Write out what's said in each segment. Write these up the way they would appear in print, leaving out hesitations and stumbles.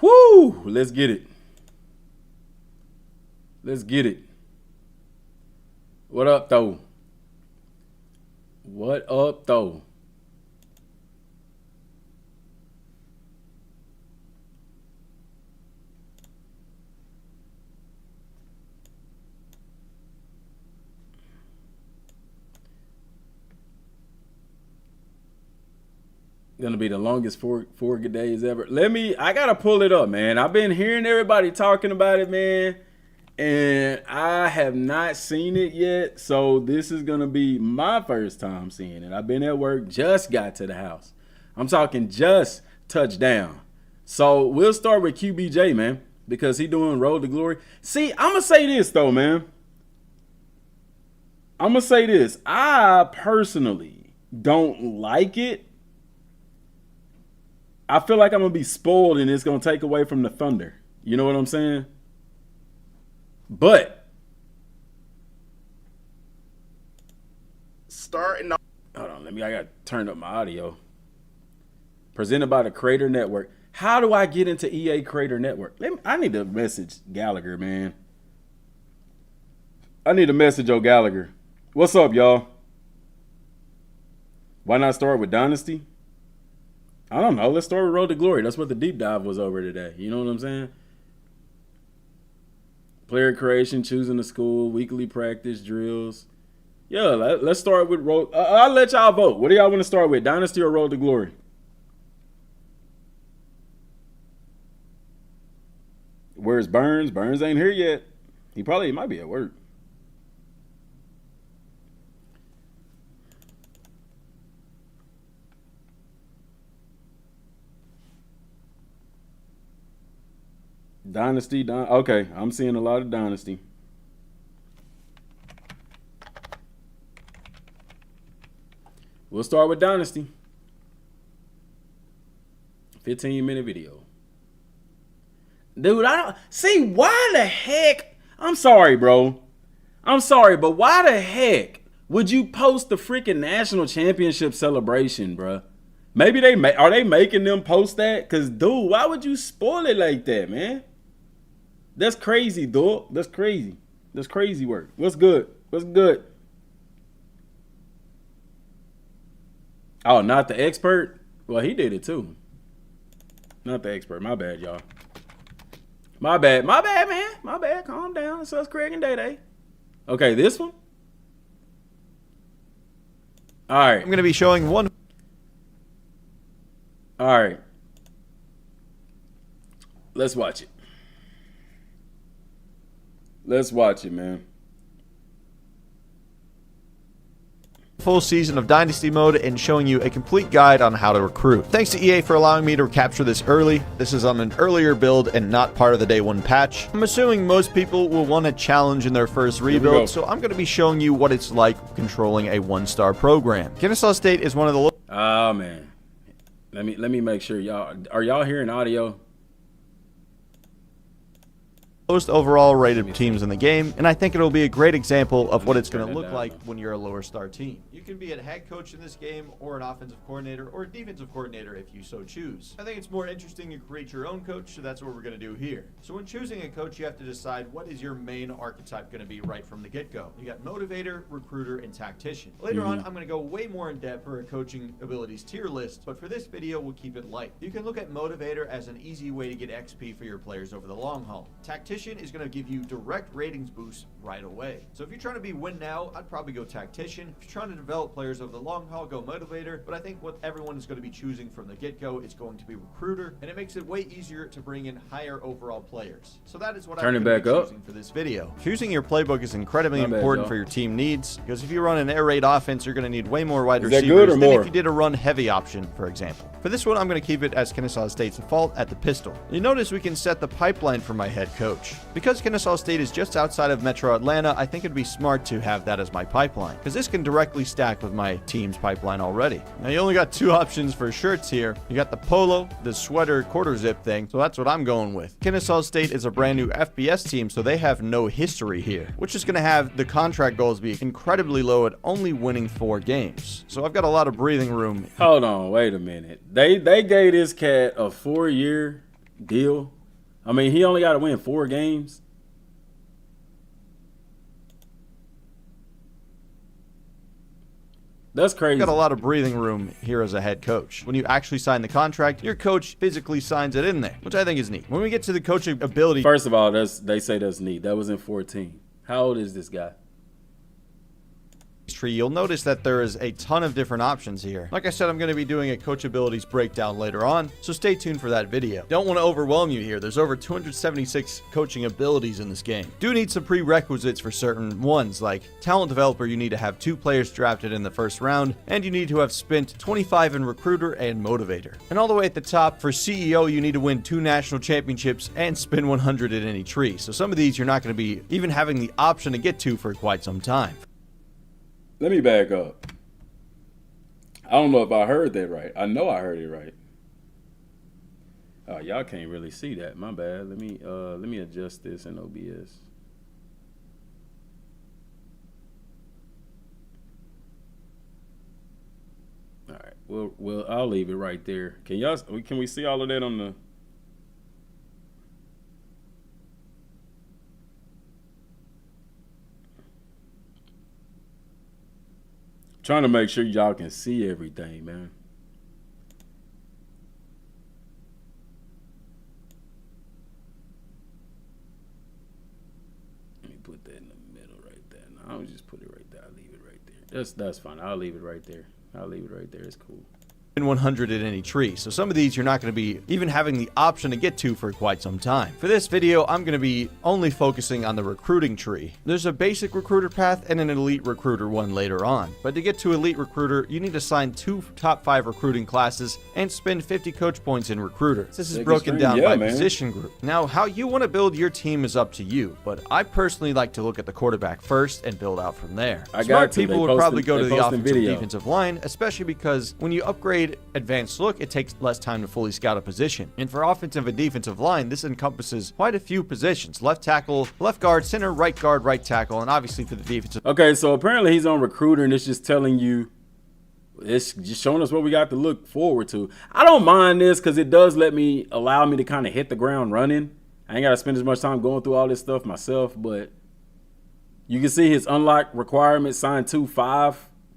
Whoo! Let's get it. Let's get it. What up, though? What up, though? Gonna be the longest four good days ever. I gotta pull it up, man. I've been hearing everybody talking about it, man, and I have not seen it yet. So this is gonna be my first time seeing it. I've been at work, just got to the house. I'm talking just touchdown. So we'll start with QBJ, man, because he doing Road to Glory. See, I'm gonna say this though, man. I'm gonna say this. I personally don't like it. I feel like I'm going to be spoiled and it's going to take away from the thunder. You know what I'm saying? But starting off. Hold on. I got to turn up my audio. Presented by the Creator Network. How do I get into EA Creator Network? I need to message Gallagher, man. I need to message Gallagher. What's up, y'all? Why not start with Dynasty? I don't know. Let's start with Road to Glory. That's what the deep dive was over today. You know what I'm saying? Player creation, choosing the school, weekly practice, drills. Yeah, let's start with Road. I'll let y'all vote. What do y'all want to start with, Dynasty or Road to Glory? Where's Burns? Burns ain't here yet. He might be at work. Dynasty, okay, I'm seeing a lot of Dynasty. We'll start with Dynasty. 15-minute video. Dude, I don't see why the heck. I'm sorry, bro. I'm sorry, but why the heck would you post the freaking national championship celebration, bro? Maybe are they making them post that? Cause dude, why would you spoil it like that, man? That's crazy, dog. That's crazy. That's crazy work. What's good? What's good? Oh, not the expert? Well, he did it too. Not the expert. My bad, y'all. My bad. My bad, man. My bad. Calm down. It's us, Craig and Day Day. Okay, this one? All right. I'm going to be showing one. All right. Let's watch it. Let's watch it, man. Full season of Dynasty mode and showing you a complete guide on how to recruit. Thanks to EA for allowing me to capture this early. This is on an earlier build and not part of the day one patch. I'm assuming most people will want a challenge in their first rebuild, so I'm going to be showing you what it's like controlling a one-star program. Kennesaw State is one of the... Oh, man. Let me make sure are y'all hearing audio? Lowest overall rated teams in the game, and I think it'll be a great example of what it's going to look like when you're a lower star team. You can be a head coach in this game, or an offensive coordinator, or a defensive coordinator if you so choose. I think it's more interesting to create your own coach, so that's what we're going to do here. So when choosing a coach, you have to decide what is your main archetype going to be right from the get-go. You got motivator, recruiter, and tactician. Later on, I'm going to go way more in depth for a coaching abilities tier list, but for this video, we'll keep it light. You can look at motivator as an easy way to get XP for your players over the long haul. Tactician is going to give you direct ratings boosts right away. So if you're trying to be win now, I'd probably go tactician. If you're trying to develop players over the long haul, go motivator. But I think what everyone is going to be choosing from the get-go is going to be recruiter, and it makes it way easier to bring in higher overall players. So that is what I'm going to be choosing for this video. Choosing your playbook is incredibly important for your team needs, because if you run an air raid offense, you're going to need way more wide receivers than if you did a run heavy option, for example. For this one, I'm going to keep it as Kennesaw State's default at the pistol. You notice we can set the pipeline for my head coach. Because Kennesaw State is just outside of Metro Atlanta, I think it'd be smart to have that as my pipeline, because this can directly stack with my team's pipeline already. Now, you only got two options for shirts here. You got the polo, the sweater quarter zip thing, so that's what I'm going with. Kennesaw State is a brand new FBS team, so they have no history here, which is going to have the contract goals be incredibly low at only winning 4 games. So I've got a lot of breathing room. Hold on, wait a minute. They gave this cat a 4-year deal. I mean, he only got to win 4 games. That's crazy. Got a lot of breathing room here as a head coach. When you actually sign the contract, your coach physically signs it in there, which I think is neat. When we get to the coaching ability, first of all, they say that's neat. That was in 14. How old is this guy? tree, you'll notice that there is a ton of different options here. Like I said, I'm going to be doing a coach abilities breakdown later on, so stay tuned for that video. Don't want to overwhelm you here. There's over 276 coaching abilities in this game. Do need some prerequisites for certain ones, like talent developer, you need to have 2 players drafted in the first round, and you need to have spent 25 in recruiter and motivator. And all the way at the top, for CEO, you need to win 2 national championships and spin 100 in any tree. So some of these you're not going to be even having the option to get to for quite some time. Let me back up. I don't know if I heard that right. I know I heard it right. Oh, y'all can't really see that. My bad. Let me adjust this in OBS. All right. Well, I'll leave it right there. Can we see all of that on the? Trying to make sure y'all can see everything, man. Let me put that in the middle right there. No, I'll just put it right there. I'll leave it right there. That's fine. I'll leave it right there. I'll leave it right there. It's cool. 100 in any tree. So some of these you're not going to be even having the option to get to for quite some time. For this video, I'm going to be only focusing on the recruiting tree. There's a basic recruiter path and an elite recruiter one later on. But to get to elite recruiter, you need to sign 2 top 5 recruiting classes and spend 50 coach points in recruiter. This is broken down by position group. Now, how you want to build your team is up to you, but I personally like to look at the quarterback first and build out from there. Smart people would probably go to the offensive defensive line, especially because when you upgrade advanced look, it takes less time to fully scout a position. And for offensive and defensive line, this encompasses quite a few positions: left tackle, left guard, center, right guard, right tackle, and obviously for the defensive. Okay, so apparently he's on recruiter, and it's just telling you, it's just showing us what we got to look forward to. I don't mind this because it does allow me to kind of hit the ground running. I ain't got to spend as much time going through all this stuff myself, but you can see his unlocked requirements: sign 2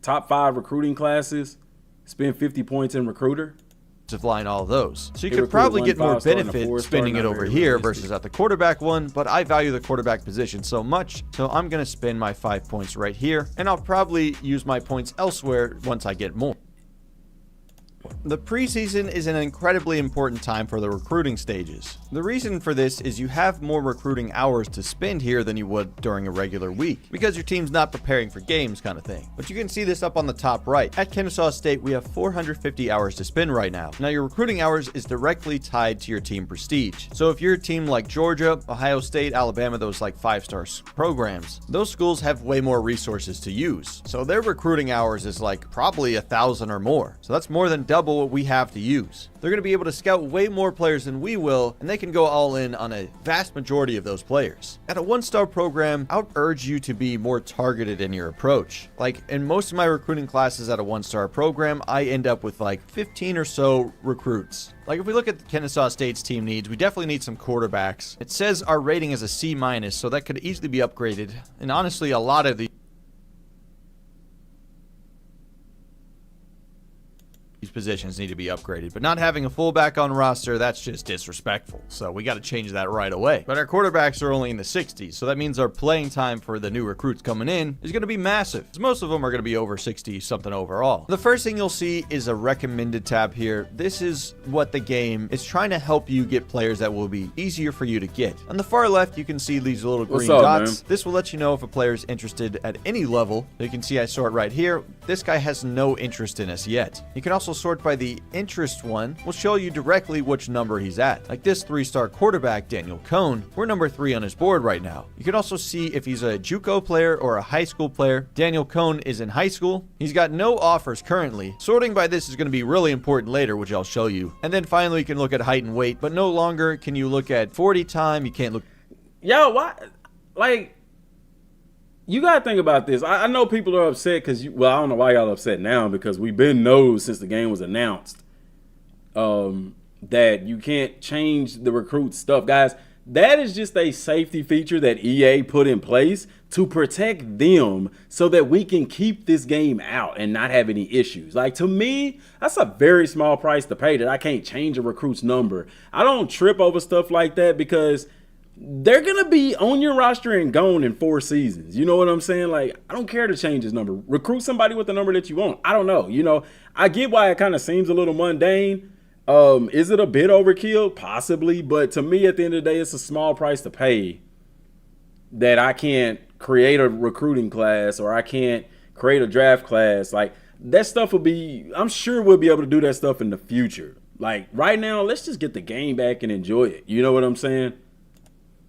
top 5 recruiting classes, spend 50 points in recruiter. Line all those. So you could probably get more benefit spinning it over here versus at the quarterback one, but I value the quarterback position so much, so I'm going to spend my 5 points right here, and I'll probably use my points elsewhere once I get more. The preseason is an incredibly important time for the recruiting stages. The reason for this is you have more recruiting hours to spend here than you would during a regular week, because your team's not preparing for games kind of thing. But you can see this up on the top right. At Kennesaw State, we have 450 hours to spend right now. Now, your recruiting hours is directly tied to your team prestige. So if you're a team like Georgia, Ohio State, Alabama, those like 5-star programs, those schools have way more resources to use. So their recruiting hours is like probably 1,000 or more. So that's more than double what we have to use. They're going to be able to scout way more players than we will, and they can go all in on a vast majority of those players. At a 1-star program, I would urge you to be more targeted in your approach. Like in most of my recruiting classes at a 1-star program, I end up with like 15 or so recruits. Like if we look at the Kennesaw State's team needs, we definitely need some quarterbacks. It says our rating is a C-, so that could easily be upgraded. And honestly, a lot of these positions need to be upgraded, but not having a fullback on roster, that's just disrespectful. So we got to change that right away. But our quarterbacks are only in the 60s, so that means our playing time for the new recruits coming in is going to be massive, because most of them are going to be over 60 something overall. The first thing you'll see is a recommended tab here. This is what the game is trying to help you get players that will be easier for you to get. On the far left, you can see these little green dots. This will let you know if a player is interested at any level. You can see I sort right here. This guy has no interest in us yet. You can also sort by the interest one, will show you directly which number he's at. Like this 3-star quarterback, Daniel Cohn, we're number 3 on his board right now. You can also see if he's a JUCO player or a high school player. Daniel Cohn is in high school. He's got no offers currently. Sorting by this is going to be really important later, which I'll show you. And then finally, you can look at height and weight, but no longer can you look at 40 time. You can't look. Yo, why? Like, you got to think about this. I know people are upset because, I don't know why y'all upset now, because we've been known since the game was announced. that you can't change the recruit stuff. Guys, that is just a safety feature that EA put in place to protect them so that we can keep this game out and not have any issues. Like, to me, that's a very small price to pay that I can't change a recruit's number. I don't trip over stuff like that because they're going to be on your roster and gone in 4 seasons. You know what I'm saying? Like, I don't care to change his number. Recruit somebody with the number that you want. I don't know. You know, I get why it kind of seems a little mundane. Is it a bit overkill? Possibly. But to me, at the end of the day, it's a small price to pay that I can't create a recruiting class or I can't create a draft class. Like, that stuff will be, I'm sure we'll be able to do that stuff in the future. Like, right now, let's just get the game back and enjoy it. You know what I'm saying?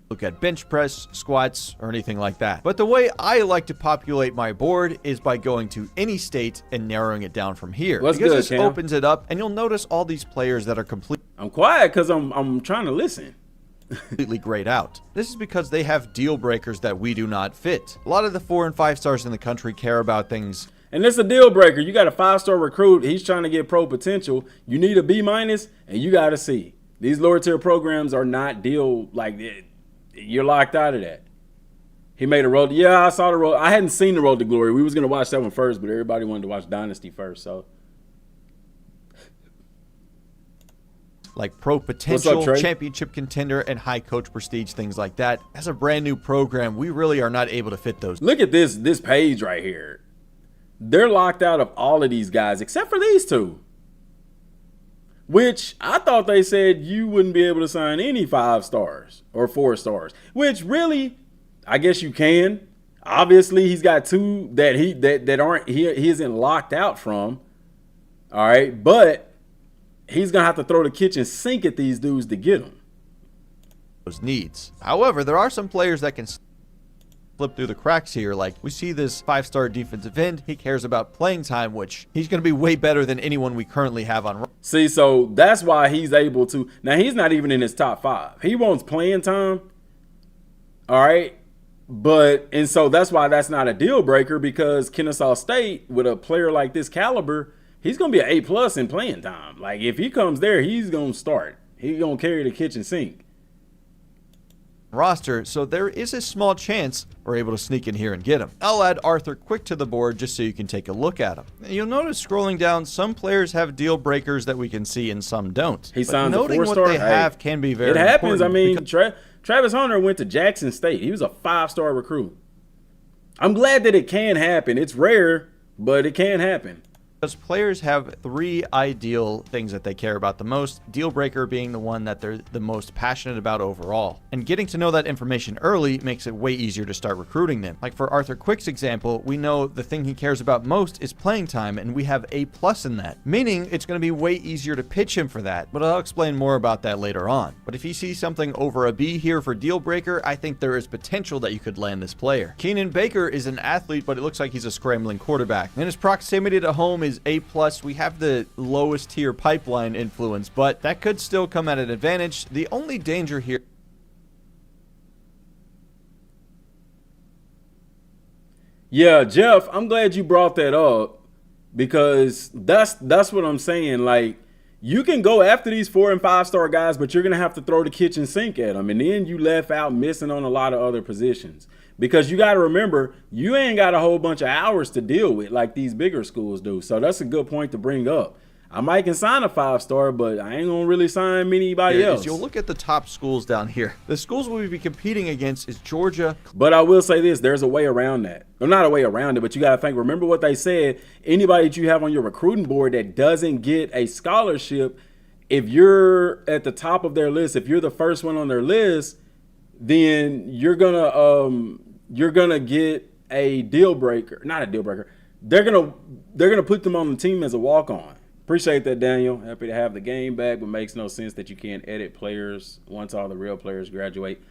Look at bench press, squats, or anything like that. But the way I like to populate my board is by going to any state and narrowing it down from here. What's because good, this Cam? opens it up, and you'll notice all these players that are completely I'm quiet because I'm trying to listen. grayed out. This is because they have deal breakers that we do not fit. A lot of the 4 and 5 stars in the country care about things. And it's a deal breaker. You got a 5-star recruit. He's trying to get pro potential. You need a B-, and you got a C. These lower tier programs are not deal like it. You're locked out of that. He made a road. Yeah, I saw the road. I hadn't seen the Road to Glory. We was going to watch that one first, but everybody wanted to watch Dynasty first. So, like pro potential, Trey? championship contender, and high coach prestige, things like that. As a brand new program, we really are not able to fit those. look at this page right here. They're locked out of all of these guys except for these 2. Which I thought they said you wouldn't be able to sign any 5 stars or 4 stars. Which really, I guess you can. Obviously, he's got 2 that aren't he isn't locked out from. All right, but he's gonna have to throw the kitchen sink at these dudes to get them. Those needs. However, there are some players that can slip through the cracks here. Like, we see this 5-star defensive end. He cares about playing time, which he's going to be way better than anyone we currently have on. See, so that's why he's able to. Now, he's not even in his top 5. He wants playing time. All right. And so that's why that's not a deal breaker, because Kennesaw State, with a player like this caliber, he's going to be an A+ in playing time. Like, if he comes there, he's going to start. He's going to carry the kitchen sink Roster, so there is a small chance we're able to sneak in here and get him. I'll add Arthur Quick to the board just so you can take a look at him. You'll notice scrolling down, some players have deal breakers that we can see and some don't. He signs a noting 4-star. what they have can be very It happens. important. I mean, Travis Hunter went to Jackson State. He was a 5-star recruit. I'm glad that it can happen. It's rare, but it can happen. Because players have 3 ideal things that they care about the most, deal breaker being the one that they're the most passionate about overall. And getting to know that information early makes it way easier to start recruiting them. Like for Arthur Quick's example, we know the thing he cares about most is playing time, and we have A+ in that, meaning it's going to be way easier to pitch him for that, but I'll explain more about that later on. But if you see something over a B here for deal breaker, I think there is potential that you could land this player. Keenan Baker is an athlete, but it looks like he's a scrambling quarterback. And his proximity to home is A+. We have the lowest tier pipeline influence, but that could still come at an advantage. The only danger here. Yeah, Jeff, I'm glad you brought that up, because that's what I'm saying. Like, you can go after these 4 and 5-star guys, but you're going to have to throw the kitchen sink at them. And then you left out missing on a lot of other positions. Because you got to remember, you ain't got a whole bunch of hours to deal with like these bigger schools do. So that's a good point to bring up. I might can sign a 5-star, but I ain't going to really sign anybody else. You'll look at the top schools down here. The schools we'll be competing against is Georgia. But I will say this, there's a way around that. Well, not a way around it, but you got to think, remember what they said, anybody that you have on your recruiting board that doesn't get a scholarship, if you're at the top of their list, if you're the first one on their list, then you're gonna get a deal breaker. Not a deal breaker. They're gonna put them on the team as a walk-on. Appreciate that, Daniel. Happy to have the game back, but makes no sense that you can't edit players once all the real players graduate.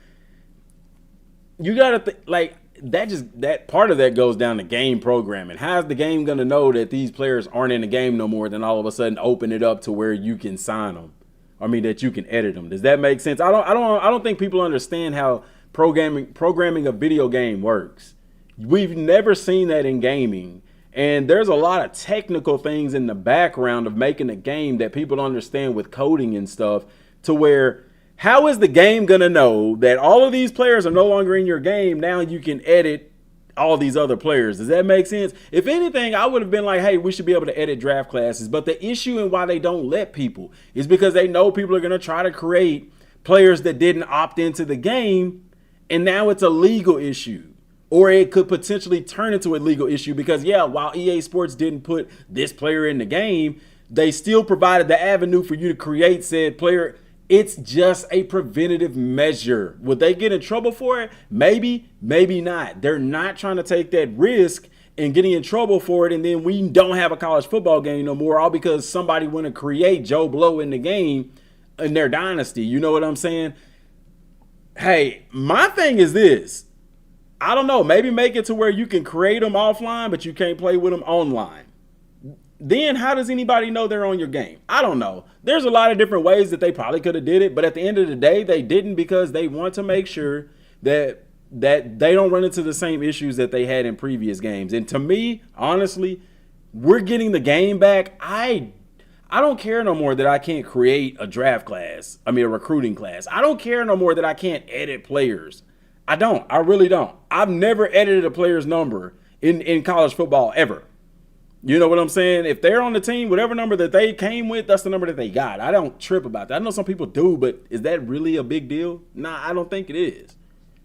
You gotta think like that part of that goes down to game programming. How's the game gonna know that these players aren't in the game no more, then all of a sudden open it up to where you can sign them? I mean, that you can edit them. Does that make sense? I don't think people understand how programming a video game works. We've never seen that in gaming. And there's a lot of technical things in the background of making a game that people don't understand with coding and stuff, to where how is the game going to know that all of these players are no longer in your game? Now you can edit all these other players. Does that make sense? If anything, I would have been like, hey, we should be able to edit draft classes. But the issue and why they don't let people is because they know people are going to try to create players that didn't opt into the game. And now it's a legal issue. Or it could potentially turn into a legal issue because, yeah, while EA Sports didn't put this player in the game, they still provided the avenue for you to create said player. It's just a preventative measure. Would they get in trouble for it? Maybe, maybe not. They're not trying to take that risk and getting in trouble for it, and then we don't have a college football game no more, all because somebody want to create Joe Blow in the game in their dynasty. You know what I'm saying? Hey, my thing is this. I don't know. Maybe make it to where you can create them offline, but you can't play with them online. Then how does anybody know they're on your game? I don't know. There's a lot of different ways that they probably could have did it, but at the end of the day, they didn't because they want to make sure that they don't run into the same issues that they had in previous games. And to me, honestly, we're getting the game back. I don't care no more that I can't create a draft class. I mean, a recruiting class. I don't care no more that I can't edit players. I don't. I really don't. I've never edited a player's number in college football ever. You know what I'm saying? If they're on the team, whatever number that they came with, that's the number that they got. I don't trip about that. I know some people do, but is that really a big deal? Nah, I don't think it is.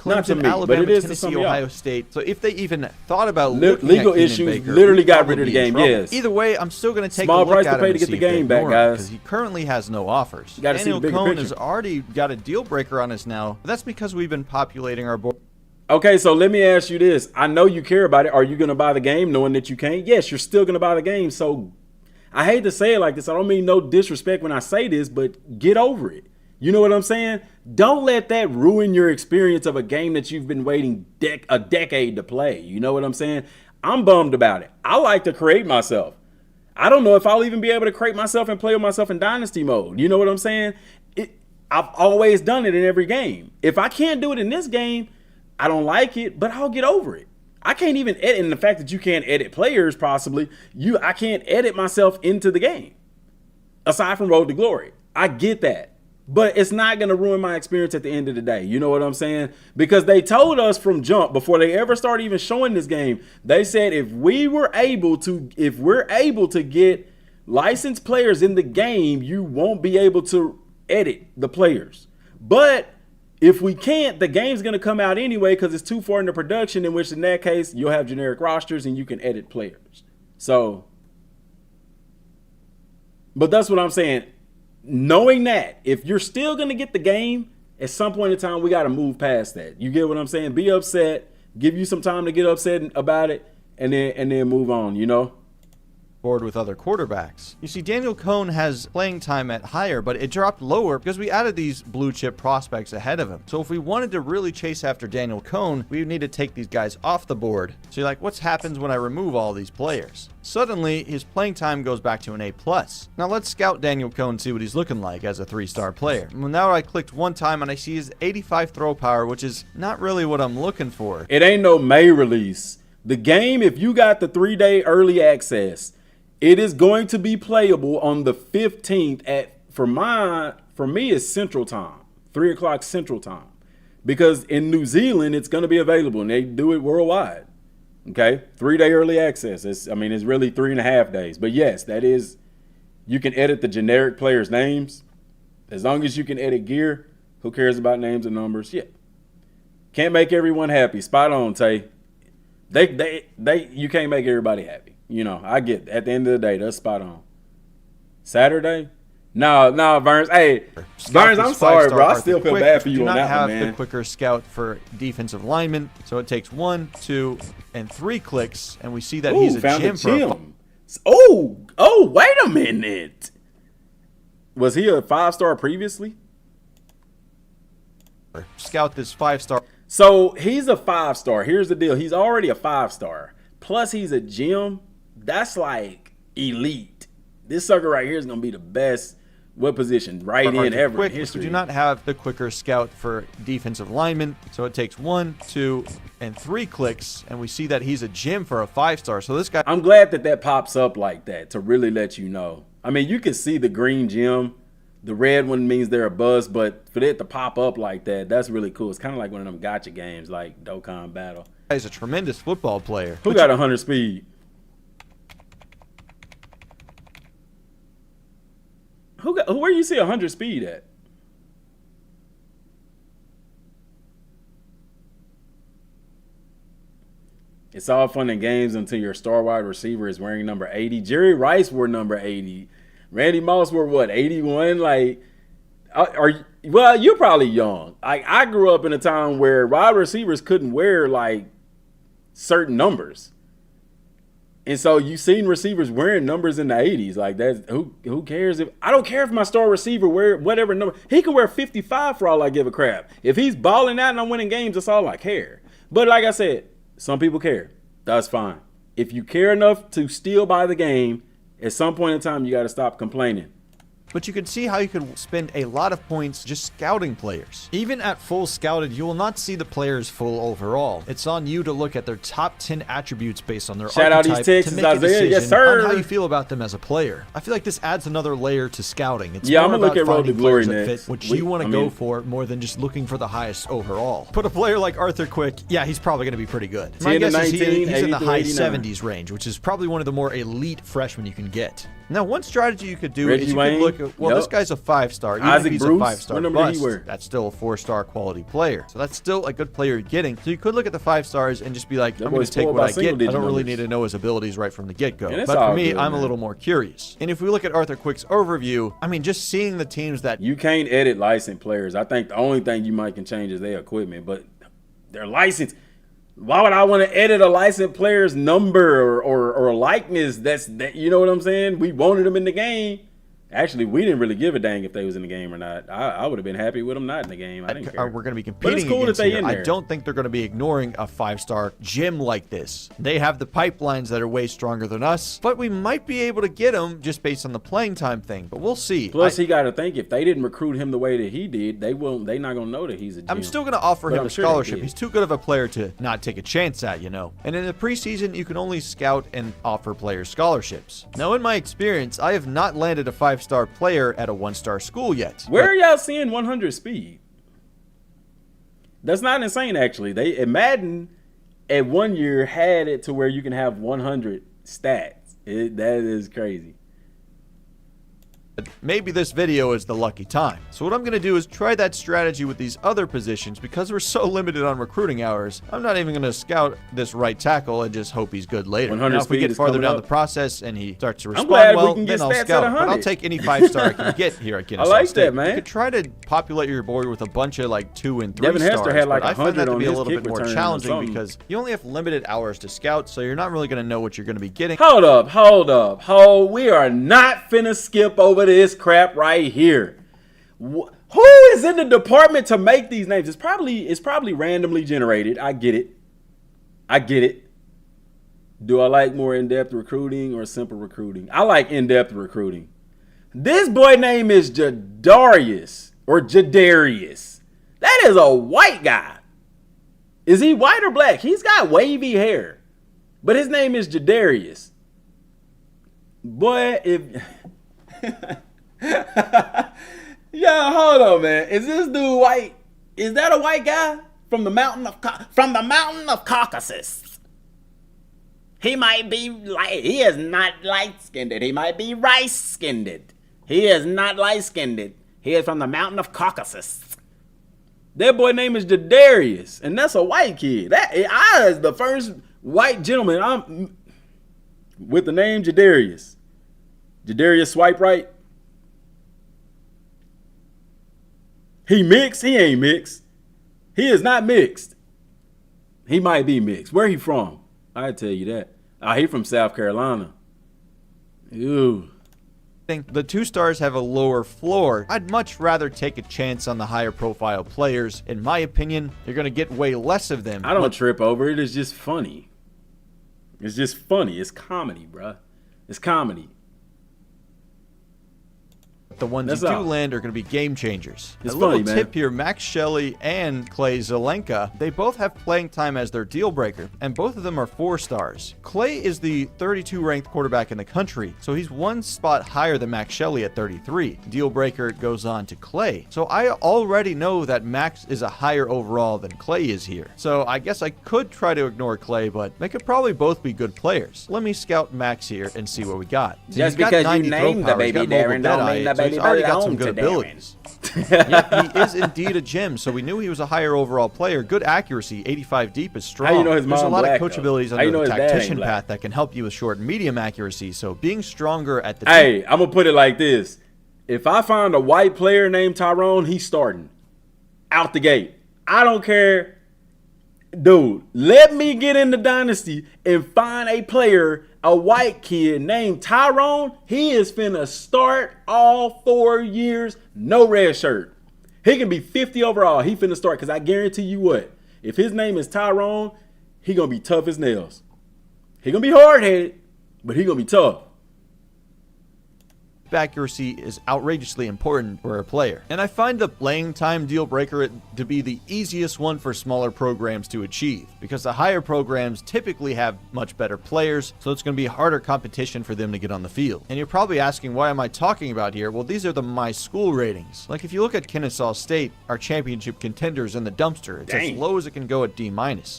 Not to Clemson, me, Alabama, but it is to Tennessee, some Ohio y'all. State. So if they even thought about looking legal at Keenan issues Baker, literally we'd got rid of probably the be in game, trouble. yes. Either way, I'm still going to take Small a look price at to pay him to get see the if they game back, ignore him, guys. because he currently has no offers. Gotta see the Daniel bigger Cohn picture. has already got a deal breaker on us now. But that's because we've been populating our board. Okay, so let me ask you this. I know you care about it. Are you going to buy the game knowing that you can't? Yes, you're still going to buy the game. So I hate to say it like this. I don't mean no disrespect when I say this, but get over it. You know what I'm saying? Don't let that ruin your experience of a game that you've been waiting a decade to play. You know what I'm saying? I'm bummed about it. I like to create myself. I don't know if I'll even be able to create myself and play with myself in Dynasty mode. You know what I'm saying? I've always done it in every game. If I can't do it in this game, I don't like it, but I'll get over it. I can't even edit, and the fact that you can't edit players possibly, I can't edit myself into the game. Aside from Road to Glory. I get that. But it's not going to ruin my experience at the end of the day. You know what I'm saying? Because they told us from jump, before they ever started even showing this game, they said if we're able to get licensed players in the game, you won't be able to edit the players. But if we can't, the game's going to come out anyway because it's too far into production, in which in that case, you'll have generic rosters and you can edit players. So, but that's what I'm saying. Knowing that, if you're still going to get the game, at some point in time, we got to move past that. You get what I'm saying? Be upset, give you some time to get upset about it, and then move on, you know? Board with other quarterbacks. You see, Daniel Cohn has playing time at higher, but it dropped lower because we added these blue chip prospects ahead of him. So if we wanted to really chase after Daniel Cohn, we would need to take these guys off the board. So you're like, what happens when I remove all these players? Suddenly, his playing time goes back to an A+. Now let's scout Daniel Cohn and see what he's looking like as a 3-star player. Well, now I clicked one time and I see his 85 throw power, which is not really what I'm looking for. It ain't no May release. The game, if you got the 3-day early access, it is going to be playable on the 15th for me, it's Central Time, 3 o'clock Central Time. Because in New Zealand, it's going to be available, and they do it worldwide. Okay? 3-day early access. It's really 3.5 days. But yes, that is, you can edit the generic players' names. As long as you can edit gear, who cares about names and numbers? Yeah. Can't make everyone happy. Spot on, Tay. You can't make everybody happy. You know, I get at the end of the day, that's spot on. Saturday? No, Burns. Hey, Burns, I'm sorry, bro. I still feel bad for you on that one, man. Do not have the quicker scout for defensive linemen, so it takes 1, 2, and 3 clicks, and we see that he's a gym pro. Oh, wait a minute. Was he a 5-star previously? Scout this 5-star. So he's a 5-star. Here's the deal. He's already a 5-star. Plus he's a gym. That's like elite. This sucker right here is going to be the best What position? Right Arthur in ever Quick, in history. we do not have the quicker scout for defensive linemen, so it takes 1, 2, and 3 clicks, and we see that he's a gem for a 5-star. So this guy, I'm glad that pops up like that to really let you know. I mean, you can see the green gem. The red one means they're a buzz, but for it to pop up like that, that's really cool. It's kind of like one of them gotcha games like Dokkan Battle. He's a tremendous football player. Who got 100 speed? Where you see 100 speed at? It's all fun and games until your star wide receiver is wearing number 80. Jerry Rice wore number 80. Randy Moss wore what, 81? Like, well, you're probably young. I grew up in a time where wide receivers couldn't wear like certain numbers. And so you've seen receivers wearing numbers in the 80s. Like, that's who cares if I don't care if my star receiver wear whatever number. He can wear 55 for all I give a crap. If he's balling out and I'm winning games, that's all I care. But like I said, some people care. That's fine. If you care enough to still buy the game, at some point in time you got to stop complaining. But you can see how you could spend a lot of points just scouting players. Even at full scouted, you will not see the players full overall. It's on you to look at their top 10 attributes based on their archetype to make a decision on how you feel about them as a player. I feel like this adds another layer to scouting. It's more I'm gonna about look at Road to finding Glory players that next. fit what you want to go for more than just looking for the highest overall. Put a player like Arthur Quick, yeah, he's probably going to be pretty good. My guess is he's in the high 70s range, which is probably one of the more elite freshmen you can get. Now, one strategy you could do is you could look at, well, this guy's a 5-star. Even if he's a 5-star bust, that's still a 4-star quality player. So that's still a good player you're getting. So you could look at the 5 stars and just be like, I'm going to take what I get. I don't really need to know his abilities right from the get-go. But for me, I'm a little more curious. And if we look at Arthur Quick's overview, I mean, just seeing the teams that... You can't edit licensed players. I think the only thing you might can change is their equipment, but their license... Why would I want to edit a licensed player's number or likeness? That you know what I'm saying? We wanted them in the game. Actually, we didn't really give a dang if they was in the game or not. I would have been happy with them not in the game. I didn't care. We're going to be competing against here. I don't think they're going to be ignoring a 5-star gem like this. They have the pipelines that are way stronger than us, but we might be able to get them just based on the playing time thing. But we'll see. Plus, he got to think if they didn't recruit him the way that he did, they're not going to know that he's a gem. I'm still going to offer him a scholarship. He's too good of a player to not take a chance at, you know. And in the preseason, you can only scout and offer players scholarships. Now, in my experience, I have not landed a 5-star player at a 1-star school yet. Where are y'all seeing 100 speed? That's not insane, actually. They at Madden at 1 year had it to where you can have 100 stats. That is crazy. Maybe this video is the lucky time. So what I'm going to do is try that strategy with these other positions. Because we're so limited on recruiting hours, I'm not even going to scout this right tackle and just hope he's good later. Now, if we get farther down the process and he starts to respond well, then I'll scout. But I'll take any 5-star I can get here at Kennesaw I like State. that, man. You could try to populate your board with a bunch of like 2 and 3 Devin stars. Hester had like I find that to be a little bit more return challenging because you only have limited hours to scout, so you're not really going to know what you're going to be getting. Hold up. We are not finna skip over this crap right here. Who is in the department to make these names? It's probably randomly generated. I get it. Do I like more in-depth recruiting or simple recruiting? I like in-depth recruiting. This boy name is Jadarius or Jadarius. That is a white guy. Is he white or black? He's got wavy hair, but his name is Jadarius. Boy, if yeah, hold on, man. Is this dude white? Is that a white guy from the mountain of Caucasus? He might be he is not light-skinned. He might be rice-skinned. He is not light-skinned. He is from the mountain of Caucasus. That boy name is Jadarius, and that's a white kid. I is the first white gentleman I'm with the name Jadarius. Jadarius swipe right. He mixed? He ain't mixed. He is not mixed. He might be mixed. Where he from? I tell you that. He from South Carolina. Ew. The 2 stars have a lower floor. I'd much rather take a chance on the higher profile players. In my opinion, you're going to get way less of them. I don't trip over it. It's just funny. It's just funny. It's comedy, bruh. It's comedy. The ones That's you do all. land are going to be game changers. It's a little funny, man. tip here, Max Shelley and Clay Zelenka, they both have playing time as their deal breaker, and both of them are 4 stars. Clay is the 32 ranked quarterback in the country, so he's 1 spot higher than Max Shelley at 33. Deal breaker goes on to Clay. So I already know that Max is a higher overall than Clay is here. So I guess I could try to ignore Clay, but they could probably both be good players. Let me scout Max here and see what we got. So Just he's got because 90 you throw named the power, he's baby got mobile Darren don't deadeye, mean the so he's baby already got belongs some good to Darren. abilities. Yep, he is indeed a gem, so we knew he was a higher overall player. Good accuracy, 85 deep is strong. How you know his There's a mom lot black, of coach though? abilities How under you know the his dad ain't tactician black? path that can help you with short and medium accuracy, so being stronger at the Hey, I'm gonna put it like this: if I find a white player named Tyrone, he's starting out the gate. I don't care, dude. Let me get in the Dynasty and find a player, a white kid named Tyrone. He is finna start all 4 years, no red shirt. He can be 50 overall. He finna start, because I guarantee you what, if his name is Tyrone, he gonna be tough as nails. He gonna be hard-headed, but he gonna be tough. accuracy is outrageously important for a player. And I find the playing time deal breaker to be the easiest one for smaller programs to achieve, because the higher programs typically have much better players, so it's going to be harder competition for them to get on the field. And you're probably asking, why am I talking about here? Well, these are the My School ratings. Like if you look at Kennesaw State, our championship contenders in the dumpster, it's Dang. as low as it can go at D-.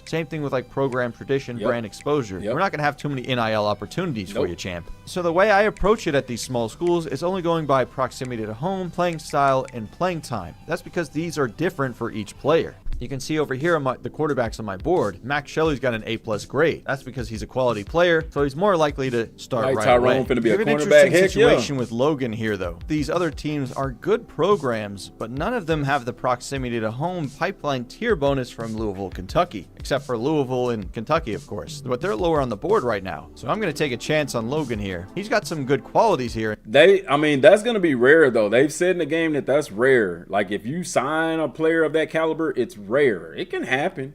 Same thing with like program tradition, Yep. brand exposure. Yep. We're not going to have too many NIL opportunities for Nope. you, champ. So the way I approach it at these small schools is only going by proximity to home, playing style, and playing time. That's because these are different for each player. You can see over here on the quarterbacks on my board, Max Shelley's got an A+ grade. That's because he's a quality player, so he's more likely to start Like right Tyrone away. finna be We a have an cornerback, interesting heck yeah. situation with Logan here, though. These other teams are good programs, but none of them have the proximity to home pipeline tier bonus from Louisville, Kentucky, except for Louisville and Kentucky, of course. But they're lower on the board right now, so I'm going to take a chance on Logan here. He's got some good qualities here. I mean, that's going to be rare, though. They've said in the game that that's rare. Like, if you sign a player of that caliber, it's rare. It can happen.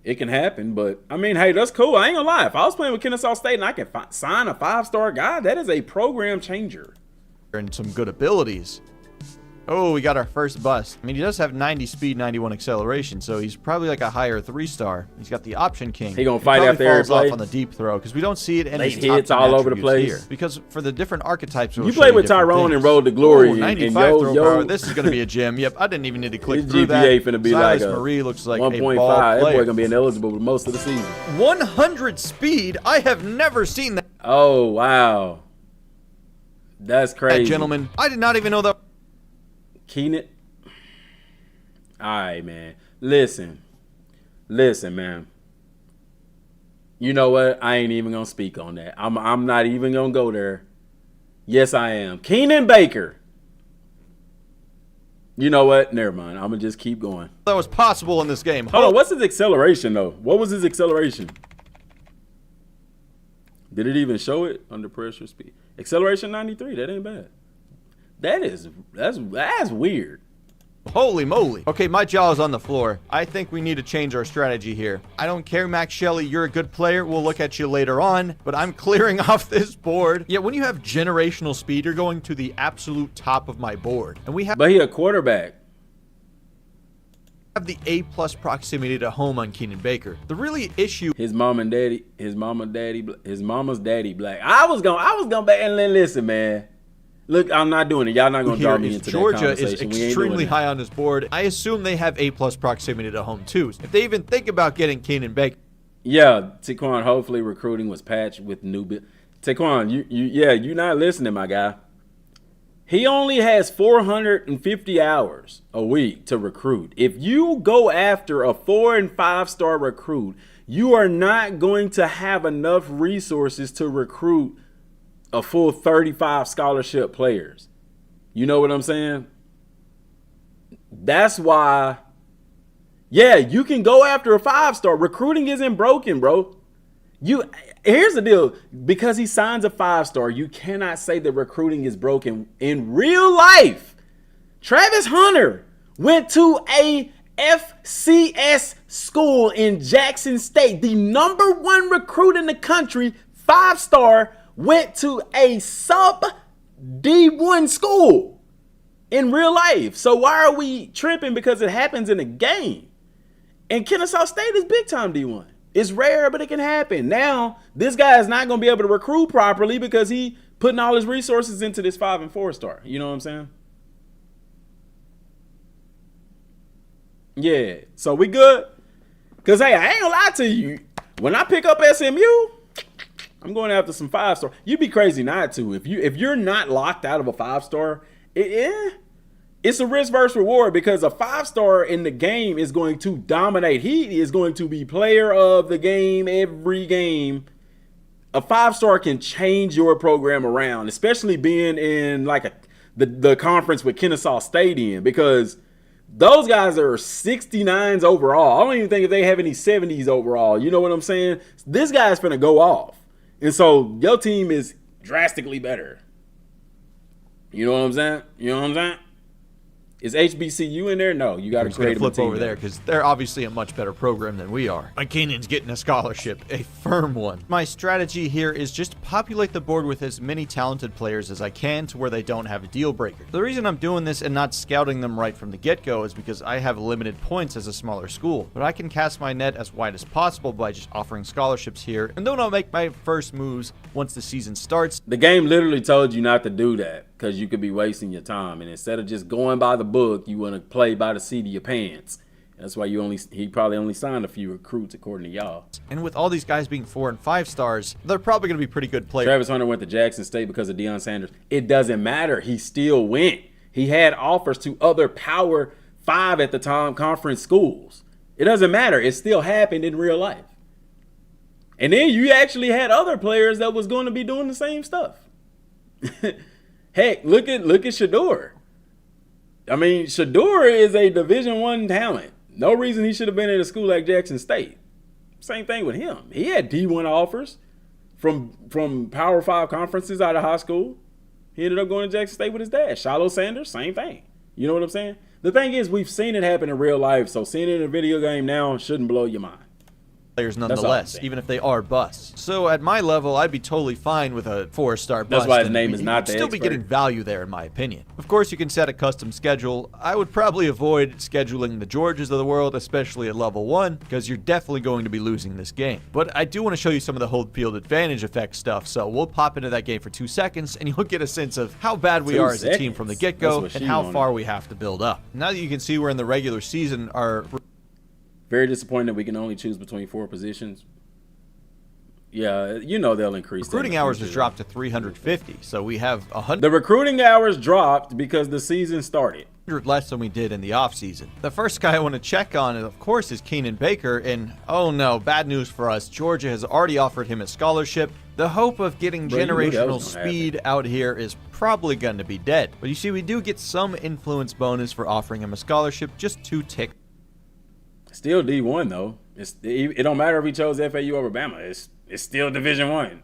It can happen, but, I mean, hey, that's cool. I ain't going to lie. If I was playing with Kennesaw State and I could sign a 5-star guy, that is a program changer. And some good abilities. Oh, we got our first bust. I mean, he does have 90 speed, 91 acceleration, so he's probably like a higher 3-star. He's got the option king. He gonna fight probably after every falls off play? on the deep throw because we don't see it in Late his top hits 10 all over the attributes place. here. Because for the different archetypes, You played with Tyrone and Road to Glory. Ooh, and 95 throw yo, power. This is going to be a gem. Yep, I didn't even need to click his through that. GPA finna be Silas like a Marie looks like 1.5. a That ball boy player. going to be ineligible for most of the season. 100 speed. I have never seen that. Oh, wow. That's crazy. Gentlemen, I did not even know that. Keenan. All right, man. Listen, man. You know what? I ain't even gonna speak on that. I'm not even gonna go there. Yes, I am. Keenan Baker. You know what? Never mind. I'm gonna just keep going. That was possible in this game. Hold on. What's his acceleration though? What was his acceleration? Did it even show it under pressure speed? Acceleration 93. That ain't bad. That's weird. Holy moly. Okay, my jaw is on the floor. I think we need to change our strategy here. I don't care, Max Shelley. You're a good player. We'll look at you later on, but I'm clearing off this board. Yeah, when you have generational speed, you're going to the absolute top of my board. And we have But he a quarterback. the A+ proximity to home on Keenan Baker. The really issue His mama's daddy black. I was gonna back and listen, man. Look, I'm not doing it. Y'all not gonna draw here me is into Georgia that is conversation. We ain't extremely doing high on this board. I assume they have A+ proximity to home too. If they even think about getting Keenan Baker, Yeah, Taquan. Hopefully, recruiting was patched with new. Taquan, you not listening, my guy. He only has 450 hours a week to recruit. If you go after a 4- and 5-star recruit, you are not going to have enough resources to recruit a full 35 scholarship players. You know what I'm saying? That's why. Yeah, you can go after a 5-star. Recruiting isn't broken, bro. Here's the deal. Because he signs a 5-star, you cannot say that recruiting is broken. In real life, Travis Hunter went to a FCS school in Jackson State. The #1 recruit in the country, 5-star, went to a sub D1 school in real life. So why are we tripping because it happens in a game? And Kennesaw State is big time D1. It's rare, but it can happen. Now, this guy is not going to be able to recruit properly because he putting all his resources into this 5 and 4 star. You know what I'm saying? Yeah. So we good? Because, hey, I ain't going to lie to you. When I pick up SMU, I'm going after some 5 star. You'd be crazy not to. If you're not locked out of a 5 star, it's a risk versus reward because a 5 star in the game is going to dominate. He is going to be player of the game every game. A 5 star can change your program around, especially being in like the conference with Kennesaw State in, because those guys are 69s overall. I don't even think if they have any 70s overall. You know what I'm saying? This guy's finna go off. And so your team is drastically better. You know what I'm saying? You know what I'm saying? Is HBCU in there? No, you got to create a flip team over there because they're obviously a much better program than we are. My Keenan's getting a scholarship, a firm one. My strategy here is just populate the board with as many talented players as I can to where they don't have a deal breaker. The reason I'm doing this and not scouting them right from the get-go is because I have limited points as a smaller school, but I can cast my net as wide as possible by just offering scholarships here, and then I'll make my first moves once the season starts. The game literally told you not to do that because you could be wasting your time, and instead of just going by the book, you want to play by the seat of your pants. That's why he probably only signed a few recruits according to y'all. And with all these guys being 4 and 5 stars, they're probably going to be pretty good players. Travis Hunter went to Jackson State because of Deion Sanders. It doesn't matter. He still went. He had offers to other Power 5 at the time conference schools. It doesn't matter. It still happened in real life. And then you actually had other players that was going to be doing the same stuff. Heck, look at Shador. I mean, Shador is a Division I talent. No reason he should have been at a school like Jackson State. Same thing with him. He had D1 offers from Power 5 conferences out of high school. He ended up going to Jackson State with his dad. Shiloh Sanders, same thing. You know what I'm saying? The thing is, we've seen it happen in real life, so seeing it in a video game now shouldn't blow your mind. Players nonetheless, even if they are busts. So at my level, I'd be totally fine with a 4-star bust. That's why his name is not the still expert. Be getting value there, in my opinion. Of course, you can set a custom schedule. I would probably avoid scheduling the Georges of the world, especially at level 1, because you're definitely going to be losing this game. But I do want to show you some of the hold field advantage effect stuff, so we'll pop into that game for 2 seconds, and you'll get a sense of how bad we are as a team from the get-go and how far we have to build up. Now that you can see we're in the regular season, our very disappointed that we can only choose between 4 positions. Yeah, you know they'll increase. Recruiting hours has dropped to 350, so we have 100. The recruiting hours dropped because the season started. Less than we did in the offseason. The first guy I want to check on, of course, is Keenan Baker, and oh no, bad news for us. Georgia has already offered him a scholarship. The hope of getting generational speed out here is probably going to be dead. But you see, we do get some influence bonus for offering him a scholarship, just 2 ticks. Still D1 though. It don't matter if he chose FAU over Bama. It's still Division I.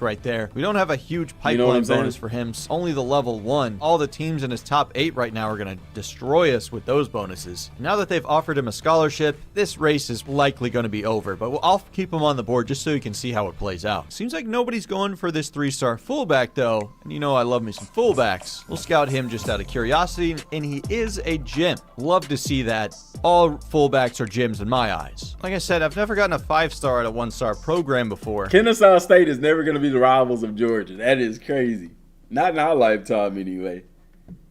Right there. We don't have a huge pipeline bonus for him. Only the level 1. All the teams in his top 8 right now are going to destroy us with those bonuses. Now that they've offered him a scholarship, this race is likely going to be over, but I'll keep him on the board just so you can see how it plays out. Seems like nobody's going for this 3-star fullback though, and you know I love me some fullbacks. We'll scout him just out of curiosity, and he is a gem. Love to see that. All fullbacks are gems in my eyes. Like I said, I've never gotten a 5-star at a 1-star program before. Kennesaw State is never going to be the rivals of Georgia. That is crazy. Not in our lifetime anyway.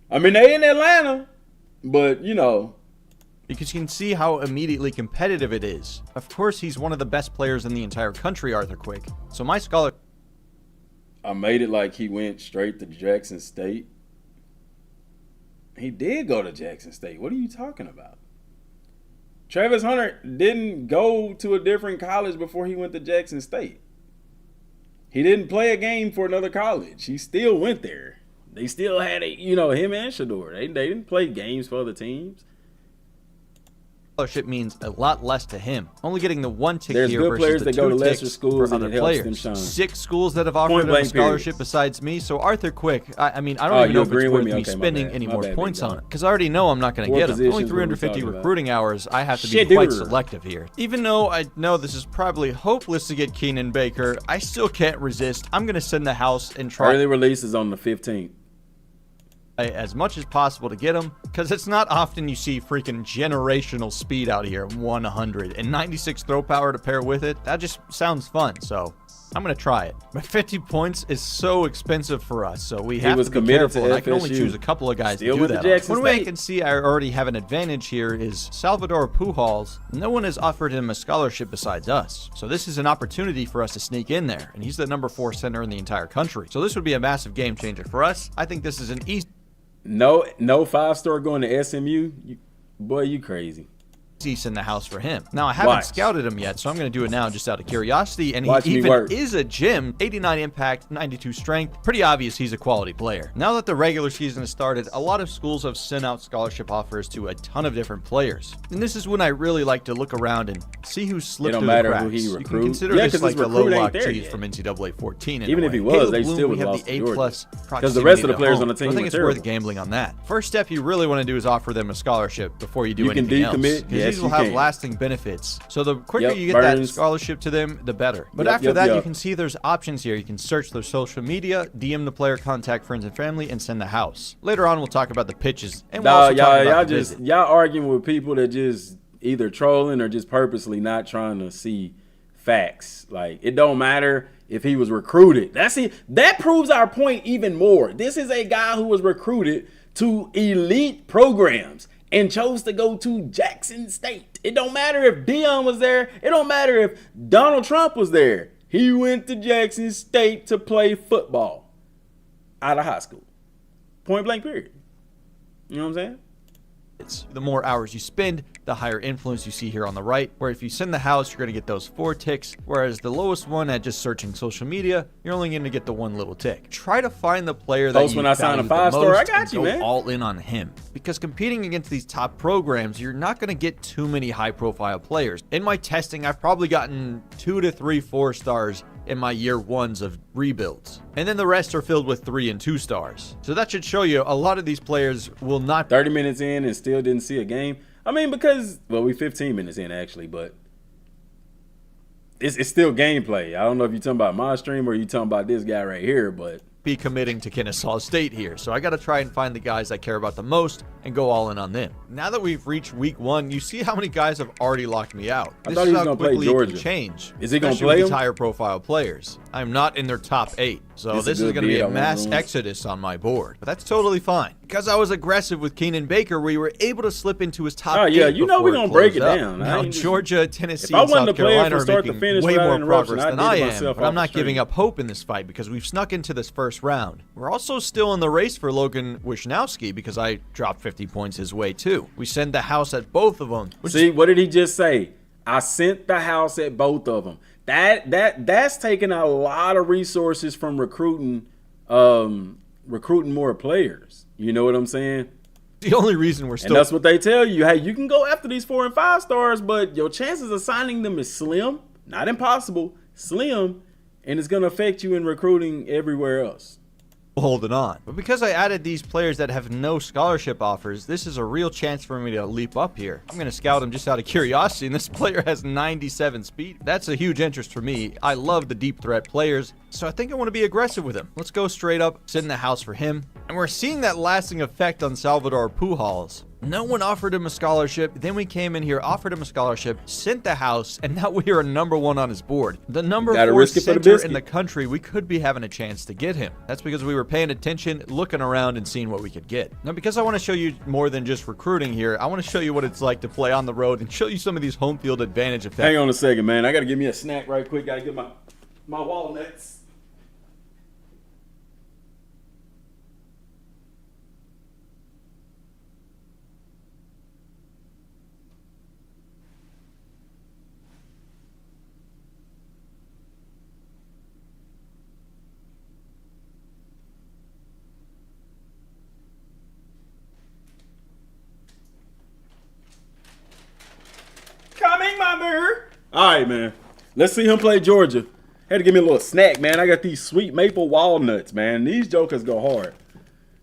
I mean, they in Atlanta, but you know. Because you can see how immediately competitive it is. Of course, he's one of the best players in the entire country, Arthur Quick. So my scholar... I made it like he went straight to Jackson State. He did go to Jackson State. What are you talking about? Travis Hunter didn't go to a different college before he went to Jackson State. He didn't play a game for another college. He still went there. They still had him and Shador. They didn't play games for other teams. Scholarship means a lot less to him. Only getting the 1 tick There's here good versus players the that go 2 to lesser ticks schools for and other it helps them players. shine. 6 schools that have offered him a scholarship besides me. So Arthur Quick, I mean, I don't even know if it's worth me spending any more points on it, because I already know I'm not going to get him. Only 350 recruiting hours. I have to be quite selective here. Even though I know this is probably hopeless to get Keenan Baker, I still can't resist. I'm going to send the house and try. Early release is on the 15th. as much as possible to get him, because it's not often you see freaking generational speed out here, 100, and 96 throw power to pair with it. That just sounds fun, so I'm going to try it. But 50 points is so expensive for us, so we have to be careful, and I can only choose a couple of guys to do that. One way I can see I already have an advantage here is Salvador Pujols. No one has offered him a scholarship besides us, so this is an opportunity for us to sneak in there, and he's the number 4 center in the entire country. So this would be a massive game changer for us. I think this is an easy... No 5-star going to SMU? Boy, you crazy. In the house for him. Now, I haven't scouted him yet, so I'm going to do it now just out of curiosity, and he even is a gem. 89 impact, 92 strength. Pretty obvious he's a quality player. Now that the regular season has started, a lot of schools have sent out scholarship offers to a ton of different players, and this is when I really like to look around and see who's slipped through the cracks. You can consider this like the low-lock cheese from NCAA 14. Even if he was, they still would have the A+ because the rest of the players on the team I think it's worth gambling on that. First step you really want to do is offer them a scholarship before you do anything else. These will have lasting benefits. So the quicker you get that scholarship to them, the better. But after that, you can see there's options here. You can search their social media, DM the player, contact friends and family, and send the house. Later on, we'll talk about the pitches. And we'll also talk about the visit. Y'all arguing with people that just either trolling or just purposely not trying to see facts. Like, it don't matter if he was recruited. That proves our point even more. This is a guy who was recruited to elite programs and chose to go to Jackson State. It don't matter if Dion was there. It don't matter if Donald Trump was there. He went to Jackson State to play football out of high school. Point blank period. You know what I'm saying? The more hours you spend, the higher influence you see here on the right, where if you send the house, you're going to get those 4 ticks, whereas the lowest one at just searching social media, you're only going to get the 1 little tick. Try to find the player that you when I sign a 5-star, I got you, man. Go all in on him, because competing against these top programs, you're not going to get too many high-profile players. In my testing, I've probably gotten 2 to 3 4-stars in my year 1s of rebuilds, and then the rest are filled with 3 and 2 stars. So that should show you a lot of these players will not 30 minutes in and still didn't see a game. I mean, because, well, we 15 minutes in actually, but it's still gameplay. I don't know if you're talking about my stream or you're talking about this guy right here, but be committing to Kennesaw State here. So I got to try and find the guys I care about the most and go all in on them. Now that we've reached week 1, you see how many guys have already locked me out. I thought he was going to play Georgia. Change. Is he going to play with higher profile players? I'm not in their top 8. So this is going to be a mass exodus on my board. But that's totally fine. Because I was aggressive with Keenan Baker, we were able to slip into his top 8. Oh, yeah, you know we're going to break it down. Now, Georgia, Tennessee, and South Carolina are making way more progress than I am. But I'm not giving up hope in this fight because we've snuck into this first round. We're also still in the race for Logan Wisnowski because I dropped 50 points his way too. We send the house at both of them. See, what did he just say? I sent the house at both of them. That's taking a lot of resources from recruiting more players. You know what I'm saying? The only reason we're still... And that's what they tell you. Hey, you can go after these 4 and 5 stars, but your chances of signing them is slim. Not impossible. Slim. And it's going to affect you in recruiting everywhere else. Holding on. But because I added these players that have no scholarship offers, this is a real chance for me to leap up here. I'm going to scout him just out of curiosity, and this player has 97 speed. That's a huge interest for me. I love the deep threat players, so I think I want to be aggressive with him. Let's go straight up, sit in the house for him. And we're seeing that lasting effect on Salvador Pujols. No one offered him a scholarship. Then we came in here, offered him a scholarship, sent the house, and now we are number 1 on his board. The number 4 center in the country, we could be having a chance to get him. That's because we were paying attention, looking around, and seeing what we could get. Now, because I want to show you more than just recruiting here, I want to show you what it's like to play on the road and show you some of these home field advantage effects. Hang on a second, man. I got to give me a snack right quick. Got to get my walnuts. All right, man. Let's see him play Georgia. Had to give me a little snack, man. I got these sweet maple walnuts, man. These jokers go hard.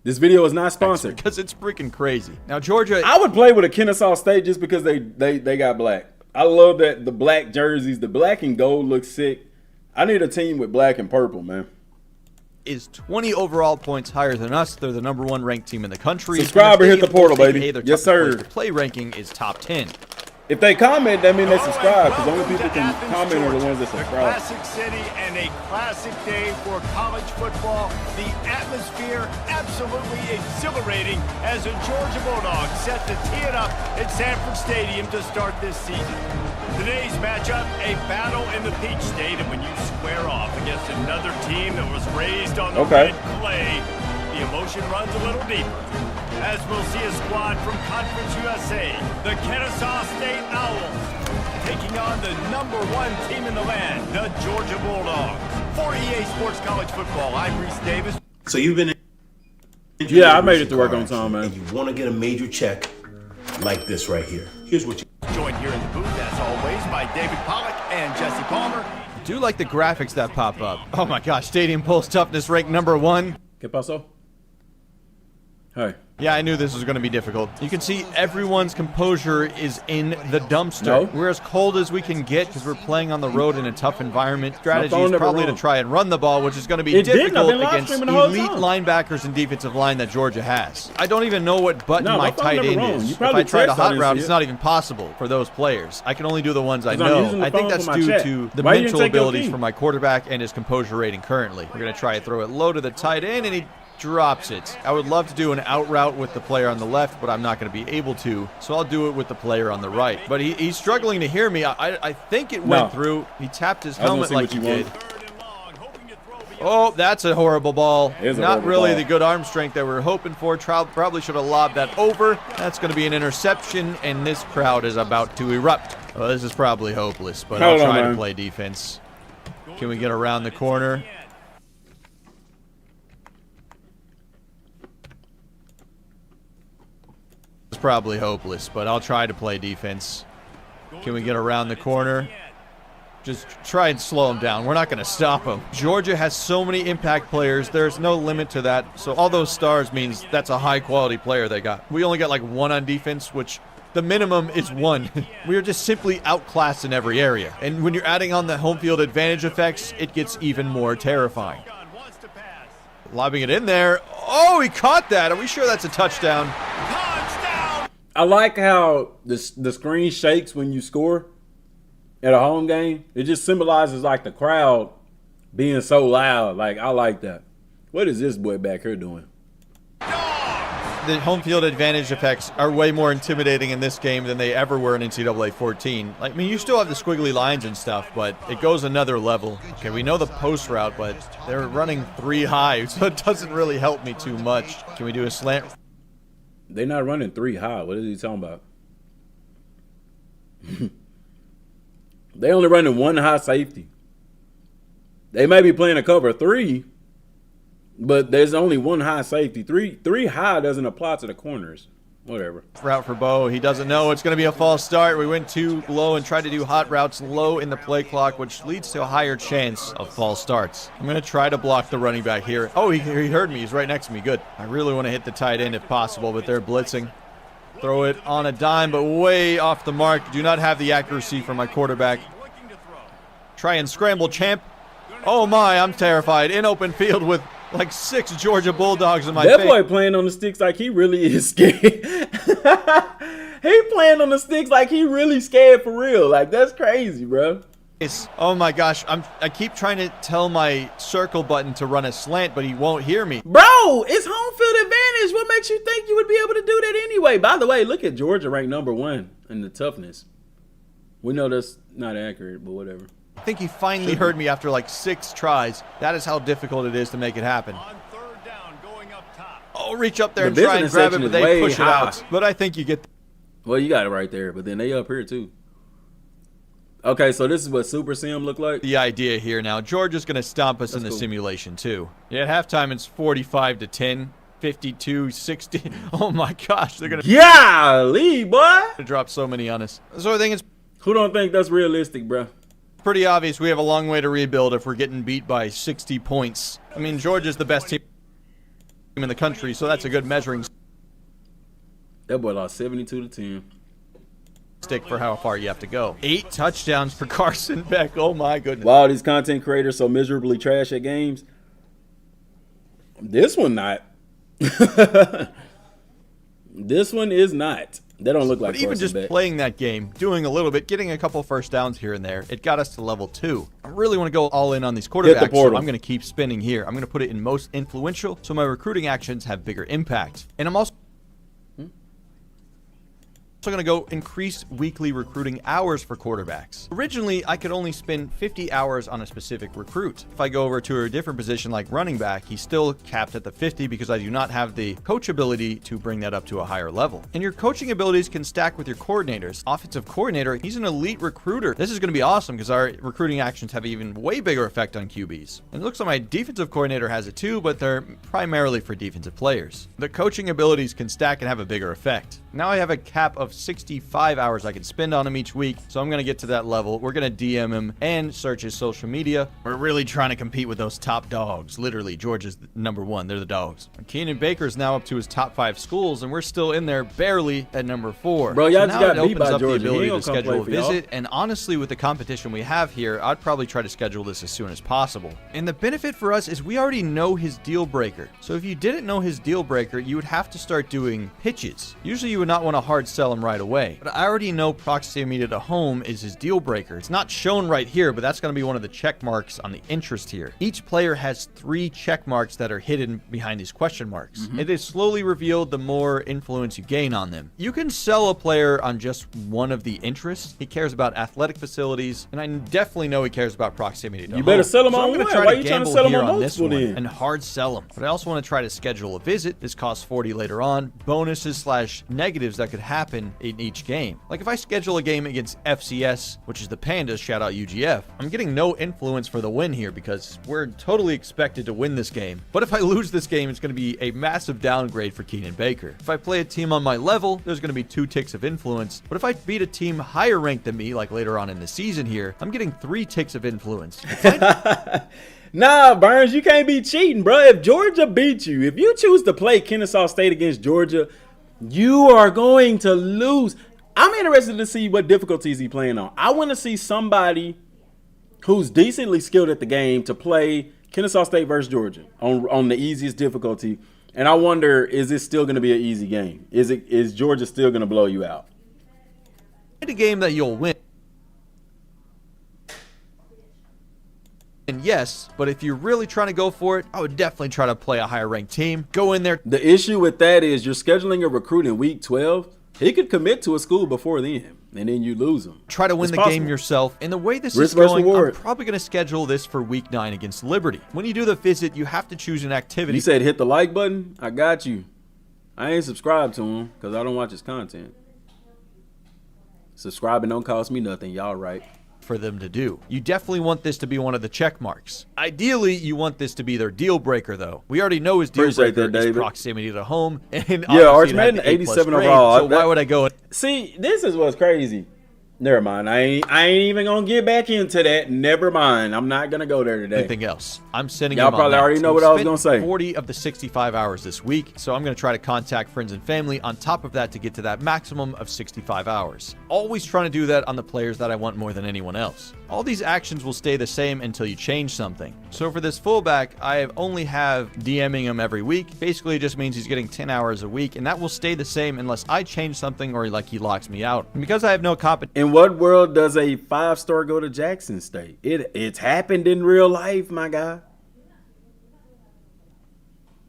This video is not sponsored. Because it's freaking crazy. Now, Georgia... I would play with a Kennesaw State just because they got black. I love that the black jerseys. The black and gold looks sick. I need a team with black and purple, man. is 20 overall points higher than us. They're the #1 ranked team in the country. Subscribe or hit the portal, baby. Hey, their Yes, toughest sir. play ranking is top 10. If they comment, that means they subscribe, because only people can comment are the ones that The subscribe. classic city and a classic day for college football. The atmosphere absolutely exhilarating as the Georgia Bulldogs set to tee it up at Sanford Stadium to start this season. Today's matchup, a battle in the Peach State, and when you square off against another team that was raised on the red clay, the emotion runs a little deeper. As we'll see a squad from Conference USA, the Kennesaw State Owls, taking on the #1 team in the land, the Georgia Bulldogs. For EA Sports College Football, I'm Reese Davis. So you've been Yeah, I made it to work on time, man. And you want to get a major check like this right here. Here's what you Joined here in the booth, as always, by David Pollack and Jesse Palmer. I do like the graphics that pop up. Oh my gosh, Stadium Pulse Toughness ranked #1. ¿Qué pasó? Hey. Yeah, I knew this was going to be difficult. You can see everyone's composure is in the dumpster. No. We're as cold as we can get because we're playing on the road in a tough environment. Strategy phone is never probably to rung. try and run the ball, which is going to be It didn't. I've difficult been live against streaming the whole elite time. linebackers and defensive line that Georgia has. I don't even know what button No, my my phone tight never end rung. is. You If probably I try to text, I hot didn't route, see it's it. not even possible for those players. I can only do the ones I 'Cause I'm using know. the I think phone that's for my due chat. to the Why you didn't mental take your abilities key? from my quarterback and his composure rating currently. We're going to try and throw it low to the tight end, and he drops it. I would love to do an out route with the player on the left, but I'm not going to be able to, so I'll do it with the player on the right. But he's struggling to hear me. I think it went through. He tapped his I was helmet gonna like see he what you did. Third and long, hoping to throw beyond. Oh, that's a horrible ball. It is a Not horrible really ball. the good arm strength that we were hoping for. Probably should have lobbed that over. That's going to be an interception, and this crowd is about to erupt. Well, this is probably hopeless, but Hold I'll on, try to man. play defense. Can we get around the corner? It's probably hopeless, but I'll try to play defense. Can we get around the corner? Just try and slow him down. We're not going to stop him. Georgia has so many impact players. There's no limit to that. So all those stars means that's a high-quality player they got. We only got like 1 on defense, which the minimum is 1. We are just simply outclassed in every area. And when you're adding on the home field advantage effects, it gets even more terrifying. Wants to pass. Lobbing it in there. Oh, he caught that. Are we sure that's a touchdown? Touchdown! I like how the screen shakes when you score at a home game. It just symbolizes like the crowd being so loud. Like, I like that. What is this boy back here doing? The home field advantage effects are way more intimidating in this game than they ever were in NCAA 14. Like, I mean, you still have the squiggly lines and stuff, but it goes another level. Okay, we know the post route, but they're running 3 high, so it doesn't really help me too much. Can we do a slant? They're not running 3 high. What is he talking about? They only running 1 high safety. They may be playing a cover 3, but there's only 1 high safety. Three high doesn't apply to the corners. Whatever. Route for Bo. He doesn't know it's going to be a false start. We went too low and tried to do hot routes low in the play clock, which leads to a higher chance of false starts. I'm going to try to block the running back here. Oh, he heard me. He's right next to me. Good. I really want to hit the tight end if possible, but they're blitzing. Throw it on a dime, but way off the mark. Do not have the accuracy for my quarterback. Try and scramble, champ. Oh my, I'm terrified. In open field with like 6 Georgia Bulldogs in my That face. boy playing on the sticks like he really is scared. He playing on the sticks like he really scared for real. Like, that's crazy, bro. Oh my gosh, I keep trying to tell my circle button to run a slant, but he won't hear me. Bro, it's home field advantage. What makes you think you would be able to do that anyway? By the way, look at Georgia ranked #1 in the toughness. We know that's not accurate, but whatever. I think he finally heard me after like 6 tries. That is how difficult it is to make it happen. On third down, going up top. Oh, reach up there The and try and visiting grab it, section but is they way push it high. out. But I think you get Well, you got it right there, but then they up here too. Okay, so this is what Super Sim look like. the idea here now. Georgia's going to stomp us in the cool. simulation too. Yeah, at halftime it's 45-10, 52-60. Oh my gosh, they're going to Golly, boy. drop so many on us. So I think it's Who don't think that's realistic, bro? pretty obvious we have a long way to rebuild if we're getting beat by 60 points. I mean, Georgia's the best team in the country, so that's a good measuring That boy lost 72-10. stick for how far you have to go. 8 touchdowns for Carson Beck. Oh my goodness. Why all these content creators so miserably trash at games? This one not. This one is not. They don't look like. But even just playing that game, doing a little bit, getting a couple first downs here and there, it got us to level 2. I really want to go all in on these quarterbacks, so I'm going to keep spinning here. I'm going to put it in most influential, so my recruiting actions have bigger impact. And I'm also going to go increase weekly recruiting hours for quarterbacks. Originally, I could only spend 50 hours on a specific recruit. If I go over to a different position like running back, he's still capped at the 50 because I do not have the coach ability to bring that up to a higher level. And your coaching abilities can stack with your coordinators. Offensive coordinator, he's an elite recruiter. This is going to be awesome because our recruiting actions have even way bigger effect on QBs. And it looks like my defensive coordinator has it too, but they're primarily for defensive players. The coaching abilities can stack and have a bigger effect. Now I have a cap of 65 hours I can spend on him each week, so I'm going to get to that level. We're going to DM him and search his social media. We're really trying to compete with those top dogs. Literally, Georgia's number 1. They're the dogs. Keenan Baker's now up to his top 5 schools, and we're still in there barely at number 4. Bro, y'all just got beat by up Georgia. The ability to schedule a visit, visit, and honestly, with the competition we have here, I'd probably try to schedule this as soon as possible. And the benefit for us is we already know his deal breaker. So if you didn't know his deal breaker, you would have to start doing pitches. Usually you would not want to hard sell him right away. But I already know proximity to home is his deal breaker. It's not shown right here, but that's going to be one of the check marks on the interest here. Each player has 3 check marks that are hidden behind these question marks. It is slowly revealed the more influence you gain on them. You can sell a player on just one of the interests. He cares about athletic facilities, and I definitely know he cares about proximity to home. You better sell him on I'm going to one. try Why to you trying to gamble sell him here on on this multiple one then? and hard sell him. But I also want to try to schedule a visit. This costs 40 later on. Bonuses / negatives that could happen in each game. Like if I schedule a game against FCS, which is the Pandas, shout out UGF, I'm getting no influence for the win here because we're totally expected to win this game. But if I lose this game, it's going to be a massive downgrade for Keenan Baker. If I play a team on my level, there's going to be 2 ticks of influence. But if I beat a team higher ranked than me, like later on in the season here, I'm getting 3 ticks of influence. Nah, Burns, you can't be cheating, bro. If Georgia beats you, if you choose to play Kennesaw State against Georgia, you are going to lose. I'm interested to see what difficulties he's playing on. I want to see somebody who's decently skilled at the game to play Kennesaw State versus Georgia on the easiest difficulty. And I wonder, is it still going to be an easy game? Is Georgia still going to blow you out? A game that you'll win. And yes, but if you're really trying to go for it, I would definitely try to play a higher ranked team. Go in there. The issue with that is you're scheduling a recruit in week 12. He could commit to a school before then, and then you lose him. Try to win the game yourself. And the way this is versus going, reward. I'm probably going to schedule this for week 9 against Liberty. When you do the visit, you have to choose an activity. You said hit the like button? I got you. I ain't subscribed to him because I don't watch his content. Subscribing don't cost me nothing. Y'all right. For them to do. You definitely want this to be one of the check marks. Ideally, you want this to be their deal breaker, though. We already know his deal breaker is proximity to home. And yeah, Arch Madden 87 overall. So why would I go? See, this is what's crazy. Never mind. I ain't even gonna get back into that. Never mind. I'm not gonna go there today. Anything else? I'm sending y'all him probably on already know what I was gonna say. 40 of the 65 hours this week, so I'm gonna try to contact friends and family on top of that to get to that maximum of 65 hours. Always trying to do that on the players that I want more than anyone else. All these actions will stay the same until you change something. So for this fullback, I only have DMing him every week. Basically, it just means he's getting 10 hours a week, and that will stay the same unless I change something or like he locks me out. And because I have no competition. In what world does a 5-star go to Jackson State? It's happened in real life, my guy.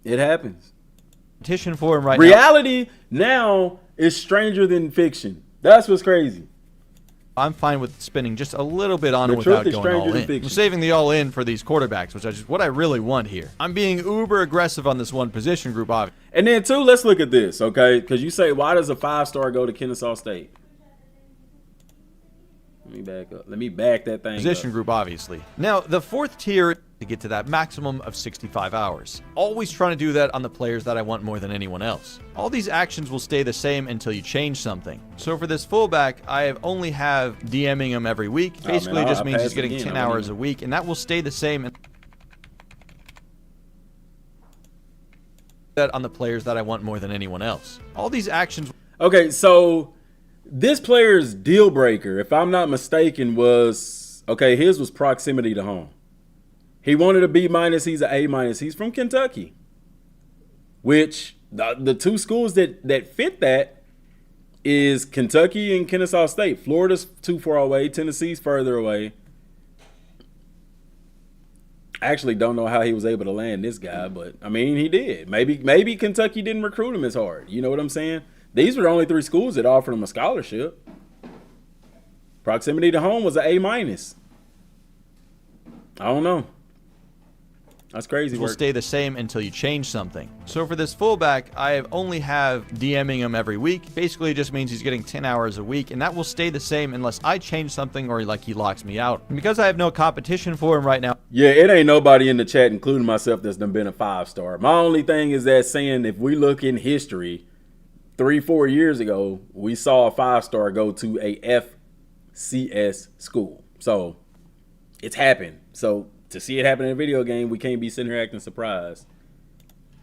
It happens. Competition for him right Reality now is stranger than fiction. That's what's crazy. I'm fine with spending just a little bit on it without going all in. I'm saving the all in for these quarterbacks, which is what I really want here. I'm being uber aggressive on this one position group, obviously. And then, too, let's look at this, okay? Because you say, why does a 5-star go to Kennesaw State? Let me back up. Let me back that thing Position up. group, obviously. Now, the 4th tier to get to that maximum of 65 hours. Always trying to do that on the players that I want more than anyone else. All these actions will stay the same until you change something. So for this fullback, I only have DMing him every week. Basically, it just means he's getting 10 hours a week, and that will stay the same. That on the players that I want more than anyone else. All these actions. Okay, so this player's deal breaker, if I'm not mistaken, was, okay, his was proximity to home. He wanted a B-, he's an A-. He's from Kentucky. which the two schools that fit that is Kentucky and Kennesaw State. Florida's too far away. Tennessee's further away. I actually don't know how he was able to land this guy, but I mean, he did. Maybe Kentucky didn't recruit him as hard. You know what I'm saying? These were the only 3 schools that offered him a scholarship. Proximity to home was an A-. I don't know. That's crazy. Will stay the same until you change something. So for this fullback, I only have DMing him every week. Basically, it just means he's getting 10 hours a week, and that will stay the same unless I change something or like he locks me out. And because I have no competition for him right now. Yeah, it ain't nobody in the chat, including myself, that's done been a 5-star. My only thing is that saying if we look in history, 3-4 years ago, we saw a 5-star go to a FCS school. So it's happened. So to see it happen in a video game, we can't be sitting here acting surprised.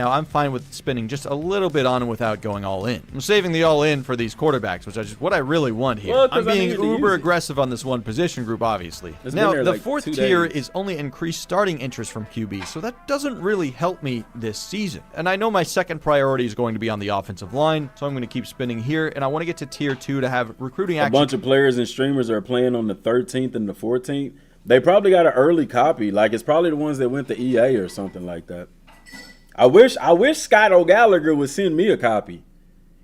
Now, I'm fine with spending just a little bit on him without going all in. I'm saving the all in for these quarterbacks, which is what I really want here. Well, I'm being uber aggressive on this one position group, obviously. Now, the like fourth 2 tier days. is only increased starting interest from QB, so that doesn't really help me this season. And I know my second priority is going to be on the offensive line, so I'm going to keep spinning here, and I want to get to tier 2 to have recruiting action. A bunch of players and streamers are playing on the 13th and the 14th. They probably got an early copy. Like, it's probably the ones that went to EA or something like that. I wish Scott O'Gallagher would send me a copy.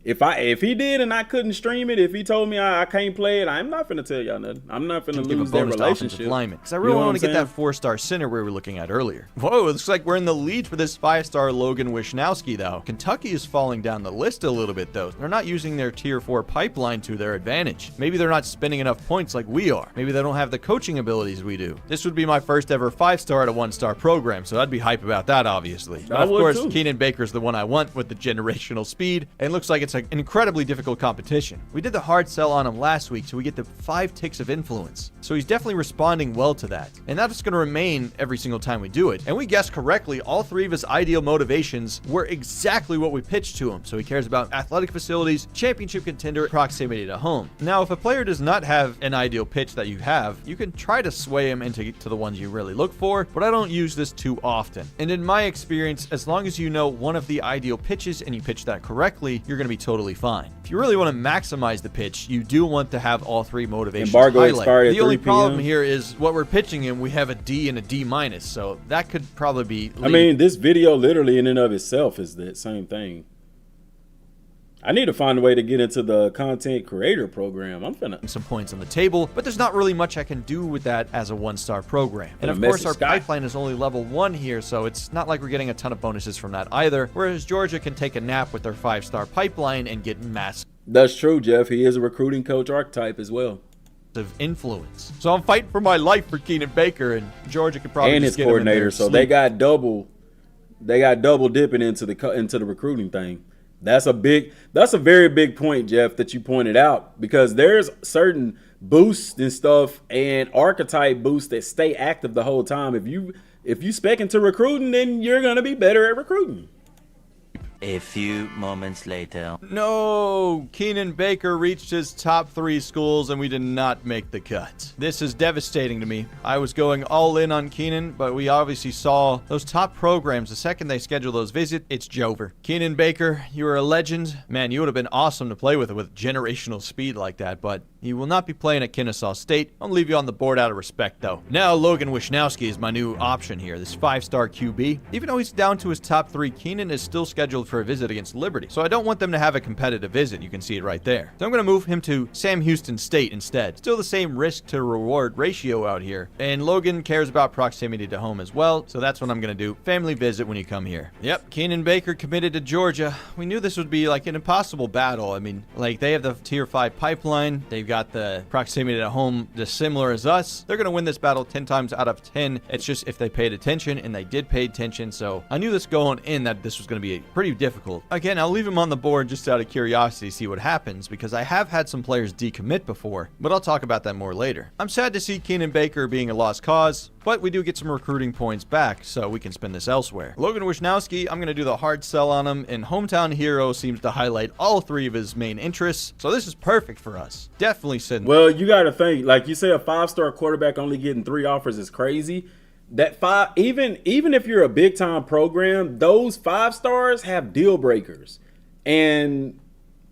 If he did and I couldn't stream it, if he told me I can't play it, I'm not finna tell y'all nothing. I'm not finna lose that relationship. Because I really want to get that 4-star center we were looking at earlier. Whoa, it looks like we're in the lead for this 5-star Logan Wisnowski, though. Kentucky is falling down the list a little bit, though. They're not using their tier 4 pipeline to their advantage. Maybe they're not spending enough points like we are. Maybe they don't have the coaching abilities we do. This would be my first ever 5-star at a 1-star program, so I'd be hype about that, obviously. But of course, Keenan Baker's the one I want with the generational speed, and it looks like it's an incredibly difficult competition. We did the hard sell on him last week, so we get the 5 ticks of influence. So he's definitely responding well to that. And that's going to remain every single time we do it. And we guessed correctly, all 3 of his ideal motivations were exactly what we pitched to him. So he cares about athletic facilities, championship contender, proximity to home. Now, if a player does not have an ideal pitch that you have, you can try to sway him into the ones you really look for, but I don't use this too often. And in my experience, as long as you know one of the ideal pitches and you pitch that correctly, you're going to be totally fine. If you really want to maximize the pitch, you do want to have all 3 motivations highlighted. The only problem here is what we're pitching him, we have a D and a D-, so that could probably be I mean, this video literally in and of itself is the same thing. I need to find a way to get into the content creator program. I'm finna some points on the table, but there's not really much I can do with that as a 1-star program. And of course, our pipeline is only level 1 here, so it's not like we're getting a ton of bonuses from that either. Whereas Georgia can take a nap with their 5-star pipeline and get massive. That's true, Jeff. He is a recruiting coach archetype as well. Influence. So I'm fighting for my life for Keenan Baker, and Georgia could probably and just his coordinator. So they got double dipping into the recruiting thing. That's a very big point, Jeff, that you pointed out, because there's certain boosts and stuff and archetype boosts that stay active the whole time. If you spec into recruiting, then you're gonna be better at recruiting. A few moments later. No, Keenan Baker reached his top 3 schools and we did not make the cut. This is devastating to me. I was going all in on Keenan, but we obviously saw those top programs. The second they schedule those visits, it's Jover. Keenan Baker, you are a legend. Man, you would have been awesome to play with generational speed like that, but you will not be playing at Kennesaw State. I'll leave you on the board out of respect, though. Now, Logan Wisnowski is my new option here, this 5-star QB. Even though he's down to his top 3, Keenan is still scheduled for a visit against Liberty. So I don't want them to have a competitive visit. You can see it right there. So I'm going to move him to Sam Houston State instead. Still the same risk to reward ratio out here. And Logan cares about proximity to home as well. So that's what I'm going to do. Family visit when you come here. Yep. Keenan Baker committed to Georgia. We knew this would be like an impossible battle. I mean, like they have the tier 5 pipeline. They've got the proximity to home just similar as us. They're going to win this battle 10 times out of 10. It's just if they paid attention, and they did pay attention. So I knew this going in that this was going to be pretty difficult. Again, I'll leave him on the board just out of curiosity to see what happens, because I have had some players decommit before, but I'll talk about that more later. I'm sad to see Keenan Baker being a lost cause, but we do get some recruiting points back, so we can spend this elsewhere. Logan Wisnowski, I'm going to do the hard sell on him, and Hometown Hero seems to highlight all 3 of his main interests, so this is perfect for us. Definitely sitting. Well, you got to think, like you say, a 5-star quarterback only getting 3 offers is crazy. that even if you're a big time program, those 5 stars have deal breakers. And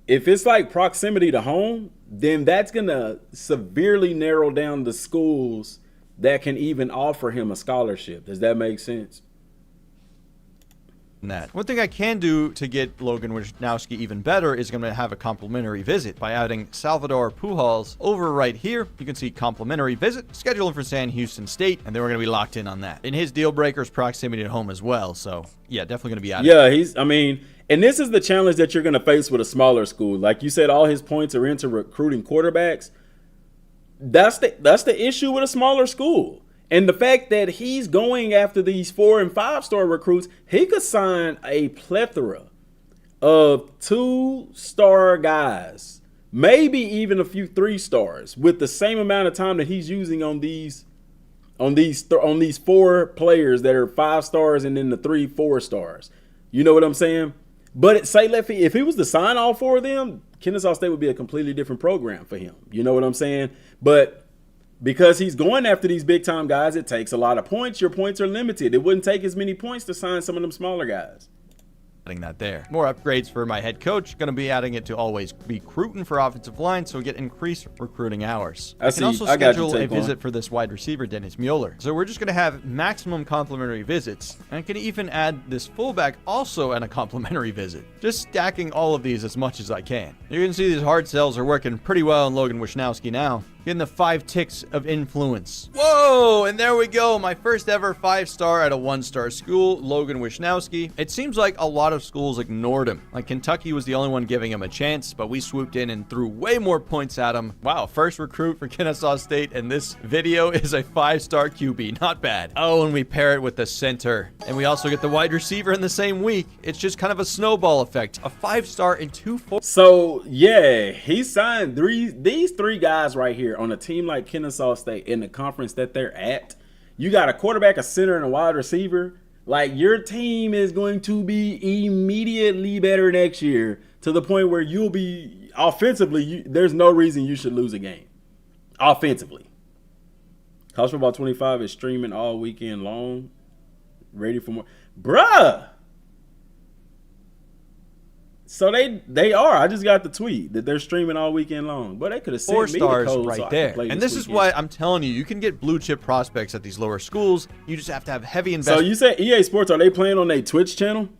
if it's like proximity to home, then that's going to severely narrow down the schools that can even offer him a scholarship. Does that make sense? That. One thing I can do to get Logan Wisnowski even better is going to have a complimentary visit by adding Salvador Pujols over right here. You can see complimentary visit, schedule him for San Houston State, and then we're going to be locked in on that. And his deal breaker is proximity to home as well, so yeah, definitely going to be added. Yeah, and this is the challenge that you're going to face with a smaller school. Like you said, all his points are into recruiting quarterbacks. That's the issue with a smaller school. And the fact that he's going after these 4- and 5-star recruits, he could sign a plethora of 2-star guys, maybe even a few 3-stars, with the same amount of time that he's using on these 4 players that are 5 stars and then the 3 4-stars. You know what I'm saying? But if he was to sign all 4 of them, Kennesaw State would be a completely different program for him. You know what I'm saying? But because he's going after these big time guys, it takes a lot of points. Your points are limited. It wouldn't take as many points to sign some of them smaller guys. Adding that there. More upgrades for my head coach. Going to be adding it to always be recruiting for offensive line, so we get increased recruiting hours. I can also schedule a visit for this wide receiver, Dennis Mueller. So we're just going to have maximum complimentary visits. And I can even add this fullback also at a complimentary visit. Just stacking all of these as much as I can. You can see these hard sells are working pretty well on Logan Wisnowski now. Getting the 5 ticks of influence. Whoa, and there we go. My first ever 5-star at a 1-star school, Logan Wisnowski. It seems like a lot of schools ignored him. Like Kentucky was the only one giving him a chance, but we swooped in and threw way more points at him. Wow, first recruit for Kennesaw State, and this video is a 5-star QB. Not bad. Oh, and we pair it with the center. And we also get the wide receiver in the same week. It's just kind of a snowball effect. A 5-star and 2 4. So, yeah, he signed these 3 guys right here on a team like Kennesaw State in the conference that they're at. You got a quarterback, a center, and a wide receiver. Like, your team is going to be immediately better next year to the point where you'll be offensively. There's no reason you should lose a game offensively. College Football 25 is streaming all weekend long. Ready for more. Bruh. So they are. I just got the tweet that they're streaming all weekend long. But they could have sent 4 me the stars code right so there. And this weekend. is why I'm telling you can get blue chip prospects at these lower schools. You just have to have heavy investment. So you said EA Sports, are they playing on their Twitch channel?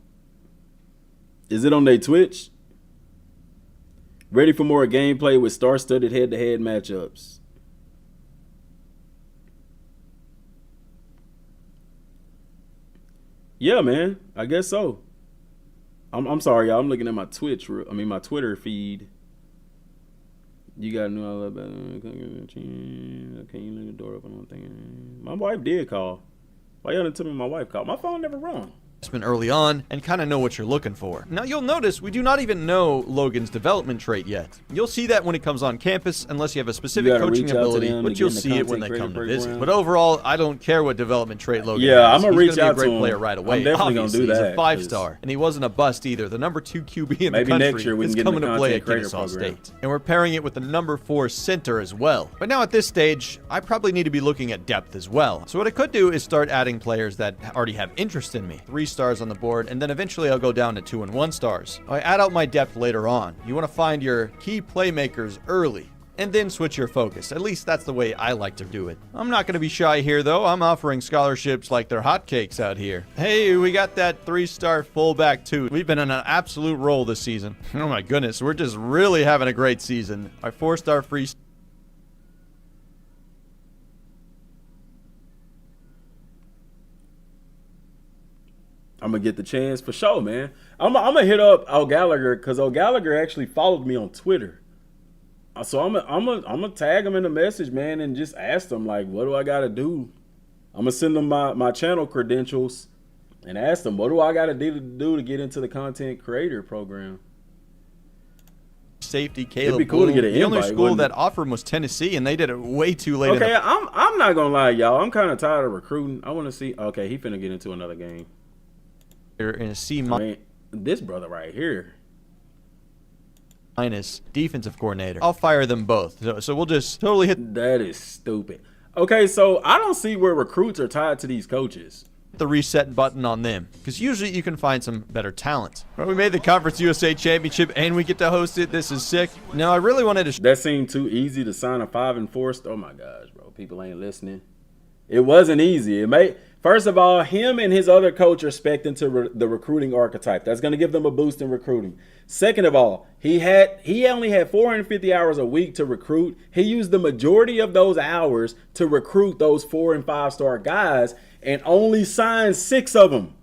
Is it on their Twitch? Ready for more gameplay with star-studded head-to-head matchups. Yeah, man. I guess so. I'm sorry, y'all. I'm looking at my my Twitter feed. You got a new Alabama. Okay, you leave the door open. My wife did call. Why y'all didn't tell me my wife called? My phone never rung. Early on and kind of know what you're looking for. Now you'll notice we do not even know Logan's development trait yet. You'll see that when he comes on campus unless you have a specific coaching ability, but you'll see it when they come to visit. But overall, I don't care what development trait Logan has. I'm gonna reach out to him. He's gonna be a great player right away. I'm definitely gonna do that. He's a 5-star, and he wasn't a bust either. The number 2 QB in the country next year we is can coming get in the to play at content Kennesaw creator program. State. And we're pairing it with the number 4 center as well. But now at this stage, I probably need to be looking at depth as well. So what I could do is start adding players that already have interest in me. 3 stars on the board, and then eventually I'll go down to 2 and 1 stars. I add out my depth later on. You want to find your key playmakers early, and then switch your focus. At least that's the way I like to do it. I'm not going to be shy here, though. I'm offering scholarships like they're hotcakes out here. Hey, we got that 3-star fullback, too. We've been on an absolute roll this season. Oh, my goodness. We're just really having a great season. Our 4-star free... I'm gonna get the chance for sure, man. I'm gonna hit up O'Gallagher because O'Gallagher actually followed me on Twitter. So I'm gonna tag him in the message, man, and just ask him like, what do I gotta do? I'm gonna send him my channel credentials and ask him, what do I gotta do to get into the content creator program? Safety Caleb. It'd be cool to get an The only invite, school wouldn't that it? offered him was Tennessee, and they did it way too late. Okay, I'm not gonna lie, y'all. I'm kind of tired of recruiting. I want to see. Okay, he finna get into another game. In a C- this brother right here. minus defensive coordinator. I'll fire them both. So we'll just totally hit. That is stupid. Okay, so I don't see where recruits are tied to these coaches. The reset button on them, because usually you can find some better talent. Well, we made the Conference USA Championship and we get to host it. This is sick. Now, I really wanted to That seemed too easy to sign a 5-4. Oh my gosh, bro. People ain't listening. It wasn't easy. First of all, him and his other coach are spec'd into the recruiting archetype. That's going to give them a boost in recruiting. Second of all, he only had 450 hours a week to recruit. He used the majority of those hours to recruit those 4- and 5-star guys and only signed 6 of them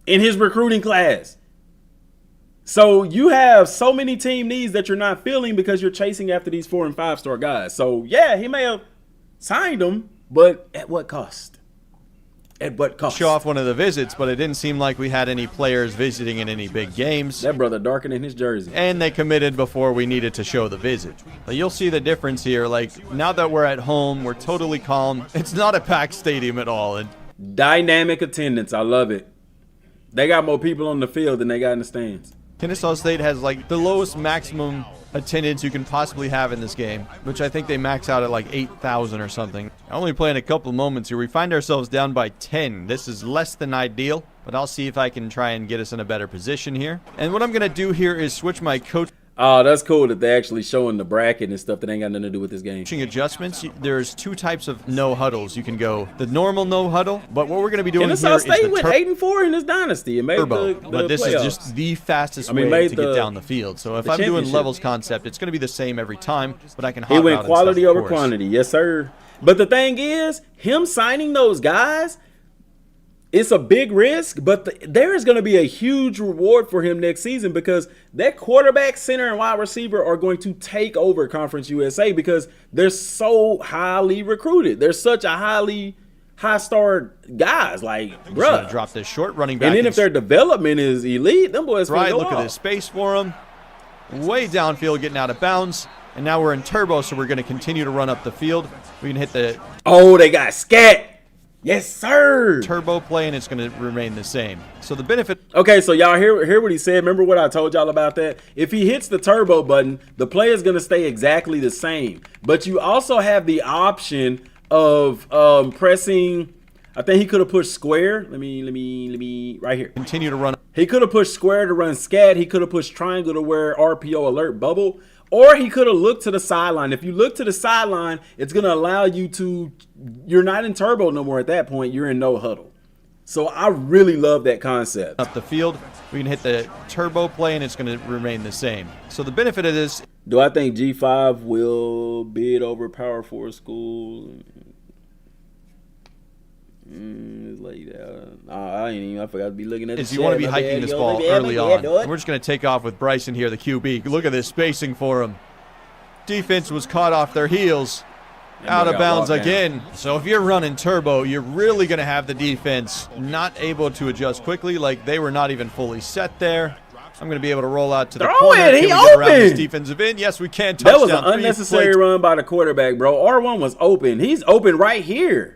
in his recruiting class. So you have so many team needs that you're not filling because you're chasing after these 4- and 5-star guys. So yeah, he may have signed them, but at what cost? At what cost? show off one of the visits, but it didn't seem like we had any players visiting in any big games. That brother darkening his jersey. And they committed before we needed to show the visit. But you'll see the difference here. Like, now that we're at home, we're totally calm. It's not a packed stadium at all. And Dynamic attendance. I love it. They got more people on the field than they got in the stands. Kennesaw State has like the lowest maximum attendance you can possibly have in this game, which I think they max out at like 8,000 or something. Only playing a couple moments here. We find ourselves down by 10. This is less than ideal, but I'll see if I can try and get us in a better position here. And what I'm going to do here is switch my coach. Oh, that's cool that they're actually showing the bracket and stuff that ain't got nothing to do with this game. Adjustments. There's 2 types of no huddles. You can go the normal no huddle, but what we're going to be doing Kennesaw here State is went 8-4 in this dynasty and made turbo. the But this playoffs. is just the fastest way made to get down the field. So if the I'm doing championship. levels concept, it's going to be the same every time, but I can hop He out went and quality stuff, of over course. quantity. Yes, sir. But the thing is, him signing those guys, it's a big risk, but there is going to be a huge reward for him next season because that quarterback, center, and wide receiver are going to take over Conference USA because they're so highly recruited. They're such a high-star guys. Like, Just gonna bruh. drop this short running back. And then if their development is elite, them boys right, go look at off. this space for him. Way downfield, getting out of bounds. And now we're in turbo, so we're going to continue to run up the field. We can hit the Oh, they got scat. Yes, sir. turbo play, and it's going to remain the same. So the benefit... Okay, so y'all hear what he said. Remember what I told y'all about that? If he hits the turbo button, the play is going to stay exactly the same. But you also have the option of pressing. I think he could have pushed square. Let me right here. Continue to run. He could have pushed square to run scat. He could have pushed triangle to wear RPO alert bubble. Or he could have looked to the sideline. If you look to the sideline, it's going to allow you to, you're not in turbo no more at that point. You're in no huddle. So I really love that concept. Up the field, we can hit the turbo play, and it's going to remain the same. So the benefit of this... Do I think G5 will bid over Power 4 school? It's laid out. I forgot to be looking at is the you want to be chat. hiking this ball early on. And we're just going to take off with Bryson here, the QB. Look at this spacing for him. Defense was caught off their heels. Out of bounds again. So if you're running turbo, you're really going to have the defense not able to adjust quickly. Like they were not even fully set there. I'm going to be able to roll out to the Throw corner. it. Can He we get around this open. defensive end? Yes, we can. That was an Touchdown. unnecessary run by the quarterback, bro. R1 was open. He's open right here.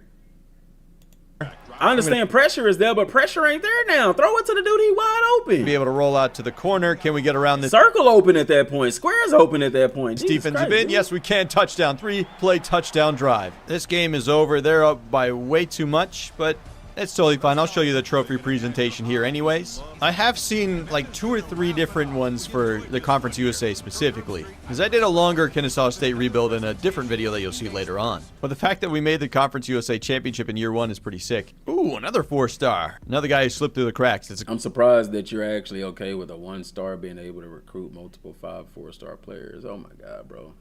I understand pressure is there, but pressure ain't there now. Throw it to the dude. He wide open. Be able to roll out to the corner. Can we get around this Circle open at that point. Square's open at that point. Jesus defensive Christ, end? dude. Yes, we can. Touchdown. 3-play touchdown drive. This game is over. They're up by way too much, but it's totally fine. I'll show you the trophy presentation here anyways. I have seen like 2 or 3 different ones for the Conference USA specifically, because I did a longer Kennesaw State rebuild in a different video that you'll see later on. But the fact that we made the Conference USA Championship in year 1 is pretty sick. Ooh, another 4-star. Another guy who slipped through the cracks. I'm surprised that you're actually okay with a 1-star being able to recruit multiple 5-4-star players. Oh my God, bro.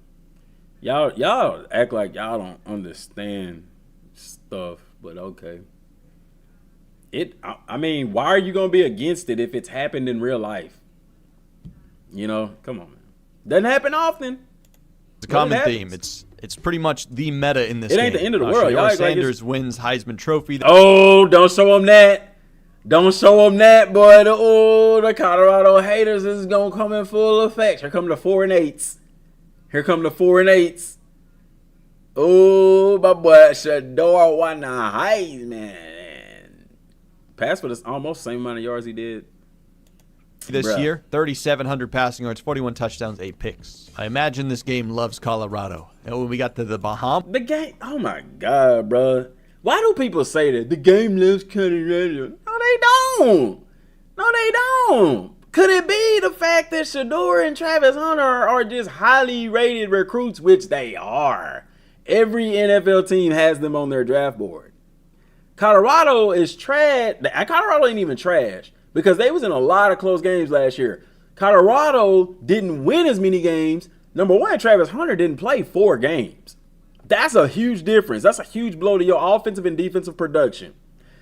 Y'all act like y'all don't understand stuff, but okay. I mean, why are you gonna be against it if it's happened in real life? You know, come on, man. Doesn't happen often. It's a common theme. It's pretty much the meta in this game. It ain't the end of the I'll world. show you. Y'all R. act like Sanders wins Heisman Trophy. Oh, don't show them that. Don't show them that, boy. The Colorado haters is gonna come in full effect. Here come the 4 and 8s. Here come the 4 and 8s. Oh, my boy Shador won the Heisman. Passed for this almost same amount of yards he did this Bruh. year. 3,700 passing yards, 41 touchdowns, 8 picks. I imagine this game loves Colorado. And when we got to the Bahamas, The game, oh my God, bro. Why do people say that? The game loves Colorado. No, they don't. No, they don't. Could it be the fact that Shador and Travis Hunter are just highly rated recruits, which they are? Every NFL team has them on their draft board. Colorado is trash. Colorado ain't even trash because they was in a lot of close games last year. Colorado didn't win as many games. Number one, Travis Hunter didn't play 4 games. That's a huge difference. That's a huge blow to your offensive and defensive production.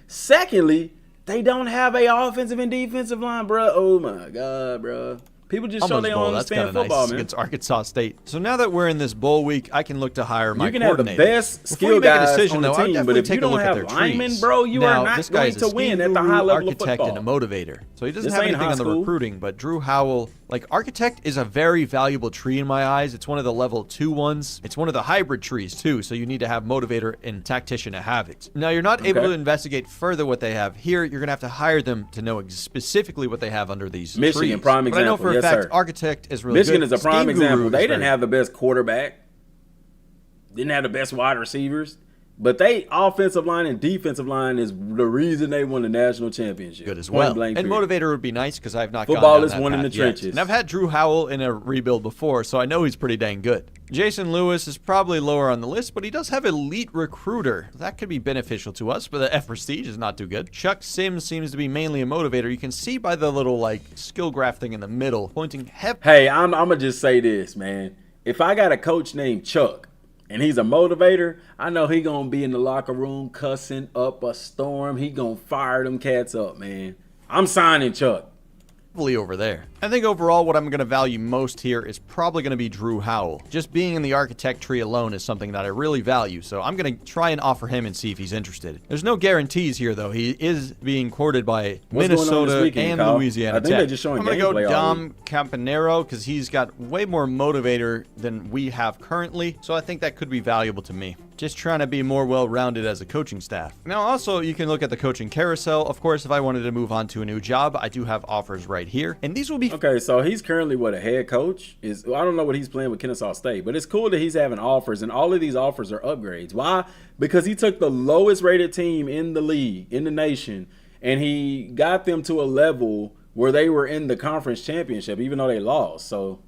Secondly, they don't have a offensive and defensive line, bro. Oh my God, bro. People just show they don't understand football, nice man. against Arkansas State. So now that we're in this bowl week, I can look to hire my You can have the best Before you skill make a guys decision, on the though, I'd team, but definitely if take you a don't look at have their linemen, trees. bro, you Now, are not this going guy's to a win at scheme the guru, high level of architect, football. and a motivator. So he doesn't This have ain't anything high on the school. recruiting, but Drew Howell, like architect is a very valuable tree in my eyes. It's one of the level 2 ones. It's one of the hybrid trees too, so you need to have motivator and tactician to have it. Now you're not able to investigate further what they have here. You're gonna have to hire them to know specifically what they have under these Michigan, trees. prime But I know example. for a Yes, fact sir. architect is really Michigan good. is a prime Scheme example. guru They is didn't very have the best quarterback. Didn't have the best wide receivers. But they offensive line and defensive line is the reason they won the national championship. good as Point well. blank, And period. motivator would be nice because I've not Football gone is down that won in path the yet. trenches. And I've had Drew Howell in a rebuild before, so I know he's pretty dang good. Jason Lewis is probably lower on the list, but he does have elite recruiter. That could be beneficial to us, but the F Prestige is not too good. Chuck Sims seems to be mainly a motivator. You can see by the little like skill graph thing in the middle, pointing heavily. Hey, I'm going to just say this, man. If I got a coach named Chuck and he's a motivator, I know he going to be in the locker room cussing up a storm. He going to fire them cats up, man. I'm signing Chuck. Over there. I think overall what I'm going to value most here is probably going to be Drew Howell. Just being in the architect tree alone is something that I really value, so I'm going to try and offer him and see if he's interested. There's no guarantees here, though. He is being courted by What's going on Minnesota this weekend, and Kyle? Louisiana I think Tech. they're just showing I'm going to go gameplay all Dom Campanero because he's got way more motivator than we have currently, so I think that could be valuable to me. Just trying to be more well-rounded as a coaching staff. Now, also, you can look at the coaching carousel. Of course, if I wanted to move on to a new job, I do have offers right here, and these will be Okay, so he's currently what, a head coach? I don't know what he's playing with Kennesaw State, but it's cool that he's having offers, and all of these offers are upgrades. Why? Because he took the lowest rated team in the league, in the nation, and he got them to a level where they were in the conference championship, even though they lost. So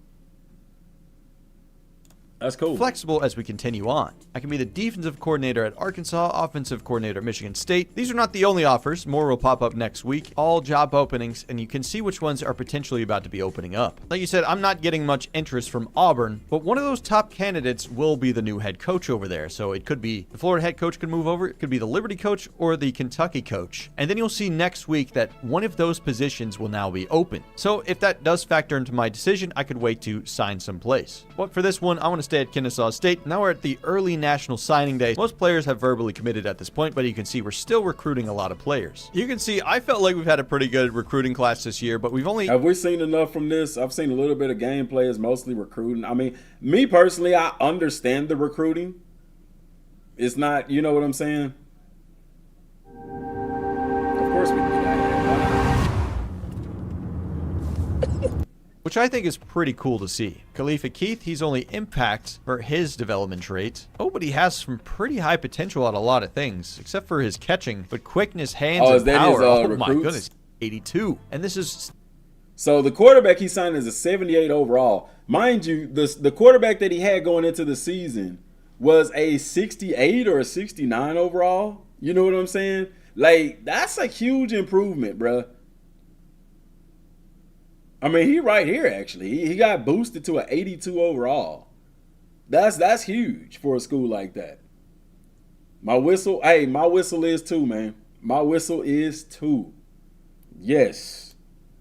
that's cool. flexible as we continue on. I can be the defensive coordinator at Arkansas, offensive coordinator at Michigan State. These are not the only offers. More will pop up next week. All job openings, and you can see which ones are potentially about to be opening up. Like you said, I'm not getting much interest from Auburn, but one of those top candidates will be the new head coach over there. So it could be the Florida head coach could move over. It could be the Liberty coach or the Kentucky coach. And then you'll see next week that one of those positions will now be open. So if that does factor into my decision, I could wait to sign someplace. But for this one, I want to stay at Kennesaw State. Now we're at the early national signing day. Most players have verbally committed at this point, but you can see we're still recruiting a lot of players. You can see I felt like we've had a pretty good recruiting class this year, but we've only... Have we seen enough from this? I've seen a little bit of gameplay. It's mostly recruiting. I mean, me personally, I understand the recruiting. It's not, you know what I'm saying? Of course we can get out which I think is pretty cool to see. Khalifa Keith, he's only impact for his development trait. Oh, but he has some pretty high potential at a lot of things, except for his catching. But quickness, hands, is and that power. his, Oh my recruits? goodness, 82. And this is... So the quarterback he signed is a 78 overall. Mind you, the quarterback that he had going into the season was a 68 or a 69 overall. You know what I'm saying? Like, that's a huge improvement, bruh. I mean, he right here, actually. He got boosted to an 82 overall. That's huge for a school like that. My whistle is 2, man. My whistle is 2. Yes.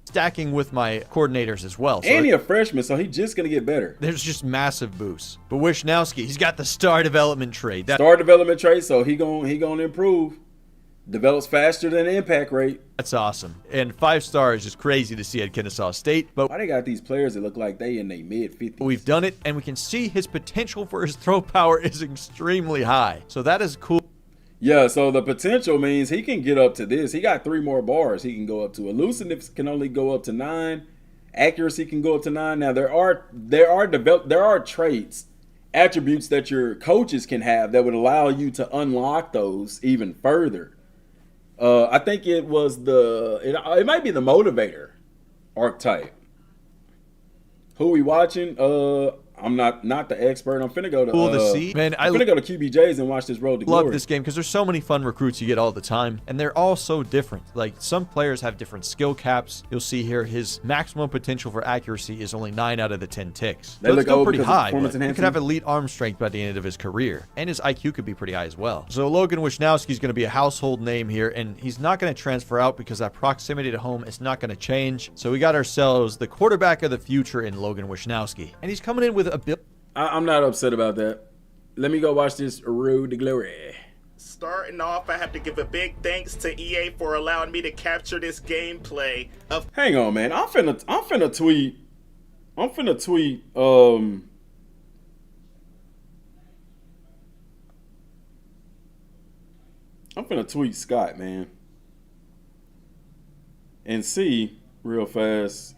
stacking with my coordinators as well. So And he's a freshman, so he's just going to get better. there's just massive boosts. But Wishnowski, he's got the star development trait. Star development trait, so he gonna improve. Develops faster than the impact rate. That's awesome. And 5 stars is crazy to see at Kennesaw State. But Why they got these players that look like they in their mid-50s? we've done it, and we can see his potential for his throw power is extremely high. So that is cool. Yeah, so the potential means he can get up to this. He got 3 more bars he can go up to. Elusiveness can only go up to 9. Accuracy can go up to 9. Now there are traits, attributes that your coaches can have that would allow you to unlock those even further. I think it was it might be the motivator archetype. Who we watching? I'm not the expert. I'm finna go to Cool to see. Man, I'm finna go to QBJ's and watch this road to glory. Love this game because there's so many fun recruits you get all the time, and they're all so different. Like, some players have different skill caps. You'll see here his maximum potential for accuracy is only 9 out of the 10 ticks. They So it's look still old pretty because of high, performance but he could enhancing? have elite arm strength by the end of his career, and his IQ could be pretty high as well. So Logan Wisnowski's going to be a household name here, and he's not going to transfer out because that proximity to home is not going to change. So we got ourselves the quarterback of the future in Logan Wisnowski, and he's coming in with a bit. I'm not upset about that. Let me go watch this road to glory. Starting off, I have to give a big thanks to EA for allowing me to capture this gameplay of Hang on, man. I'm finna tweet. I'm finna tweet. I'm finna tweet Scott, man, and see real fast.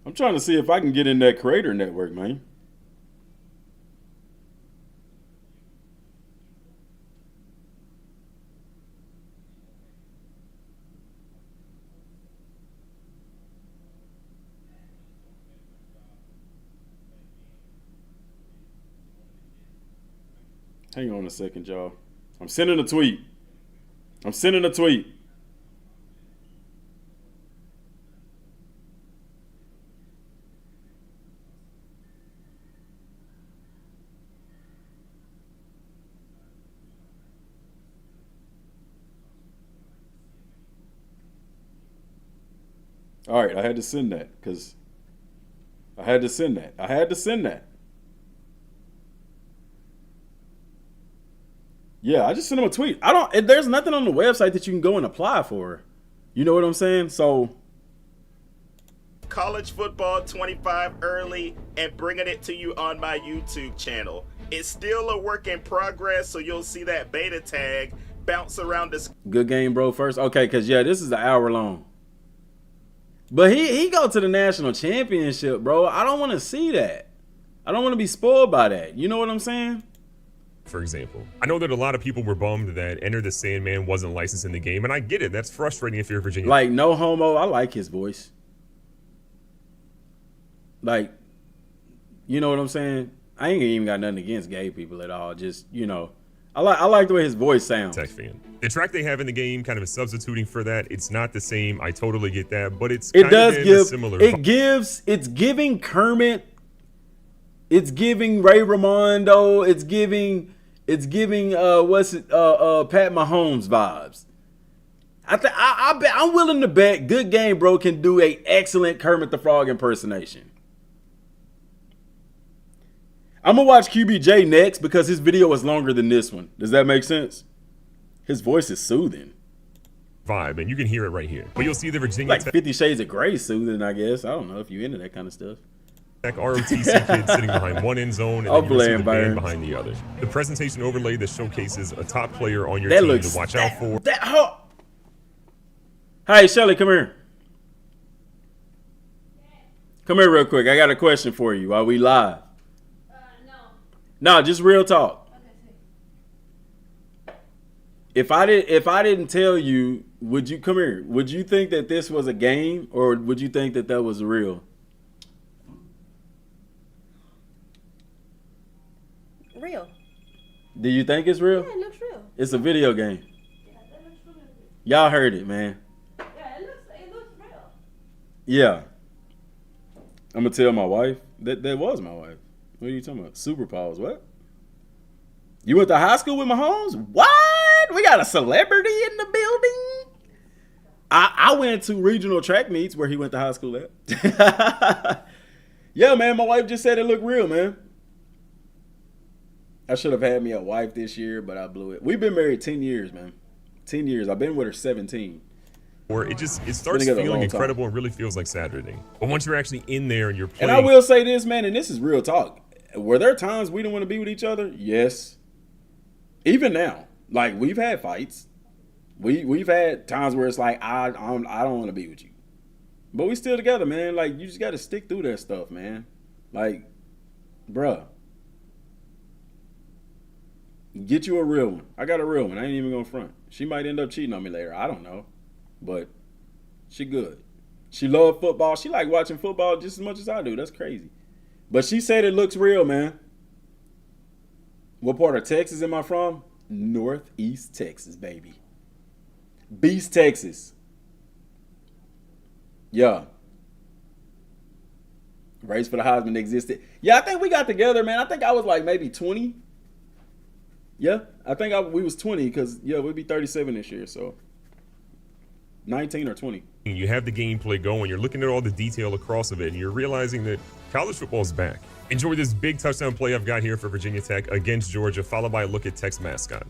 I'm trying to see if I can get in that creator network, man. Hang on a second, y'all. I'm sending a tweet. I'm sending a tweet. All right, I had to send that because I had to send that. I had to send that. Yeah, I just sent him a tweet. There's nothing on the website that you can go and apply for. You know what I'm saying? So College Football 25 early and bringing it to you on my YouTube channel. It's still a work in progress, so you'll see that beta tag bounce around the good game, bro. First, okay, because yeah, this is an hour long. But he go to the national championship, bro. I don't want to see that. I don't want to be spoiled by that. You know what I'm saying? For example, I know that a lot of people were bummed that Enter the Sandman wasn't licensed in the game, and I get it. That's frustrating if you're Virginia. Like, no homo. I like his voice. Like, you know what I'm saying? I ain't even got nothing against gay people at all. Just, you know, I like the way his voice sounds. Tech fan. The track they have in the game kind of is substituting for that. It's not the same. I totally get that, but it's kind of a similar. It's giving Kermit. It's giving Ray Ramondo. It's giving Pat Mahomes vibes. I'm willing to bet Good Game Bro can do a excellent Kermit the Frog impersonation. I'm gonna watch QBJ next because his video is longer than this one. Does that make sense? His voice is soothing. Vibe, and you can hear it right here. But you'll see the Virginia like 50 Shades of Grey soothing, I guess. I don't know if you into that kind of stuff. Tech ROTC kid sitting behind one end zone and then you see the band behind the other. The presentation overlay that showcases a top player on your team to watch out for. Hey, Shelly, come here. Come here real quick. I got a question for you while we live. No, just real talk. If I didn't tell you, would you come here? Would you think that this was a game, or would you think that was real? Real. Do you think it's real? Yeah, it looks real. It's a video game. Yeah, that looks really real. Y'all heard it, man. Yeah, it looks real. Yeah. I'm gonna tell my wife. That was my wife. What are you talking about? Superpowers, what? You went to high school with Mahomes? What? We got a celebrity in the building? I went to regional track meets where he went to high school at. Yeah, man, my wife just said it looked real, man. I should have had me a wife this year, but I blew it. We've been married 10 years, man. 10 years. I've been with her 17. Or it starts feeling incredible and really feels like Saturday. But once you're actually in there and you're playing. And I will say this, man, and this is real talk. Were there times we didn't want to be with each other? Yes. Even now. Like, we've had fights. We've had times where it's like, I don't want to be with you. But we still together, man. Like, you just got to stick through that stuff, man. Like, bruh. Get you a real one. I got a real one. I ain't even gonna front. She might end up cheating on me later. I don't know. But she good. She love football. She like watching football just as much as I do. That's crazy. But she said it looks real, man. What part of Texas am I from? Northeast Texas, baby. Beast, Texas. Yeah. Race for the Heisman existed. Yeah, I think we got together, man. I think I was like maybe 20. Yeah, I think we was 20 because, yeah, we'd be 37 this year, so 19 or 20. You have the gameplay going. You're looking at all the detail across of it, and you're realizing that college football is back. Enjoy this big touchdown play I've got here for Virginia Tech against Georgia, followed by a look at Tech's mascot.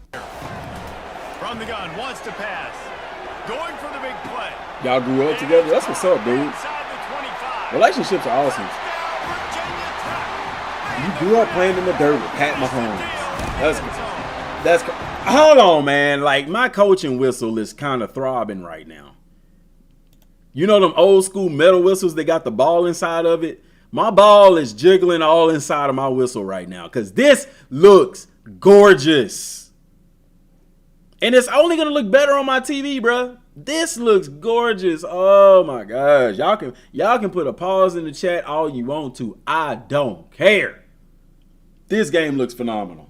From the gun, wants to pass. Going for the big play. Y'all grew up together? That's what's up, dude. Relationships are awesome. You grew up playing in the dirt with Pat Mahomes. That's hold on, man. Like, my coaching whistle is kind of throbbing right now. You know them old school metal whistles that got the ball inside of it? My ball is jiggling all inside of my whistle right now because this looks gorgeous. And it's only going to look better on my TV, bro. This looks gorgeous. Oh, my gosh. Y'all can put a pause in the chat all you want to. I don't care. This game looks phenomenal.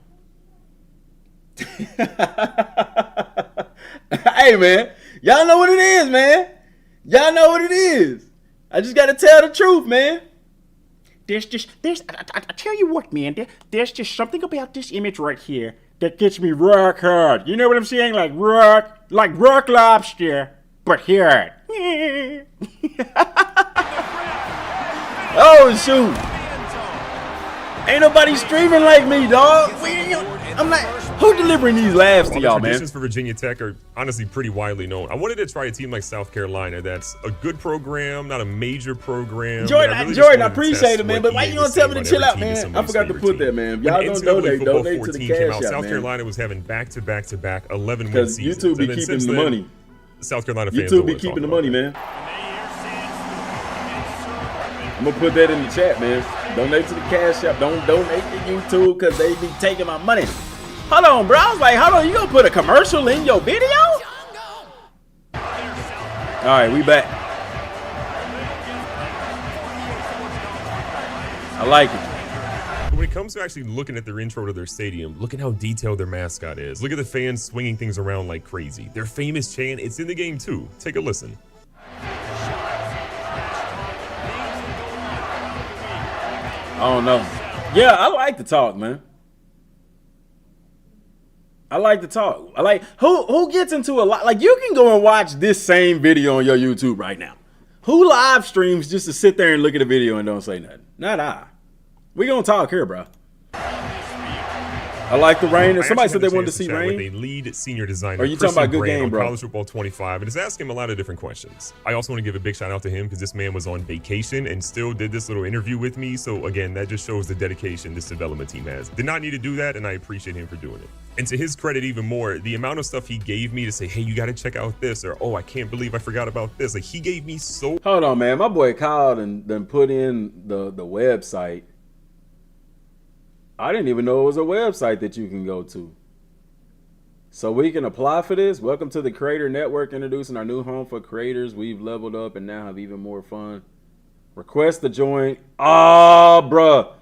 Hey, man. Y'all know what it is, man. Y'all know what it is. I just got to tell the truth, man. I tell you what, man, there's just something about this image right here that gets me rock hard. You know what I'm saying? Like rock lobster, but here. Oh, shoot. Ain't nobody streaming like me, dog. I'm not. Who delivering these laughs to y'all, man? Traditions for Virginia Tech are honestly pretty widely known. I wanted to try a team like South Carolina that's a good program, not a major program. Jordan, I appreciate it, man. But why you gonna tell me to chill out, man? I forgot to put that, man. Y'all don't donate to the cash out, man. South Carolina was having back-to-back 11 win because seasons. YouTube be keeping the money. South Carolina fans YouTube be keeping the money, man. I'm gonna put that in the chat, man. Donate to the cash app. Don't donate to YouTube because they be taking my money. Hold on, bro. I was like, hold on. You gonna put a commercial in your video? All right, we back. I like it. When it comes to actually looking at their intro to their stadium, look at how detailed their mascot is. Look at the fans swinging things around like crazy. Their famous chant, it's in the game too. Take a listen. I don't know. Yeah, I like to talk, man. I like to talk. I like who gets into a lot. Like, you can go and watch this same video on your YouTube right now. Who live streams just to sit there and look at a video and don't say nothing? Not I. We gonna talk here, bro. I like the rain. And somebody said they wanted to see rain. With a lead senior designer. Are you talking about good game, bro? College Football 25, and is asking him a lot of different questions. I also want to give a big shout out to him because this man was on vacation and still did this little interview with me. So again, that just shows the dedication this development team has. Did not need to do that, and I appreciate him for doing it. And to his credit even more, the amount of stuff he gave me to say, hey, you got to check out this, or oh, I can't believe I forgot about this. Like, he gave me so. Hold on, man. My boy called and then put in the website. I didn't even know it was a website that you can go to. So we can apply for this. Welcome to the Creator Network, introducing our new home for creators. We've leveled up and now have even more fun. Request to join. Oh, bruh.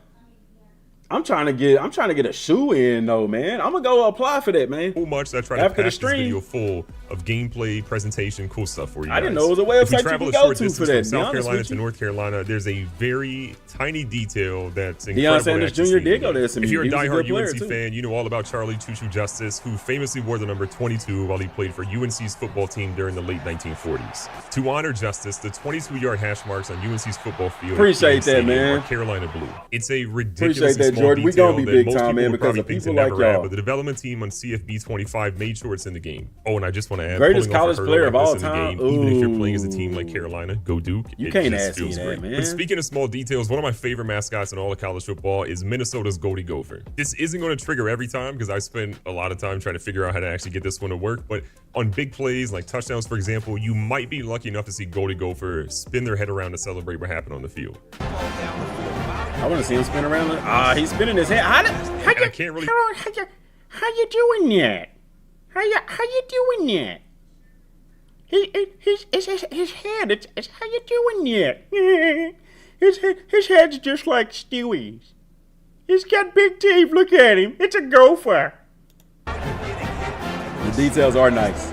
I'm trying to get a shoe in though, man. I'm gonna go apply for that, man. So much that I try After to the pack this stream. video full of gameplay, presentation, cool stuff for you guys. I didn't know it was a If we website you travel could a go short to distance for that, from to be South honest Carolina with to you. North Carolina, there's a very tiny detail that's Deion incredible. Sanders to actually Jr. see. did go to SMU. If you're a He was a good diehard player, UNC too. fan, you know all about Charlie Choo Justice, who famously wore the number 22 while he played for UNC's football team during the late 1940s. To honor Justice, the 22-yard hash marks on UNC's football field Appreciate that, Stadium man. are Carolina blue. It's a Appreciate ridiculously that, small Jordan. We detail gonna be that big most time, people man, would because probably of think to people like never add, y'all. but the development team on CFB 25 made sure it's in the game. Oh, and I just want to add, Greatest pulling off a college hurdle player like of all this in the time. game, even if you're Ooh. playing as a team like Carolina, go Duke. You it can't just ask me feels that, great. man. But speaking of small details, one of my favorite mascots in all of college football is Minnesota's Goldie Gopher. This isn't going to trigger every time because I spent a lot of time trying to figure out how to actually get this one to work. But on big plays like touchdowns, for example, you might be lucky enough to see Goldie Gopher spin their head around to celebrate what happened on the field. I want to see him spin around. He's spinning his head. And I can't really. How you doing that? How you doing that? His head. It's how you doing that? His head's just like Stewie's. He's got big teeth. Look at him. It's a gopher. The details are nice.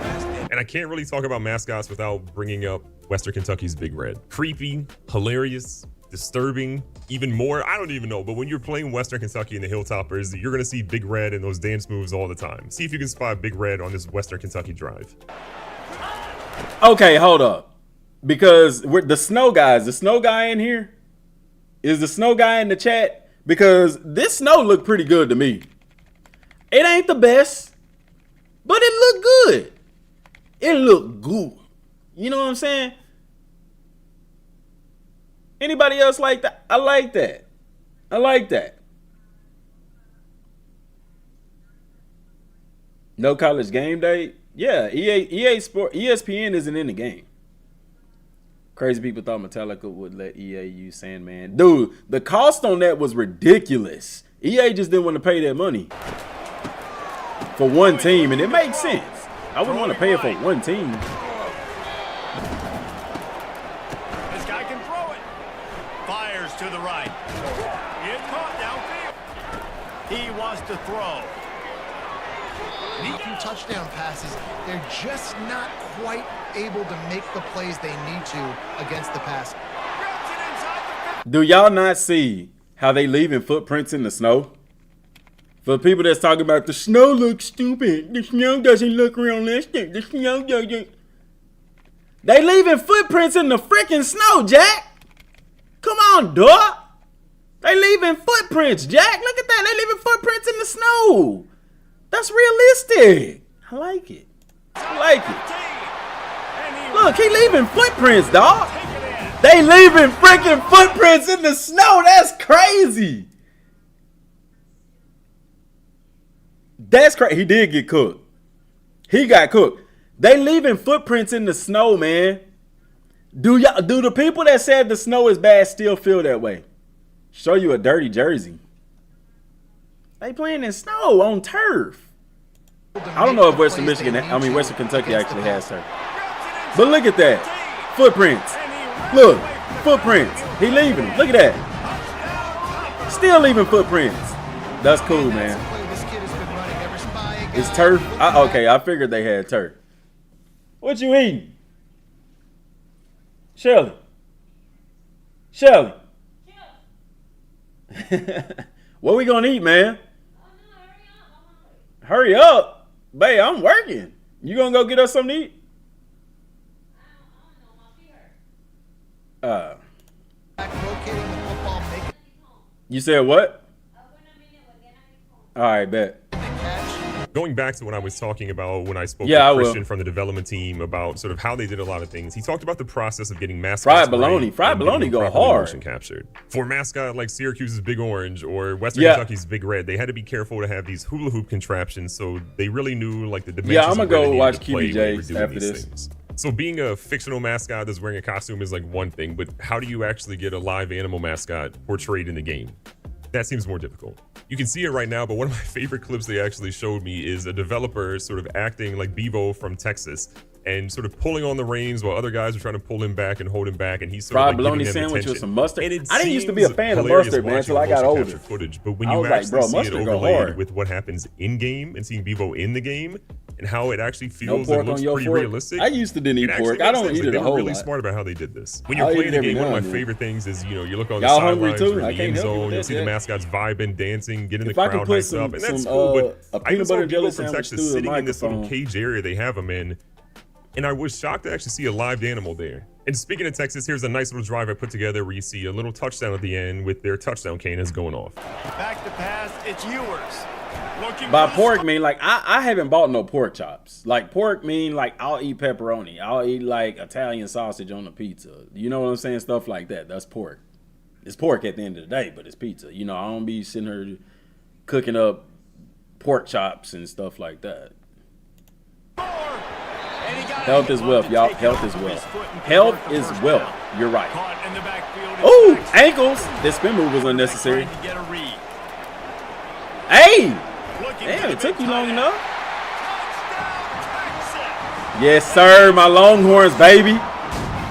And I can't really talk about mascots without bringing up Western Kentucky's Big Red. Creepy, hilarious, disturbing, even more. I don't even know. But when you're playing Western Kentucky in the Hilltoppers, you're going to see Big Red and those dance moves all the time. See if you can spot Big Red on this Western Kentucky drive. Okay, hold up. Because we're the snow guys. The snow guy in here? Is the snow guy in the chat? Because this snow looked pretty good to me. It ain't the best, but it looked good. It looked good. You know what I'm saying? Anybody else like that? I like that. I like that. No college game day? Yeah, EA Sport, ESPN isn't in the game. Crazy people thought Metallica would let EA use Sandman. Dude, the cost on that was ridiculous. EA just didn't want to pay that money for one team, and it makes sense. I wouldn't want to pay it for one team. This guy can throw it. Fires to the right. It's caught downfield. He wants to throw. Neat few touchdown passes. They're just not quite able to make the plays they need to against the pass. Do y'all not see how they leaving footprints in the snow? For people that's talking about the snow looks stupid, the snow doesn't look realistic, the snow doesn't. They leaving footprints in the freaking snow, Jack. Come on, dog. They leaving footprints, Jack. Look at that. They leaving footprints in the snow. That's realistic. I like it. I like it. Look, he leaving footprints, dog. They leaving freaking footprints in the snow. That's crazy. That's crazy. He did get cooked. He got cooked. They leaving footprints in the snow, man. Do the people that said the snow is bad still feel that way? Show you a dirty jersey. They playing in snow on turf. I don't know if Western Kentucky actually has turf. But look at that. Footprints. Look, footprints. He leaving them. Look at that. Still leaving footprints. That's cool, man. It's turf. Okay, I figured they had turf. What you eating? Shelly. What we gonna eat, man? Hurry up. Babe, I'm working. You gonna go get us something to eat? You said what? All right, bet. Going back to what I was talking about when I spoke Yeah, I to will. Christian from the development team about sort of how they did a lot of things. He talked about the process of getting mascots Fried bologna. right Fried and getting bologna them go properly hard. motion captured. For a mascot like Syracuse's Big Orange or Western Yeah. Kentucky's Big Red, they had to be careful to have these hula hoop contraptions so they really knew like the dimensions. Yeah, I'm gonna of where go they needed watch to play when they QBJ were doing after these this. things. So being a fictional mascot that's wearing a costume is like one thing, but how do you actually get a live animal mascot portrayed in the game? That seems more difficult. You can see it right now, but one of my favorite clips they actually showed me is a developer sort of acting like Bevo from Texas and sort of pulling on the reins while other guys are trying to pull him back and hold him back, and he's sort fried of like bologna giving them sandwich with attention. some mustard. And it I didn't used to be a seems fan of hilarious mustard, man, watching till I got motion older. capture footage, but when I you was like, actually bro, see it mustard go overlaid hard. with what happens in game and seeing Bevo in the game and how it actually No feels pork and looks on your pretty fork. realistic. I used to didn't eat it actually pork. I makes don't sense. eat Like, it they a were whole really lot. smart about how they did this. When I'll you're eat playing it the every game, one now of my and then. favorite things is, you look on the Y'all hungry sidelines too? or I in the can't end help you zone, with you'll that, see the Jack. mascots vibing, dancing, getting the If I crowd could put hyped up, and that's some, cool. a But I peanut just saw butter and jelly Bevo from sandwich Texas through the sitting in this little microphone. cage area they have him in, and I was shocked to actually see a live animal there. And speaking of Texas, here's a nice little drive I put together where you see a little touchdown at the end with their touchdown cannons going off. Back to pass, it's Ewers. Looking By for the pork mean like I haven't bought no pork chops. Like pork mean like I'll eat pepperoni. I'll eat like Italian sausage on the pizza. You know what I'm saying? Stuff like that. That's pork. It's pork at the end of the day, but it's pizza. You know, I don't be sitting here cooking up pork chops and stuff like that. And he got Health it. is wealth, To y'all. take it Health off is of his wealth. foot and Health convert the is first wealth. down. You're right. Caught in the backfield. Ooh, It's ankles. This spin move was unnecessary. trying to get a read. Hey! Looking Damn, for it the took big you long tight enough. end. Touchdown, Texas. Yes, sir. My Longhorns, baby.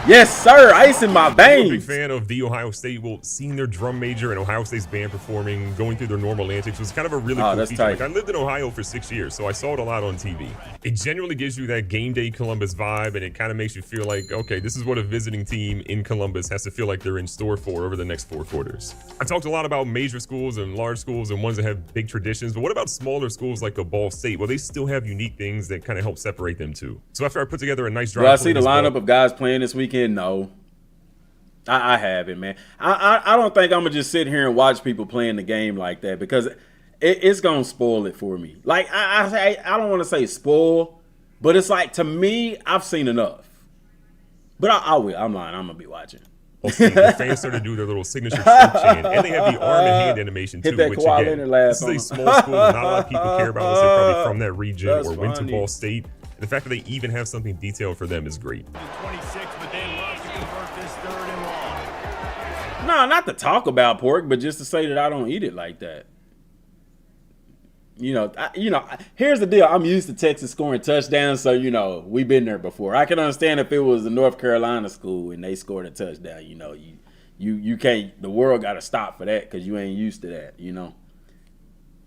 Yes, sir. Ice in my I'm a big veins. fan of the Ohio State. Well, seeing their drum major and Ohio State's band performing, going through their normal antics was kind of a really Oh, cool that's feature. tight. Like, I lived in Ohio for 6 years, so I saw it a lot on TV. It genuinely gives you that game day Columbus vibe, and it kind of makes you feel like, okay, this is what a visiting team in Columbus has to feel like they're in store for over the next 4 quarters. I talked a lot about major schools and large schools and ones that have big traditions, but what about smaller schools like a Ball State? Well, they still have unique things that kind of help separate them too. So after I put together a nice drive, Do I see the this ball- lineup of guys playing this weekend? No. I haven't, man. I don't think I'm gonna just sit here and watch people playing the game like that because it's gonna spoil it for me. Like I don't want to say spoil, but it's like to me, I've seen enough. But I will. I'm lying. I'm gonna be watching. The fans started to do their little signature Shrimp chant, and they have the arm and hand animation too. Hit that Which Kawhi again, Leonard laugh this is on a him. small school. Not a lot of people care about unless they're probably from that region That's or went to funny. Ball State. And the fact that they even have something detailed for them is great. 26, but they love to convert this 3rd and long. No, not to talk about pork, but just to say that I don't eat it like that. Here's the deal. I'm used to Texas scoring touchdowns, so we've been there before. I can understand if it was a North Carolina school and they scored a touchdown. You can't. The world got to stop for that because you ain't used to that.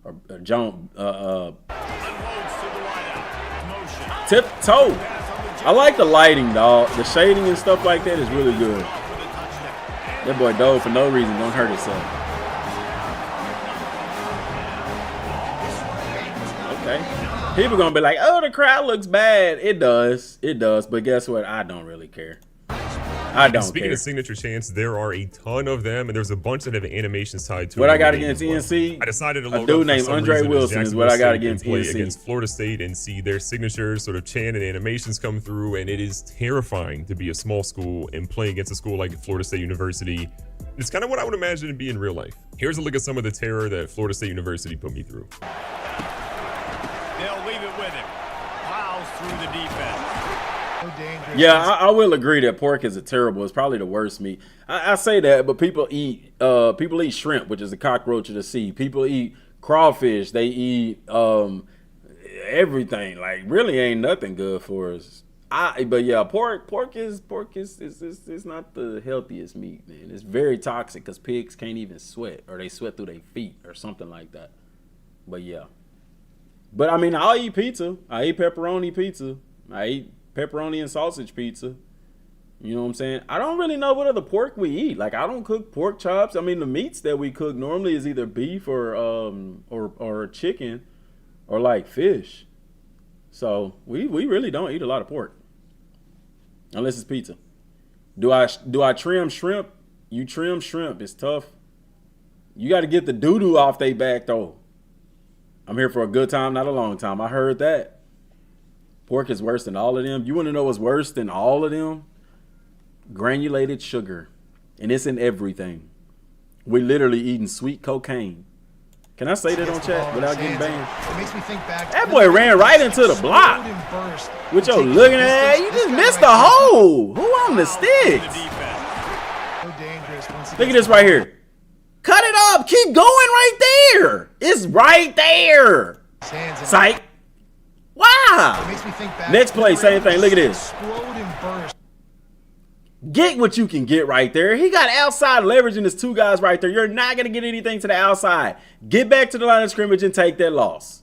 Or John Unloads to the wideout. Motion. tiptoe. I like the lighting, dog. The shading and stuff like that is really good. For the touchdown. That boy Dove for no reason gonna hurt himself. Okay. People gonna be like, oh, the crowd looks bad. It does. But guess what? I don't really care. I don't Speaking care. of signature chants, there are a ton of them, and there's a bunch that have animations tied to What it I got in the game against as well. ENC, I decided to a load dude up for named some Andre reason as Wilson is what I got Jacksonville against State can play ENC. against Florida State and see their signature sort of chant and animations come through, and it is terrifying to be a small school and play against a school like Florida State University. It's kind of what I would imagine to be in real life. Here's a look at some of the terror that Florida State University put me through. They'll leave it with him. Plows through the defense. So dangerous. Yeah, I will agree that pork is terrible. It's probably the worst meat. I say that, but people eat shrimp, which is a cockroach of the sea. People eat crawfish. They eat everything. Like really, ain't nothing good for us. But yeah, pork is not the healthiest meat, man. It's very toxic because pigs can't even sweat, or they sweat through their feet, or something like that. But yeah. But I mean, I'll eat pizza. I eat pepperoni pizza. I eat pepperoni and sausage pizza. You know what I'm saying? I don't really know what other pork we eat. Like I don't cook pork chops. I mean, the meats that we cook normally is either beef or chicken, or like fish. So we really don't eat a lot of pork, unless it's pizza. Do I trim shrimp? You trim shrimp. It's tough. You got to get the doo-doo off they back though. I'm here for a good time, not a long time. I heard that. Pork is worse than all of them. You want to know what's worse than all of them? Granulated sugar. And it's in everything. We literally eating sweet cocaine. Can I say that on chat without getting banned? It makes me think back. That boy ran right into the block. With your looking at, you just missed the hole. Who on the sticks? So dangerous. Look at this right here. Cut it up. Keep going right there. It's right there. Psych. Why? It makes me think back. Next play, same thing. Look at this. Explode and burst. Get what you can get right there. He got outside leverage in his two guys right there. You're not going to get anything to the outside. Get back to the line of scrimmage and take that loss.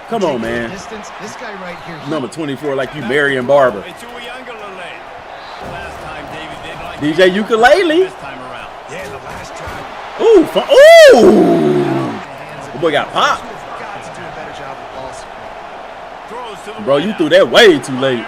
Come on, man. Distance. This guy right here. Number 24, like you Marion Barber. It's last time David did like DJ Ukulele. this time around. Yeah, the last drive. Ooh, ooh. The boy got popped. Got to do a better job with balls. Throws to the Bro, you threw that way too late.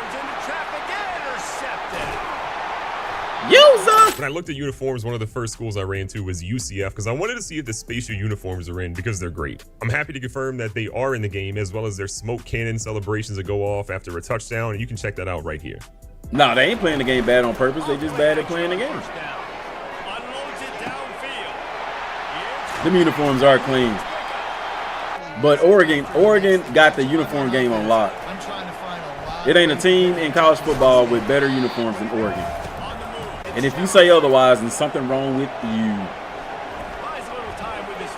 User. When I looked at uniforms, one of the first schools I ran to was UCF because I wanted to see if the spatial uniforms are in because they're great. I'm happy to confirm that they are in the game, as well as their smoke cannon celebrations that go off after a touchdown, and you can check that out right here. No, they ain't playing the game bad on purpose. They just bad at playing the game. Them uniforms are clean. But Oregon got the uniform game on lock. I'm trying to find a lot. It ain't a team in college football with better uniforms than Oregon. And if you say otherwise, then something wrong with you.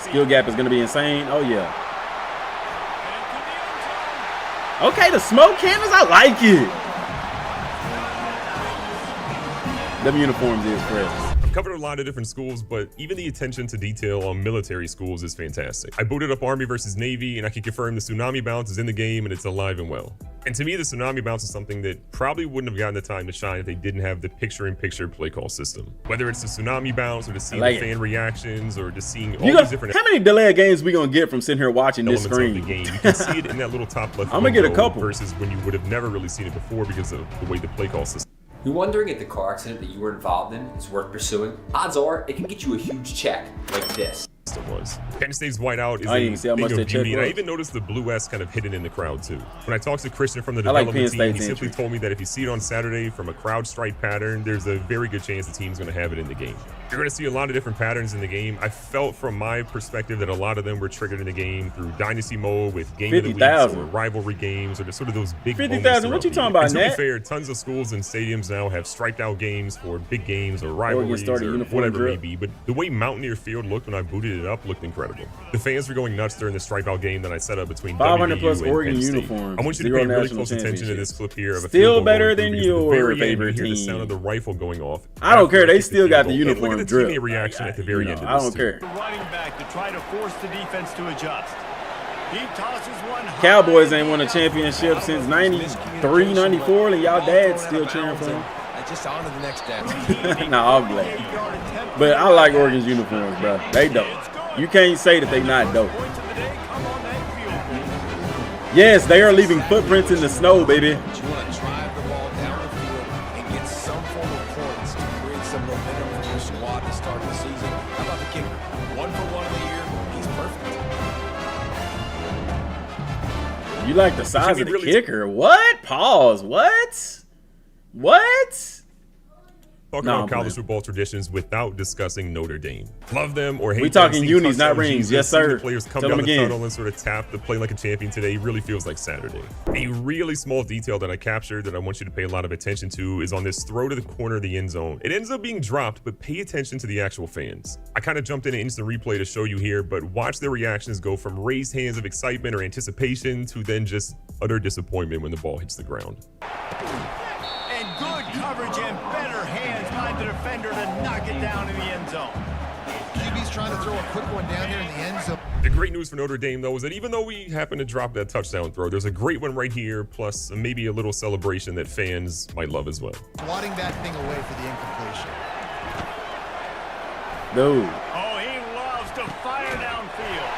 Skill gap is going to be insane. Oh, yeah. Okay, the smoke cannons, I like it. Them uniforms is fresh. I've covered a lot of different schools, but even the attention to detail on military schools is fantastic. I booted up Army versus Navy, and I can confirm the tsunami bounce is in the game and it's alive and well. And to me, the tsunami bounce is something that probably wouldn't have gotten the time to shine if they didn't have the picture-in-picture play call system. Whether it's the tsunami bounce or to see the fan reactions or just seeing all these different how many delayed games we gonna get from sitting here watching this elements screen? of the game. You can see it in that little top left I'm gonna get a window couple versus when you would have never really seen it before because of the way the play call system. You're wondering if the car accident that you were involved in is worth pursuing? Odds are it can get you a huge check like this. It was. Penn State's whiteout is I didn't even see how a much thing that of check beauty, and I was. even noticed the blue S kind of hidden in the crowd too. When I talked to Christian from the I like development Penn team, he State's simply entry. told me that if you see it on Saturday from a crowd stripe pattern, there's a very good chance the team's going to have it in the game. You're going to see a lot of different patterns in the game. I felt from my perspective that a lot of them were triggered in the game through Dynasty mode with game of the weeks 50,000. or rivalry games or just sort of those big 50,000, what you talking about, And to be Nat? fair, tons of schools and stadiums now have striped out games for big games or rivalries started or uniform whatever it may drip. be. But the way Mountaineer Field looked when I booted it up looked incredible. The fans were going nuts during the stripe out game that I set up between 500 WVU plus and Oregon Penn State. uniforms, I want you to 0 pay really national close attention to this championships. clip here of a Still field goal better going than through, because at the your very end, you favorite hear the team. sound of the rifle going off. I don't care. after They kick still the got field the goal. And uniform look at the drip. teammate reaction at the very end of I this don't too. care. The running back to try to force the defense to adjust. He tosses one high. Cowboys ain't won a championship since 93, 94, and y'all dad's still cheering for them. Just on to the next dance. Nah, I'm glad. But I like Oregon's uniforms, bro. They dope. You can't say that they not dope. Yes, they are leaving footprints in the snow, baby. You want to drive the ball down the field and get some form of points to create some momentum for your squad to start the season. How about the kicker? 1 for 1 of the year. He's perfect. You like the size of the really- kicker? What? Pause. What? What? Talking No, about I'm college playing. football traditions without discussing Notre Dame. Love them or hate We them. talking Seeing unis, not touchdown rings. Jesus, Yes, seeing sir. the players come Tell down them the again. tunnel and sort of tap the play like a champion today really feels like Saturday. A really small detail that I captured that I want you to pay a lot of attention to is on this throw to the corner of the end zone. It ends up being dropped, but pay attention to the actual fans. I kind of jumped in an instant replay to show you here, but watch their reactions go from raised hands of excitement or anticipation to then just utter disappointment when the ball hits the ground. And good coverage and better hands by the defender to knock it down in the end zone. QB's trying to throw a quick one down there in the end zone. The great news for Notre Dame, though, is that even though we happen to drop that touchdown throw, there's a great one right here, plus maybe a little celebration that fans might love as well. Swatting that thing away for the incompletion. Dude, Oh, he loves to fire downfield.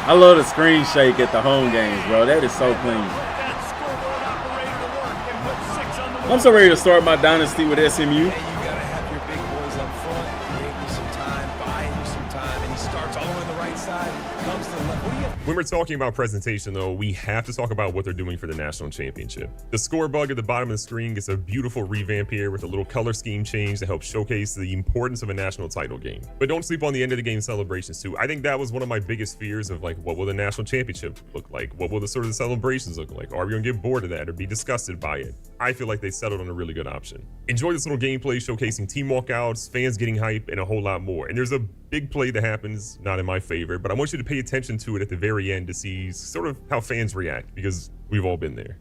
I love the screen shake at the home games, bro. That is so clean. That scoreboard operator to work and put 6 on the board. I'm so ready to start my dynasty with SMU. Hey, you gotta have your big boys up front, creating you some time, buying you some time, and he starts all the way on the right side, comes to the left. What do you When we're talking about presentation, though, we have to talk about what they're doing for the national championship. The score bug at the bottom of the screen gets a beautiful revamp here with a little color scheme change to help showcase the importance of a national title game. But don't sleep on the end of the game celebrations, too. I think that was one of my biggest fears of, like, what will the national championship look like? What will the sort of celebrations look like? Are we going to get bored of that or be disgusted by it? I feel like they settled on a really good option. Enjoy this little gameplay showcasing team walkouts, fans getting hype, and a whole lot more. And there's a big play that happens, not in my favor, but I want you to pay attention to it at the very end to see sort of how fans react, because we've all been there.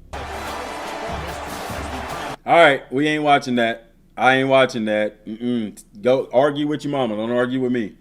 All right, we ain't watching that. I ain't watching that. Go argue with your mama. Don't argue with me.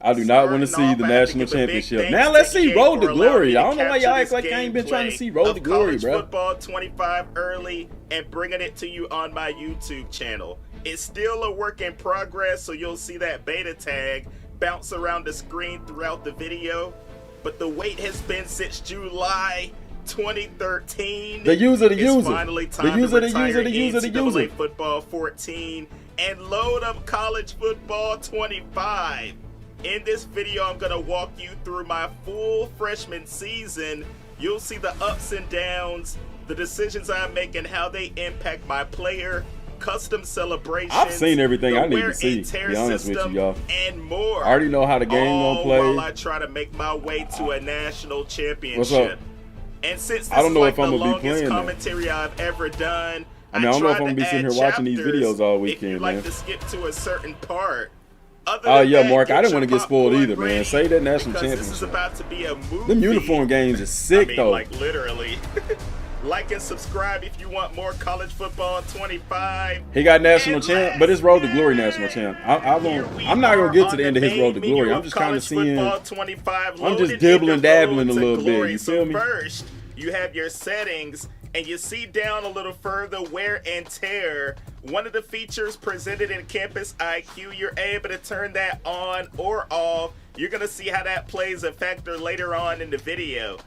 I do not want to see the national championship. Now let's see Road to Glory. I don't know why y'all act like I ain't been trying to see Road to Glory, bro. Football 25 early and bringing it to you on my YouTube channel. It's still a work in progress, so you'll see that beta tag bounce around the screen throughout the video. But the wait has been since July 2013. The user. It's finally time to retire NCAA Football 14 and load up College Football 25. In this video, I'm going to walk you through my full freshman season. You'll see the ups and downs, the decisions I make, and how they impact my player, custom celebrations. I've seen everything I need to see, to be honest with you, y'all. And more. I already know how the game gonna play. While I try to make my way to a national championship. What's up? And since this I don't know is if like I'm the gonna be longest playing commentary I've ever done, I don't know if I'm gonna be tried to sitting here add watching these chapters videos all if weekend, you'd like man. to skip to a certain part. Oh yeah, Mark, I didn't want to get spoiled either, man. Say that national championship. This is about to be a movie. Them uniform games is sick, though. Like literally. Like and subscribe if you want more College Football 25. He got national champ, but it's Road to Glory national champ. I'm not gonna get to the end of his Road to Glory. I'm just kind of seeing. I'm just dibbling, dabbling a little bit. You feel me? First, you have your settings, and you see down a little further wear and tear. One of the features presented in Campus IQ, you're able to turn that on or off. You're gonna see how that plays a factor later on in the video.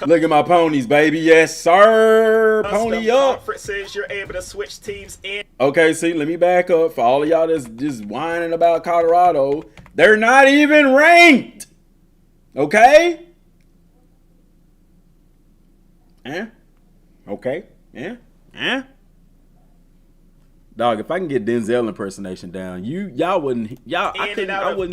Look at my ponies, baby. Yes, sir. Pony up. Conferences, you're able to switch teams in. Okay, see, let me back up. For all of y'all that's just whining about Colorado, they're not even ranked. Okay? Okay? Dog, if I can get Denzel impersonation down, I wouldn't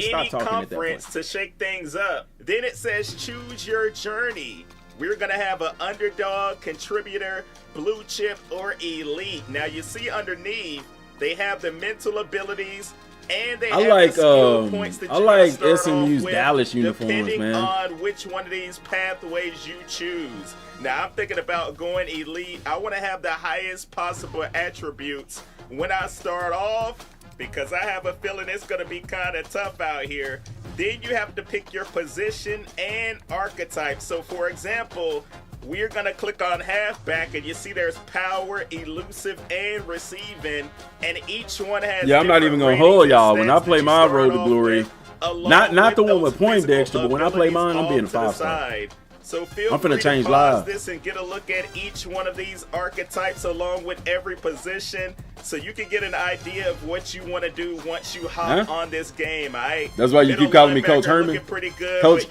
stop talking at that point. To shake things up. Then it says choose your journey. We're gonna have an underdog, contributor, blue chip, or elite. Now you see underneath, they have the mental abilities and they have the skill points that you like start SMU's off with, Dallas uniforms, depending man. on which one of these pathways you choose. Now I'm thinking about going elite. I want to have the highest possible attributes when I start off, because I have a feeling it's going to be kind of tough out here. Then you have to pick your position and archetype. So for example, we're going to click on halfback, and you see there's power, elusive, and receiving, and each one has I'm not even going to hold y'all. When I play my Road to Glory, not the one with Poindexter, but when I play mine, I'm being a 5-star. So feel I'm free finna change to pause live. this and get a look at each one of these archetypes along with every position, so you can get an idea of what you want to do once you hop on this game. That's why you keep calling me Coach Herman. Pretty good, Coach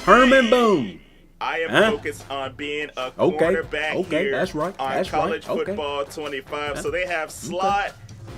Herman Boom. I am focused on being a quarterback here that's right. on College Football 25. So they have slot,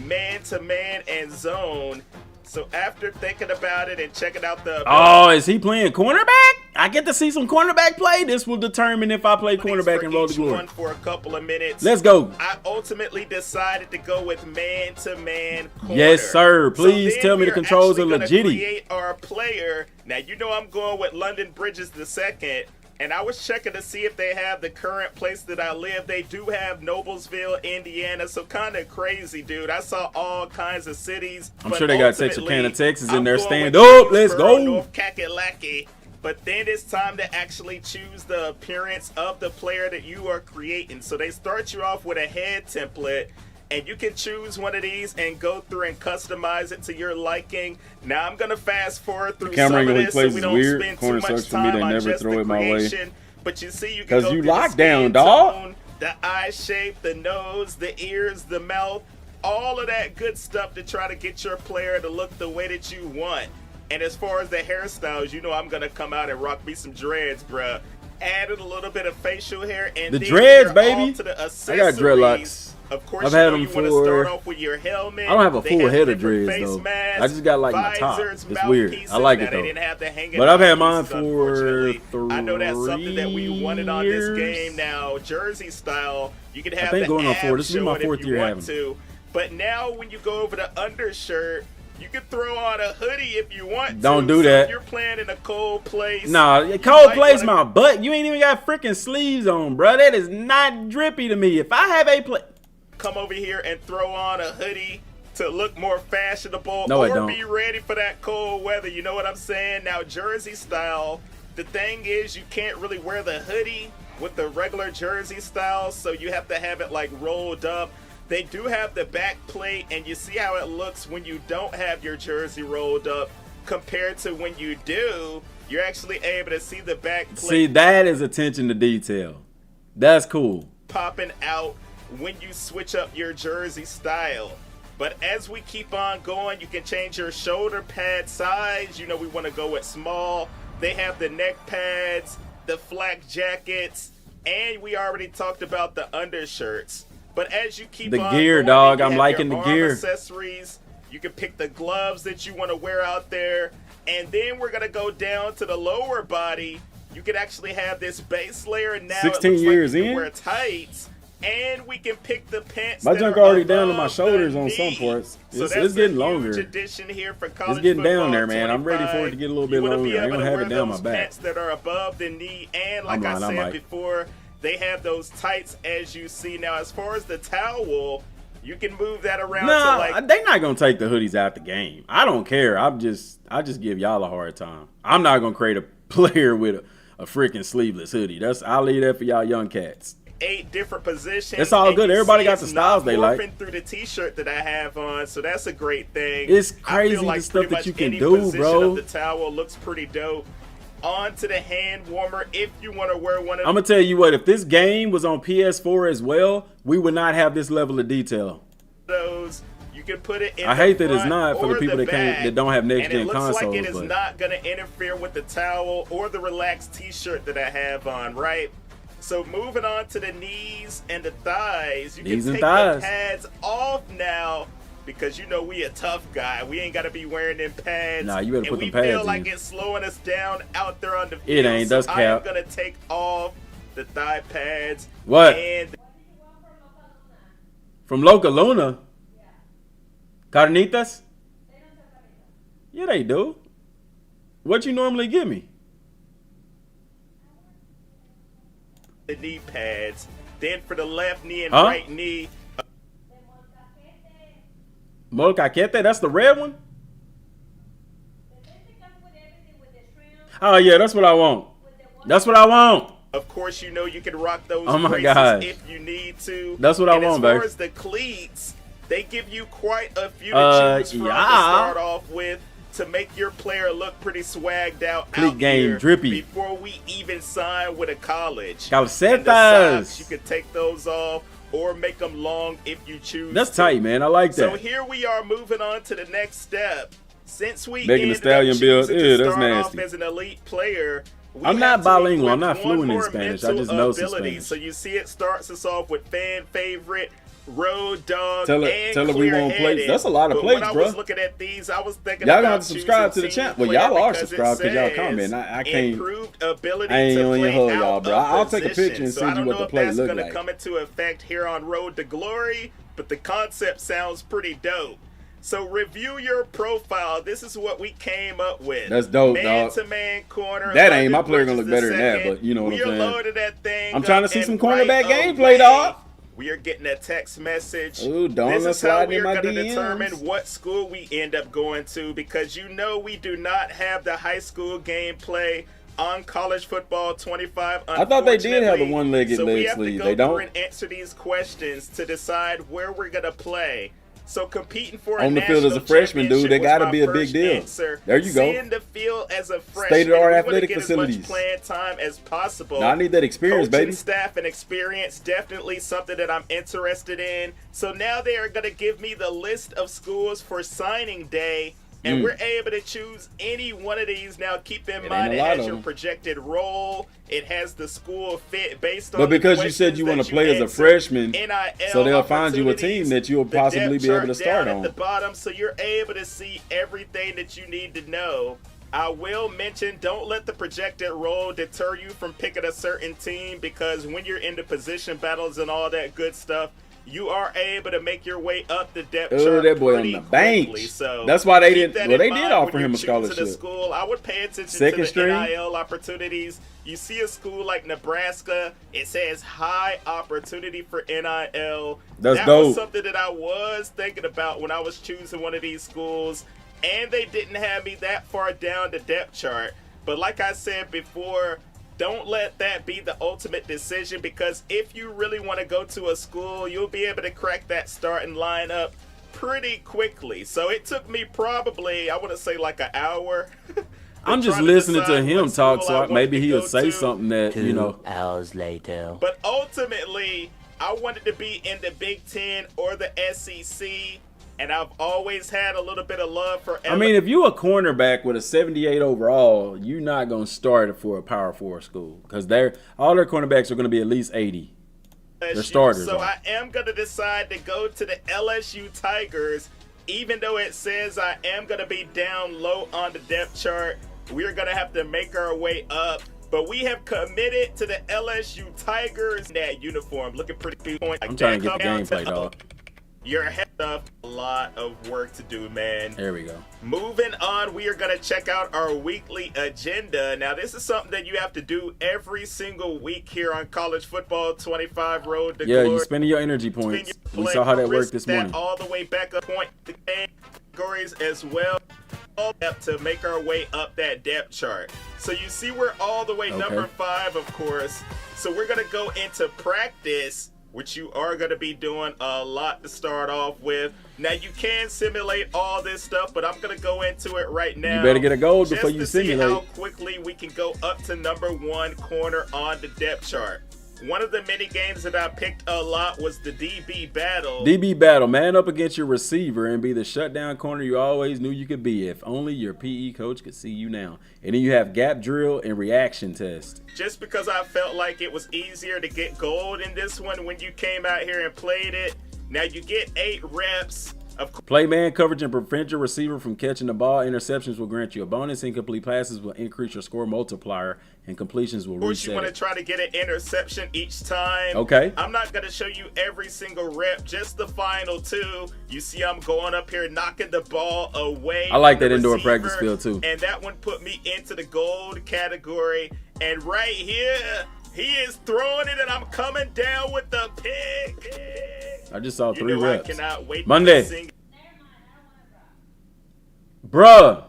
man-to-man, and zone. So after thinking about it and checking out the... is he playing cornerback? I get to see some cornerback play. This will determine if I play cornerback in Road to Glory. For a couple of minutes. Let's go. I ultimately decided to go with man-to-man corner. Yes, sir. Please tell me the controls are legit. Create our player. Now, you know I'm going with London Bridges II. And I was checking to see if they have the current place that I live. They do have Noblesville, Indiana. So kind of crazy, dude. I saw all kinds of cities. I'm sure they got Texarkana, Texas in there. Stand up. Let's go. North Kakalaki. But then it's time to actually choose the appearance of the player that you are creating. So they start you off with a head template, and you can choose one of these and go through and customize it to your liking. Now I'm gonna fast forward through some of this so we don't spend too much time on just the creation. But you see, you can go through the skin tone, the eye shape, the nose, the ears, the mouth, all of that good stuff to try to get your player to look the way that you want. And as far as the hairstyles, you know I'm gonna come out and rock me some dreads, bruh. Added a little bit of facial hair, and the dreads, baby. To the I got dreadlocks. Of course, I've had them for. Start off with your helmet. I don't have a full head of dreads though. Masks, I just got like my top. visors, It's weird. I like it though. But I've had mine for 3 I know that's something that we wanted on this game. Now, jersey style, you can have I think the going on 4. This is my showing 4th if you year want having to. But now, when you go over the undershirt, You can throw on a hoodie if you want to. Don't do So that. if you're playing in a cold place. Nah, you cold might place wanna my butt. You ain't even got freaking sleeves on, bro. That is not drippy to me. If I have a play, come over here and throw on a hoodie to look more fashionable, No, I or don't. be ready for that cold weather. You know what I'm saying? Now, jersey style, the thing is you can't really wear the hoodie with the regular jersey style, so you have to have it like rolled up. They do have the back plate, and you see how it looks when you don't have your jersey rolled up compared to when you do. You're actually able to see the back plate. see, that is attention to detail. That's cool. Popping out when you switch up your jersey style. But as we keep on going, you can change your shoulder pad size. You know, we want to go with small. They have the neck pads, the flak jackets, and we already talked about the undershirts. But as you keep The on gear, going, dog, you I'm have liking your the arm gear. accessories. You can pick the gloves that you want to wear out there. And then we're going to go down to the lower body. You can actually have this base layer. Now 16 it looks years like you can in? wear tights. And we can pick the pants. My that junk are already down to above my shoulders the on some knee. parts. So It's that's getting a longer. huge addition here for college It's getting down football there, man. I'm ready for it to 25. get a little bit You wanna be longer. I ain't able gonna to have wear it down my those back. pants that are above the knee, and like I'm lying, I I said might. before, they have those tights as you see. Now, as far as the towel, you can move that around to Nah, like they not gonna take the hoodies out the game. I don't care. I just give y'all a hard time. I'm not gonna create a player with a freaking sleeveless hoodie. I'll leave that for y'all young cats. 8 different positions. It's all and good. you Everybody see got it's the styles not they like. morphing through the t-shirt that I have on, so that's a great thing. It's I crazy feel like the stuff pretty that you much can any do, position bro. of the towel looks pretty dope. On to the hand warmer if you want to wear one of I'm gonna tell you what. If this game was on PS4 as well, we would not have this level of detail. those. You can put it in I the hate that it's front not for the or people that back, don't have next and gen it looks consoles. like it is but not going to interfere with the towel or the relaxed t-shirt that I have on, right? So moving on to the knees and the thighs, you Knees can and take thighs. the pads off now because you know we a tough guy. We ain't got to be wearing them pads. Nah, you better put and we them pads feel in. like it's slowing us down out there on the field. It ain't, So that's I am cap. going to take off the thigh pads. What? And From Loca Luna, Carnitas. Yeah, they do. What you normally give me? the knee pads. Then for the left knee and Huh? right knee, Molcaquete, that's the red one? Oh, yeah, that's what I want. That's what I want. of course, you know you can rock those Oh my braces gosh. if you need to. That's what I and want, as far babe. as the cleats, they give you quite a few Uh, to choose from to yeah. start off with to make your player look pretty swagged out. Cleat out game here drippy. Before we even sign with a college. Calcetas. And the socks, you can take those off or make them long if you choose. That's to. tight, man. I like So that. here we are moving on to the next step. Since we Making the ended stallion up build. choosing to Ew, that's start nasty. off as an elite player, we I'm not have to bilingual. I'm equip not one fluent in more Spanish. I mental just know some ability. Spanish. So you see, it starts us off with fan favorite, road dog, Tell her- and tell her we want plates. clear-headed. That's a lot of But plates, when I bruh. was looking at these, I was thinking Y'all about gonna have to subscribe to choosing the channel. team Well, y'all player are because it subscribed 'cause y'all says comment. I can't- improved ability I ain't to gonna play hold out y'all, bro. of I'll take a position. picture and So send I you don't what know the if plate that's look gonna like. come into effect here on Road to Glory, but the concept sounds pretty dope. So review your profile. This is what we came up with. That's dope, dog. Man-to-man corner. That ain't- my London player gonna Bridges look better than that, II. but you know what I'm We are saying. loaded that thing I'm trying to up see some and cornerback right gameplay, away, dog. We are getting a text message. Ooh, don't This is how slide we in are my going to DMs. determine what school we end up going to, because you know we do not have the high school gameplay on college football 25. I thought they did have the unfortunately. one-legged so we leg have to sleeve. go They through don't? and answer these questions to decide where we're going to play. So competing for a On the field as a national freshman, dude, championship they was gotta my be a big first deal. answer. There you go. Seeing the field as a freshman, State-of-the-art we wanna athletic get as facilities. much playing time as possible. Now, I need that experience, Coaching baby. staff and experience, definitely something that I'm interested in. So now they are going to give me the list of schools for signing day, and we're able to choose any one of these. Now, keep in mind, a it lot has of your them. projected role. It has the school fit based on But the because you said questions you wanna that play as a answer, freshman, NIL so they'll find you a team opportunities, that you'll the possibly depth be able to chart start down on. at the bottom, so you're able to see everything that you need to know. I will mention, don't let the projected role deter you from picking a certain team, because when you're into position battles and all that good stuff, you are able to make your way up the depth Oh, chart that boy on pretty the bench. quickly. So That's why they keep didn't. that Well, in they did mind offer when him a you're choosing scholarship. School. I would pay attention Second to the string? NIL opportunities. You see a school like Nebraska, it says high opportunity for NIL. That's that dope. was something that I was thinking about when I was choosing one of these schools, and they didn't have me that far down the depth chart. But like I said before, don't let that be the ultimate decision, because if you really want to go to a school, you'll be able to crack that starting lineup pretty quickly. So it took me probably, I want to say like an hour. I'm just trying to listening to decide him what talk, school so I wanted maybe to he'll go say to. something that, 2 hours later. But ultimately, I wanted to be in the Big Ten or the SEC, and I've always had a little bit of love for I mean, if you a cornerback with a 78 overall, you're not going to start for a Power 4 school, because all their cornerbacks are going to be at least 80. They're starters. So are. I am going to decide to go to the LSU Tigers, even though it says I am going to be down low on the depth chart. We're going to have to make our way up. But we have committed to the LSU Tigers. That uniform looking pretty point. I'm trying to get the gameplay, dog. You're ahead of a lot of work to do, man. There we go. Moving on, we are going to check out our weekly agenda. Now, this is something that you have to do every single week here on College Football 25 Road to Yeah, Glory. you're spending your energy points. We saw how that worked this morning. All the way back up point the categories as well. All up to make our way up that depth chart. So you see we're all the way number 5, of course. So we're going to go into practice, which you are going to be doing a lot to start off with. Now, you can simulate all this stuff, but I'm going to go into it right now. You better get a goal before you just to see how simulate. quickly we can go up to number 1 corner on the depth chart. One of the mini games that I picked a lot was the DB battle. DB battle, man up against your receiver and be the shutdown corner you always knew you could be. If only your PE coach could see you now. And then you have gap drill and reaction test. Just because I felt like it was easier to get gold in this one when you came out here and played it. Now you get 8 reps. Play man coverage and prevent your receiver from catching the ball. Interceptions will grant you a bonus. Incomplete passes will increase your score multiplier, and completions will reset. Of course, you want to try to get an interception each time. Okay. I'm not going to show you every single rep, just the final 2. You see I'm going up here knocking the ball away. I like from that the indoor receiver, practice field too. And that one put me into the gold category. And right here, he is throwing it, and I'm coming down with the pick. I just saw 3 reps. I cannot wait Monday. to sing. Bruh.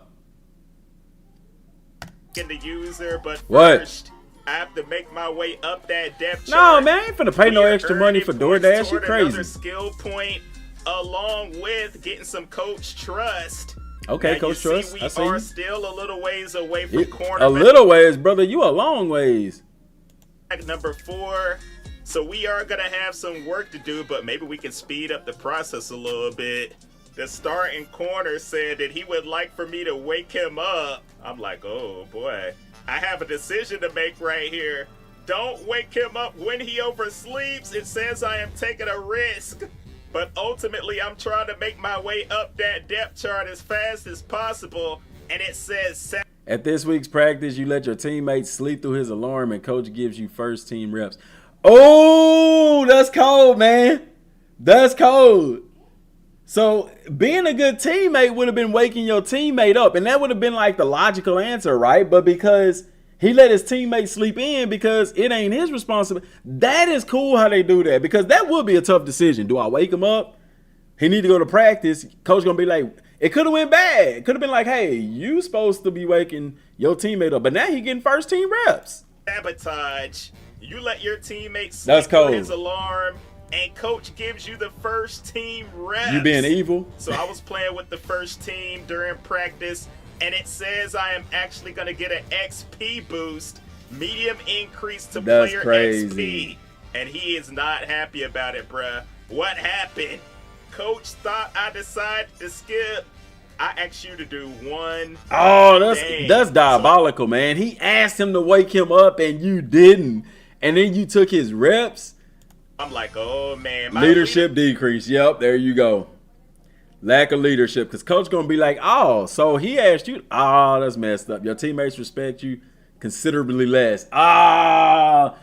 In the user, but What? first, I have to make my way up that depth No, chart. man, I ain't finna pay no We are extra money earning for points DoorDash. You toward another crazy. skill point, along with getting some coach trust. Okay, Now, Coach you Trust. See, I we see are you. still a little ways away from cornerback. A little ways, brother. You a long ways. Number 4. So we are gonna have some work to do, but maybe we can speed up the process a little bit. The starting corner said that he would like for me to wake him up. I'm like, oh boy. I have a decision to make right here. Don't wake him up when he oversleeps. It says I am taking a risk. But ultimately, I'm trying to make my way up that depth chart as fast as possible. And it says... At this week's practice, you let your teammates sleep through his alarm and coach gives you first team reps. Oh, that's cold, man. That's cold. So being a good teammate would have been waking your teammate up, and that would have been like the logical answer, right? But because he let his teammates sleep in because it ain't his responsibility, that is cool how they do that, because that would be a tough decision. Do I wake him up? He need to go to practice. Coach gonna be like, it could have went bad. It could have been like, hey, you supposed to be waking your teammate up, but now he getting first team reps. Sabotage. You let your teammates That's sleep through cold. his alarm, and coach gives you the first team reps. You being evil? So I was playing with the first team during practice, and it says I am actually going to get an XP boost, medium increase to That's player crazy. XP. And he is not happy about it, bruh. What happened? Coach thought I decided to skip. I asked you to do one. Oh, thing. that's diabolical, man. He asked him to wake him up and you didn't. And then you took his reps. I'm like, oh, man. Leadership decrease. Yep, there you go. Lack of leadership. Because coach going to be like, oh, so he asked you. Oh, that's messed up. Your teammates respect you considerably less. Ah,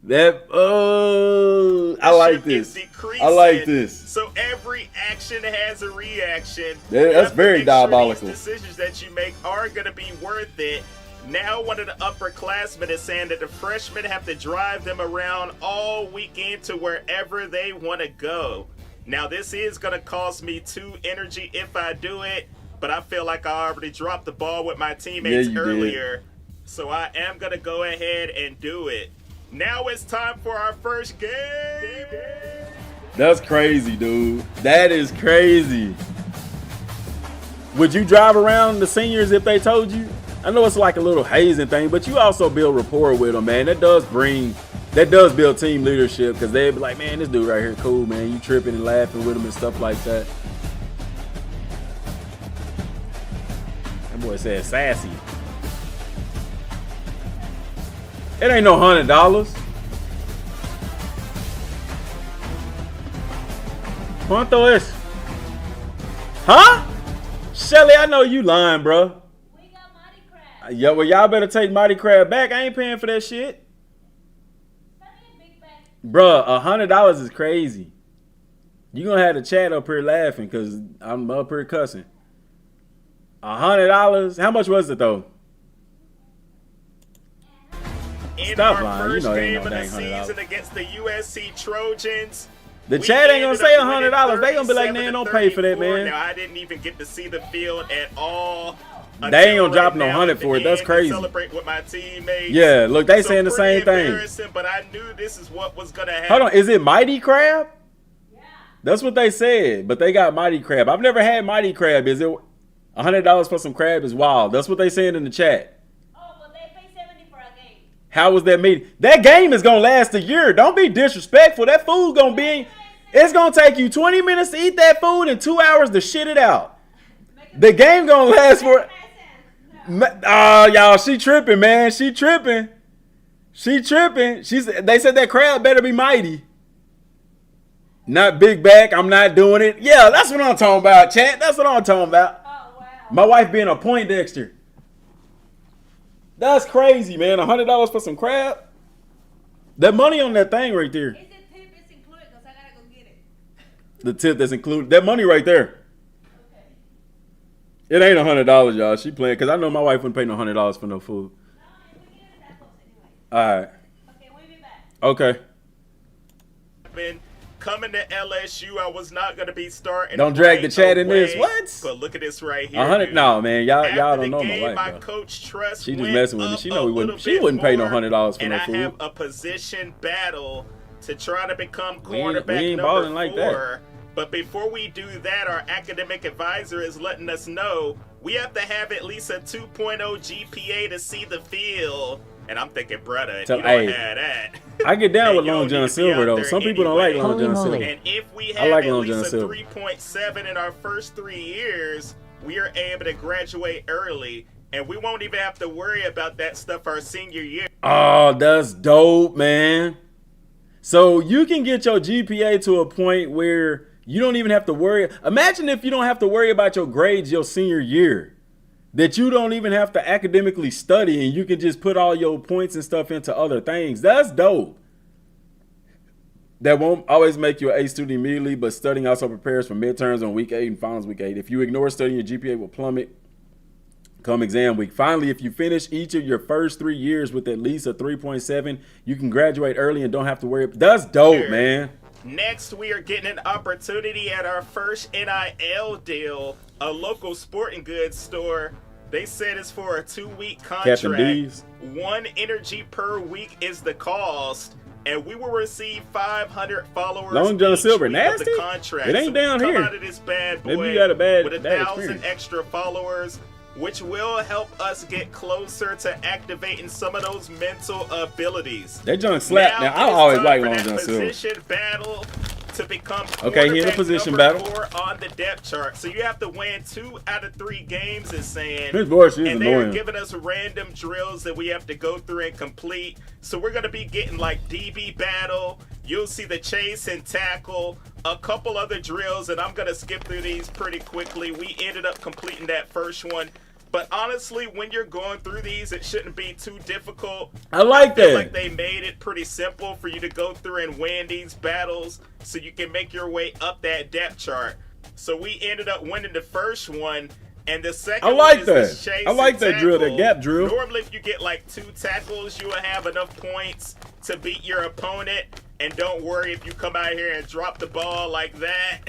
That I like this. I like this. So every action has a reaction. That's very diabolical. These decisions that you make are going to be worth it. Now one of the upperclassmen is saying that the freshmen have to drive them around all weekend to wherever they want to go. Now this is going to cost me 2 energy if I do it, but I feel like I already dropped the ball with my teammates earlier. So I am going to go ahead and do it. Now it's time for our first game. That's crazy, dude. That is crazy. Would you drive around the seniors if they told you? I know it's like a little hazing thing, but you also build rapport with them, man. That does build team leadership, because they'd be like, man, this dude right here cool, man. You tripping and laughing with him and stuff like that. That boy said sassy. It ain't no $100. ¿Cuánto es? Huh? Shelly, I know you lying, bro. We got Mighty Crab. Yeah, well, y'all better take Mighty Crab back. I ain't paying for that shit. Bruh, $100 is crazy. You gonna have the chat up here laughing because I'm up here cussing. $100? How much was it though? In Stop our lying. first You know they game ain't of no the dang season $100. against the USC Trojans, The we chat ain't gonna ended say up winning $100. They gonna be like, man, don't pay for that, 37-34. man. Now I didn't even get to see the field at all. They ain't gonna drop no now 100 at for the it. That's end to crazy. Celebrate with my teammates. Yeah, look, they So saying the pretty same thing. embarrassing, but I knew this is what was gonna happen. Hold on, is it Mighty Crab? Yeah. That's what they said, but they got Mighty Crab. I've never had Mighty Crab. Is it $100 for some crab is wild? That's what they saying in the chat. Oh, but they pay 70 for a game. How was that meeting? That game is gonna last a year. Don't be disrespectful. That food's gonna be. It's gonna take you 20 minutes to eat that food and 2 hours to shit it out. The game gonna last for. Y'all, she tripping, man. She tripping. She tripping. They said that crab better be mighty. Not big back. I'm not doing it. Yeah, that's what I'm talking about, chat. That's what I'm talking about. Oh, wow. My wife being a Poindexter. That's crazy, man. $100 for some crab. That money on that thing right there. Is the tip is included? Because I gotta go get it. The tip that's included. That money right there. Okay. It ain't $100, y'all. She playing because I know my wife wouldn't pay no $100 for no food. No, we get it that close anyway. All right. Okay, we'll be back. Okay. Coming to LSU, I was not going to be starting. Don't drag the chat in this. away, What? But look at this right here. 100? dude. No, man. Y'all After don't the know game, my wife, bro. coach Trust She just went messing with me. up She know a we wouldn't. little She bit wouldn't pay no more, $100 for and no I food. have a position battle to try to become We ain't quarterback number balling like that. 4. But before we do that, our academic advisor is letting us know we have to have at least a 2.0 GPA to see the field. And I'm thinking, brother, if So, you don't hey, have that. I get down with then you Long don't John need to be Silver out though. there Some people don't like anyway. Long John Silver. And if we I have like at Long John least a Silver. 3.7 in our first 3 years, we are able to graduate early. And we won't even have to worry about that stuff our senior year. Oh, that's dope, man. So you can get your GPA to a point where you don't even have to worry. Imagine if you don't have to worry about your grades your senior year. That you don't even have to academically study and you can just put all your points and stuff into other things. That's dope. That won't always make you an A student immediately, but studying also prepares for midterms on week 8 and finals week 8. If you ignore studying, your GPA will plummet come exam week. Finally, if you finish each of your first 3 years with at least a 3.7, you can graduate early and don't have to worry. That's dope, man. Next, we are getting an opportunity at our first NIL deal, a local sporting goods store. They said it's for a 2-week contract. Captain D's. 1 energy per week is the cost, and we will receive 500 followers. Long John each Silver, week of the nasty? contract. It ain't So down we come here. out of this bad boy Maybe you got a bad with 1,000 experience. extra followers, which will help us get closer to activating some of those mental abilities. That junk slap. Now, I it is always time like for Long that John Silver. Position battle to become Okay, he in a quarterback position number battle. 4 on the depth chart. So you have to win 2 out of 3 games, is saying. His voice is and they're annoying. giving us random drills that we have to go through and complete. So we're gonna be getting like DB battle. You'll see the chase and tackle, a couple other drills, and I'm gonna skip through these pretty quickly. We ended up completing that first one. But honestly, when you're going through these, it shouldn't be too difficult. I like feel that. like they made it pretty simple for you to go through and win these battles so you can make your way up that depth chart. So we ended up winning the first one, and the second I like one is the that. chase I like and that drill, that tackle. gap drill. Normally, if you get like 2 tackles, you will have enough points to beat your opponent. And don't worry if you come out here and drop the ball like that.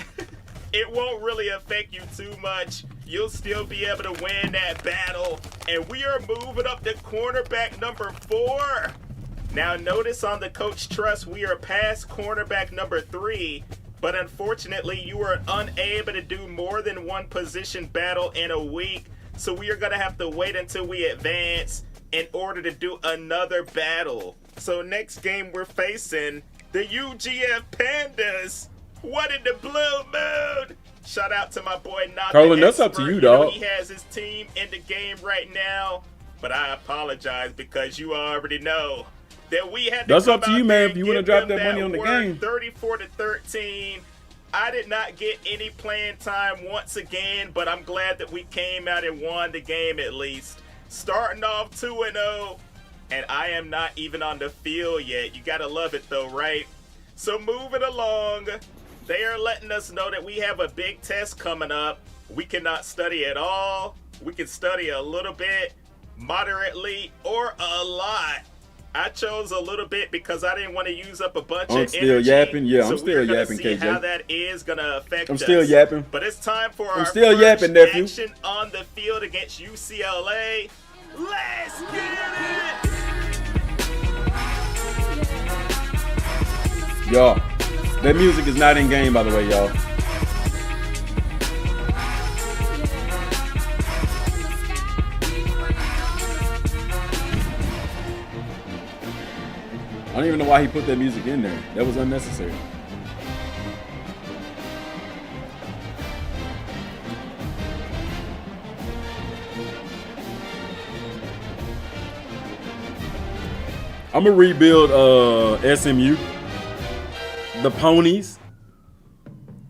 It won't really affect you too much. You'll still be able to win that battle. And we are moving up to cornerback number 4. Now notice on the Coach Trust, we are past cornerback number 3. But unfortunately, you were unable to do more than one position battle in a week. So we are going to have to wait until we advance in order to do another battle. So next game we're facing the UGF Pandas. What in the blue moon? Shout out to my boy Not Carlin, the that's up to Expert. you, know dog. he has his team in the game right now, but I apologize because you already know that we had to That's come up to out you, there man, and if you wanna give drop them that money on the work. game. 34-13. I did not get any playing time once again, but I'm glad that we came out and won the game at least. Starting off 2-0, and I am not even on the field yet. You gotta love it though, right? So moving along, they are letting us know that we have a big test coming up. We cannot study at all. We can study a little bit, moderately, or a lot. I chose a little bit because I didn't want to use up a bunch I'm of still energy. yapping. Yeah, so I'm still we're gonna yapping, see KJ. how that is gonna affect I'm us. still yapping. But it's time for I'm our still first yapping, nephew. action on the field against UCLA. Let's get it! Y'all, that music is not in game, by the way, y'all. I don't even know why he put that music in there. That was unnecessary. I'm gonna rebuild SMU. The ponies.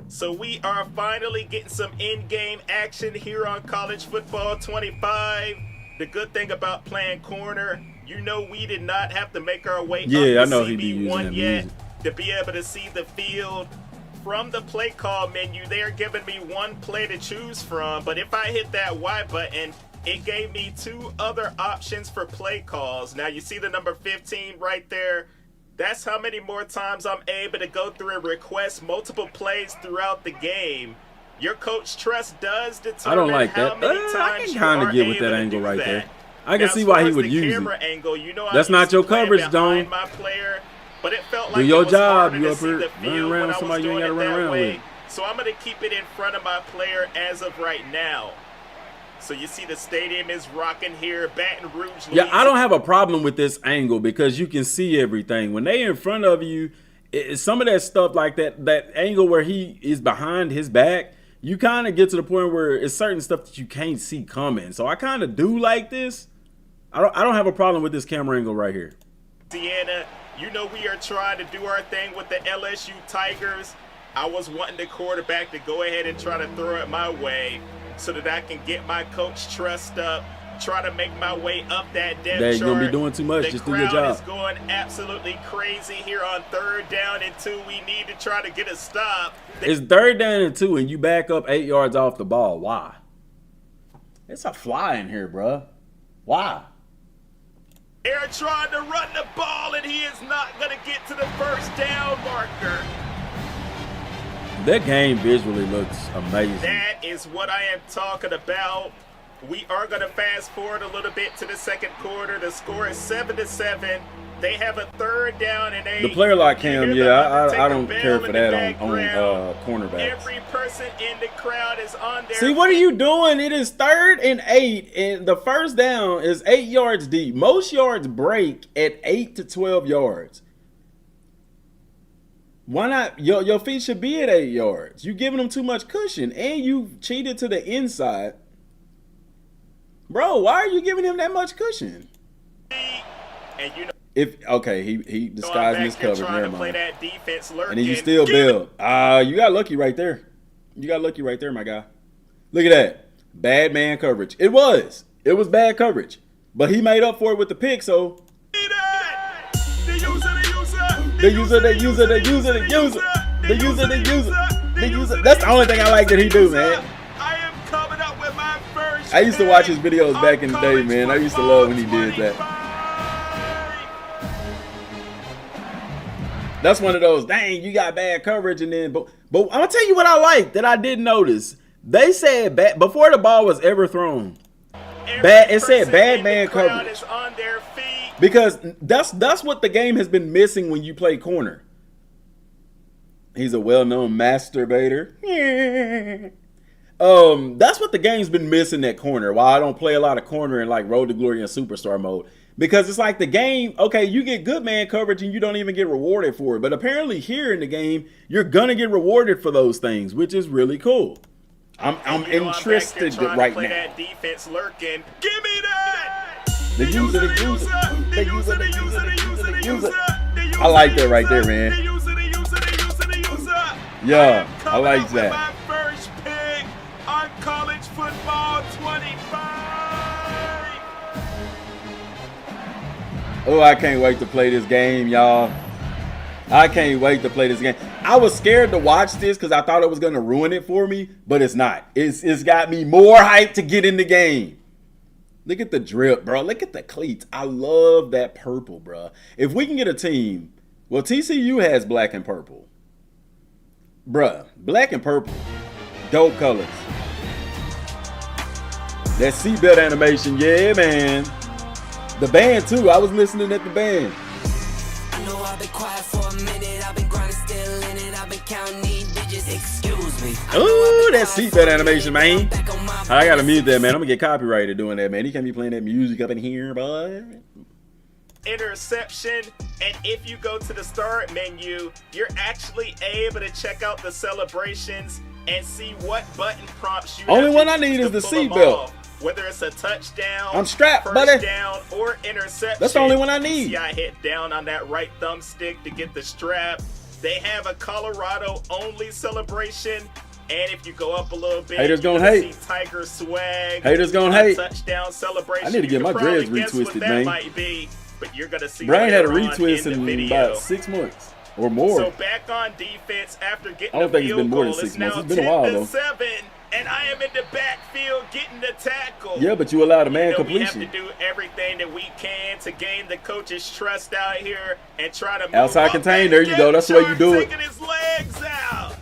So we are finally getting some in-game action here on College Football 25. The good thing about playing corner, you know we did not have to make our way Yeah, up I know to he be using CB1 that yet music. to be able to see the field. From the play call menu, they are giving me one play to choose from, but if I hit that Y button, it gave me 2 other options for play calls. Now you see the number 15 right there. That's how many more times I'm able to go through and request multiple plays throughout the game. Your Coach Trust does determine I don't like how that. many I times can you kind are of get with able that to angle do right that. there. I can Now, see as why far he as would the use camera it. angle, you know, That's I'm not used your to playing coverage, behind Dome. my player, but it felt Do like your it was job. harder You to up see here the running field around when I with was somebody you ain't doing gotta it run that around way. with. So I'm going to keep it in front of my player as of right now. So you see the stadium is rocking here, Baton Rouge, Yeah, I Louisiana. don't have a problem with this angle because you can see everything. When they in front of you, some of that stuff like that angle where he is behind his back, you kind of get to the point where it's certain stuff that you can't see coming. So I kind of do like this. I don't have a problem with this camera angle right here. Louisiana, you know we are trying to do our thing with the LSU Tigers. I was wanting the quarterback to go ahead and try to throw it my way so that I can get my Coach Trust up, try to make my way up that depth They ain't chart. gonna be doing too much. Just do your The crowd job. is going absolutely crazy here on 3rd down and 2. We need to try to get a stop. It's 3rd down and 2, and you back up 8 yards off the ball. Why? It's a fly in here, bruh. Why? They're trying to run the ball, and he is not going to get to the 1st down marker. That game visually looks amazing. That is what I am talking about. We are going to fast forward a little bit to the 2nd quarter. The score is 7-7. They have a 3rd down and 8. The player lock You cam, hear yeah, the I Undertaker don't bell care in for the that background. on cornerbacks. Every person in the crowd is on their See, what are you doing? It is 3rd and 8, and the 1st down is 8 yards deep. Most yards break at 8 to 12 yards. Why not? Your feet should be at 8 yards. You giving them too much cushion, and you cheated to the inside. Bro, why are you giving him that much cushion? And you know, He disguising his coverage. trying Never to play mind. that defense lurking. And then you still Give it- build. You got lucky right there. You got lucky right there, my guy. Look at that. Bad man coverage. It was bad coverage. But he made up for it with the pick, so. The user. That's the only thing I like that he do, man. I used to watch his videos back in the day, man. I used to love when he did that. That's one of those, dang, you got bad coverage, and then, but I'm gonna tell you what I like that I didn't notice. They said before the ball was ever thrown. It said bad man coverage. Because that's what the game has been missing when you play corner. He's a well-known masturbator. That's what the game's been missing at corner. Why I don't play a lot of corner in like Road to Glory and Superstar mode. Because it's like the game, okay, you get good man coverage and you don't even get rewarded for it. But apparently here in the game, you're gonna get rewarded for those things, which is really cool. I'm interested right now. That defense lurking. Give me that. The user. I like that right there, man. Yeah, I like that. My first pick on college football 25. Oh, I can't wait to play this game, y'all. I can't wait to play this game. I was scared to watch this because I thought it was going to ruin it for me, but it's not. It's got me more hyped to get in the game. Look at the drip, bro. Look at the cleats. I love that purple, bro. If we can get a team, well, TCU has black and purple. Bruh, black and purple. Dope colors. That seatbelt animation, yeah, man. The band, too. I was listening at the band. I know I've been quiet for a minute. I've been grinding still in it. I've been counting these digits. Excuse me. Ooh, that seatbelt animation, man. I gotta mute that, man. I'm gonna get copyrighted doing that, man. He can't be playing that music up in here, boy. Interception, and if you go to the start menu, you're actually able to check out the celebrations and see what button prompts you. Only one I need is the seatbelt. Whether it's a touchdown, I'm strapped, first buddy. down, or interception. That's the only one I need. See, I hit down on that right thumbstick to get the strap. They have a Colorado-only celebration. And if you go up a little bit, haters gonna hate. See Tiger swag. Haters gonna hate. Touchdown celebration. I need to get my dreads retwisted, man. Might be, but you're gonna see. Brian had a retwist in about 6 months or more. So back on defense after getting I don't think it's been more than 6 months. It's been a while though. 7, and I am in the backfield getting the tackle. Yeah, but you allowed a man completion. We have to do everything that we can to gain the coach's trust out here and try to move outside contain. There you go. That's the way you do it. Taking his legs out.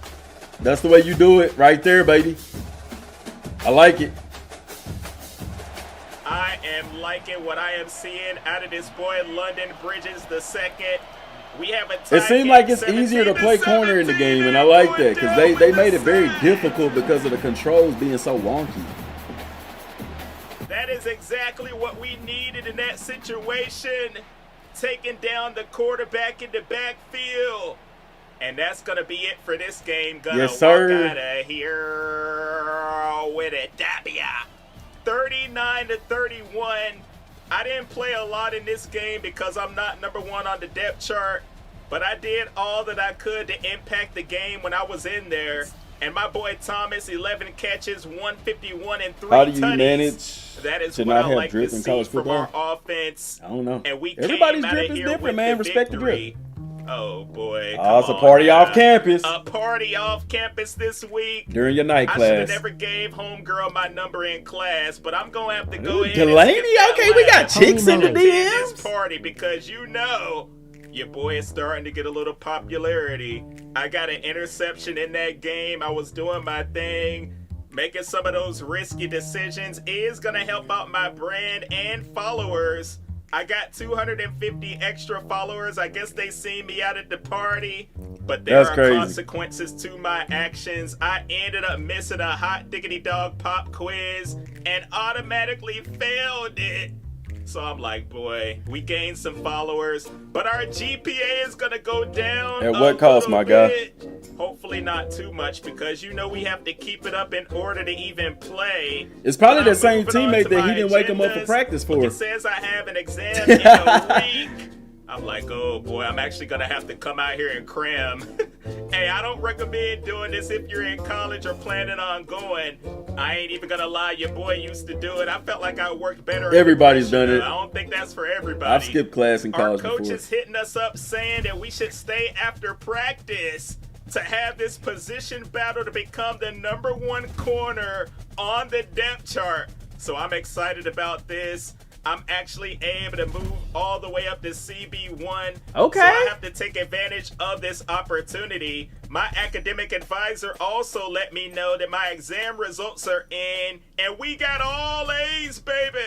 That's the way you do it right there, baby. I like it. I am liking what I am seeing out of this boy London Bridges II. We have a it seems like it's easier to play corner in the game, and I like that because they made it very difficult because of the controls being so wonky. That is exactly what we needed in that situation. Taking down the quarterback in the backfield. And that's going to be it for this game. Gonna yes, sir. Walk out of here with it. W. 39-31. I didn't play a lot in this game because I'm not #1 on the depth chart. But I did all that I could to impact the game when I was in there. And my boy Thomas, 11 catches, 151 and 3 How do you tutties. manage That is to what not I have like drip to in see college from football? our offense. I don't know. And we everybody's came drip out of is here different, with man. the Respect the victory. drip. Oh boy! Oh, it's a party off campus. A party off campus this week during your night I class. should have never gave homegirl my number in class, but I'm gonna have to go ahead. Delaney, and okay, we got chicks in the DMs. This party because you know your boy is starting to get a little popularity. I got an interception in that game. I was doing my thing. Making some of those risky decisions is gonna help out my brand and followers. I got 250 extra followers. I guess they see me out at the party, but there are consequences to my actions. I ended up missing a hot diggity dog pop quiz and automatically failed it. So I'm like, boy, we gained some followers, but our GPA is gonna go down. At what cost, my guy? Hopefully not too much, because you know we have to keep it up in order to even play. It's probably the same teammate that he didn't wake him up for practice for. It says I have an exam in a week. I'm like, oh boy, I'm actually gonna have to come out here and cram. Hey, I don't recommend doing this if you're in college or planning on going. I ain't even gonna lie, your boy used to do it. I felt like I worked better. Everybody's done it. I don't think that's for everybody. I've skipped class in college Our coach before. is hitting us up saying that we should stay after practice to have this position battle to become the #1 corner on the depth chart. So I'm excited about this. I'm actually able to move all the way up to CB1. Okay. So I have to take advantage of this opportunity. My academic advisor also let me know that my exam results are in, and we got all A's, baby.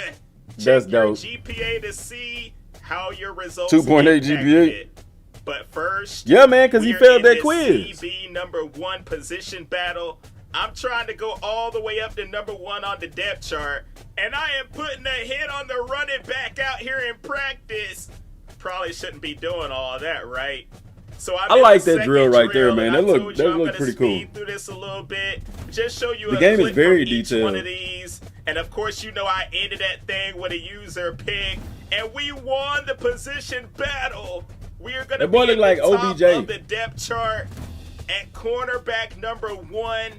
That's Check your dope. GPA to see how your results 2.8 impacted GPA. it. But first, Yeah, man, because he we're failed in that the quiz. CB #1 position battle. I'm trying to go all the way up to #1 on the depth chart, and I am putting a hit on the running back out here in practice. Probably shouldn't be doing all that, right? So I like that drill right there, man. That looked pretty cool. Through this a little bit, just show you The a game is clip very from each detailed. one of these, and of course, you know I ended that thing with a user pick, and we won the position battle. We are gonna That boy be look like at the top OBJ. of the depth chart at cornerback #1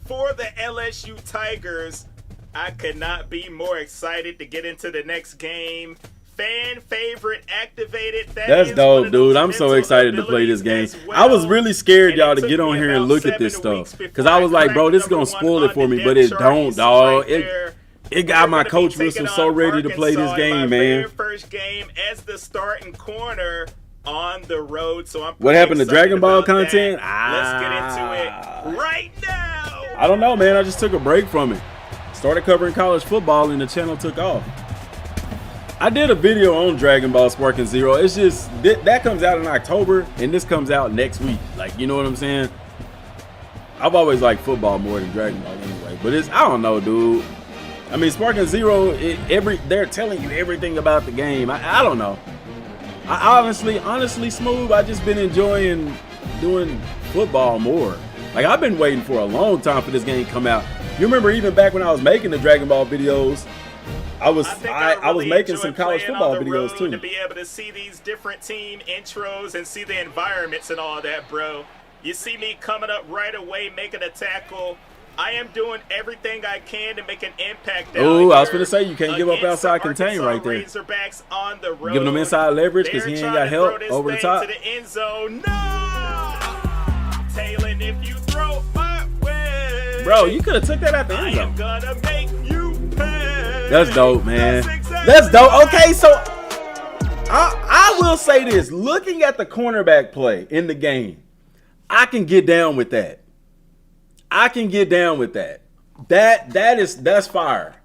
for the LSU Tigers. I could not be more excited to get into the next game. Fan favorite activated. That's dope, dude. I'm so excited to play this game. I was really scared, y'all, to get on here and look at this stuff. Because I was like, bro, this is going to spoil it for me. But it don't, dog. It got my coach whistle so ready to play this game, man. First game as the starting corner on the road. So I'm What happened to Dragon Ball content? Let's get into it right now. I don't know, man. I just took a break from it. Started covering college football and the channel took off. I did a video on Dragon Ball Sparking Zero. It's just, that comes out in October and this comes out next week. Like, you know what I'm saying? I've always liked football more than Dragon Ball anyway. But it's, I don't know, dude. I mean, Sparking Zero, they're telling you everything about the game. I don't know. I honestly, Smooth, I just been enjoying doing football more. Like, I've been waiting for a long time for this game to come out. You remember even back when I was making the Dragon Ball videos, I was making some college football videos too. To be able to see these different team intros and see the environments and all that, bro. You see me coming up right away, making a tackle. I am doing everything I can to make an impact. Oh, I was going to say, you can't give up outside contain right there. Razorbacks on the road. Giving them inside leverage because he ain't got help over the top. To the end zone. No! Taylor, if you throw my way, bro, you could have took that out the end zone. I am gonna make you pay. That's dope, man. That's dope. Okay, so I will say this. Looking at the cornerback play in the game, I can get down with that. I can get down with that. That's fire.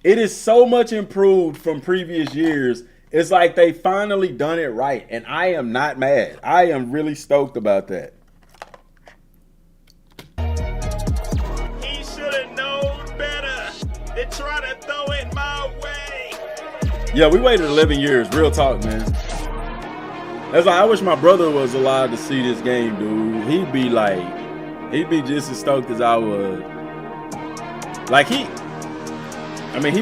It is so much improved from previous years. It's like they finally done it right, and I am not mad. I am really stoked about that. He should have known better than try to throw it my way. Yeah, we waited 11 years. Real talk, man. That's like, I wish my brother was alive to see this game, dude. He'd be just as stoked as I was. Like, he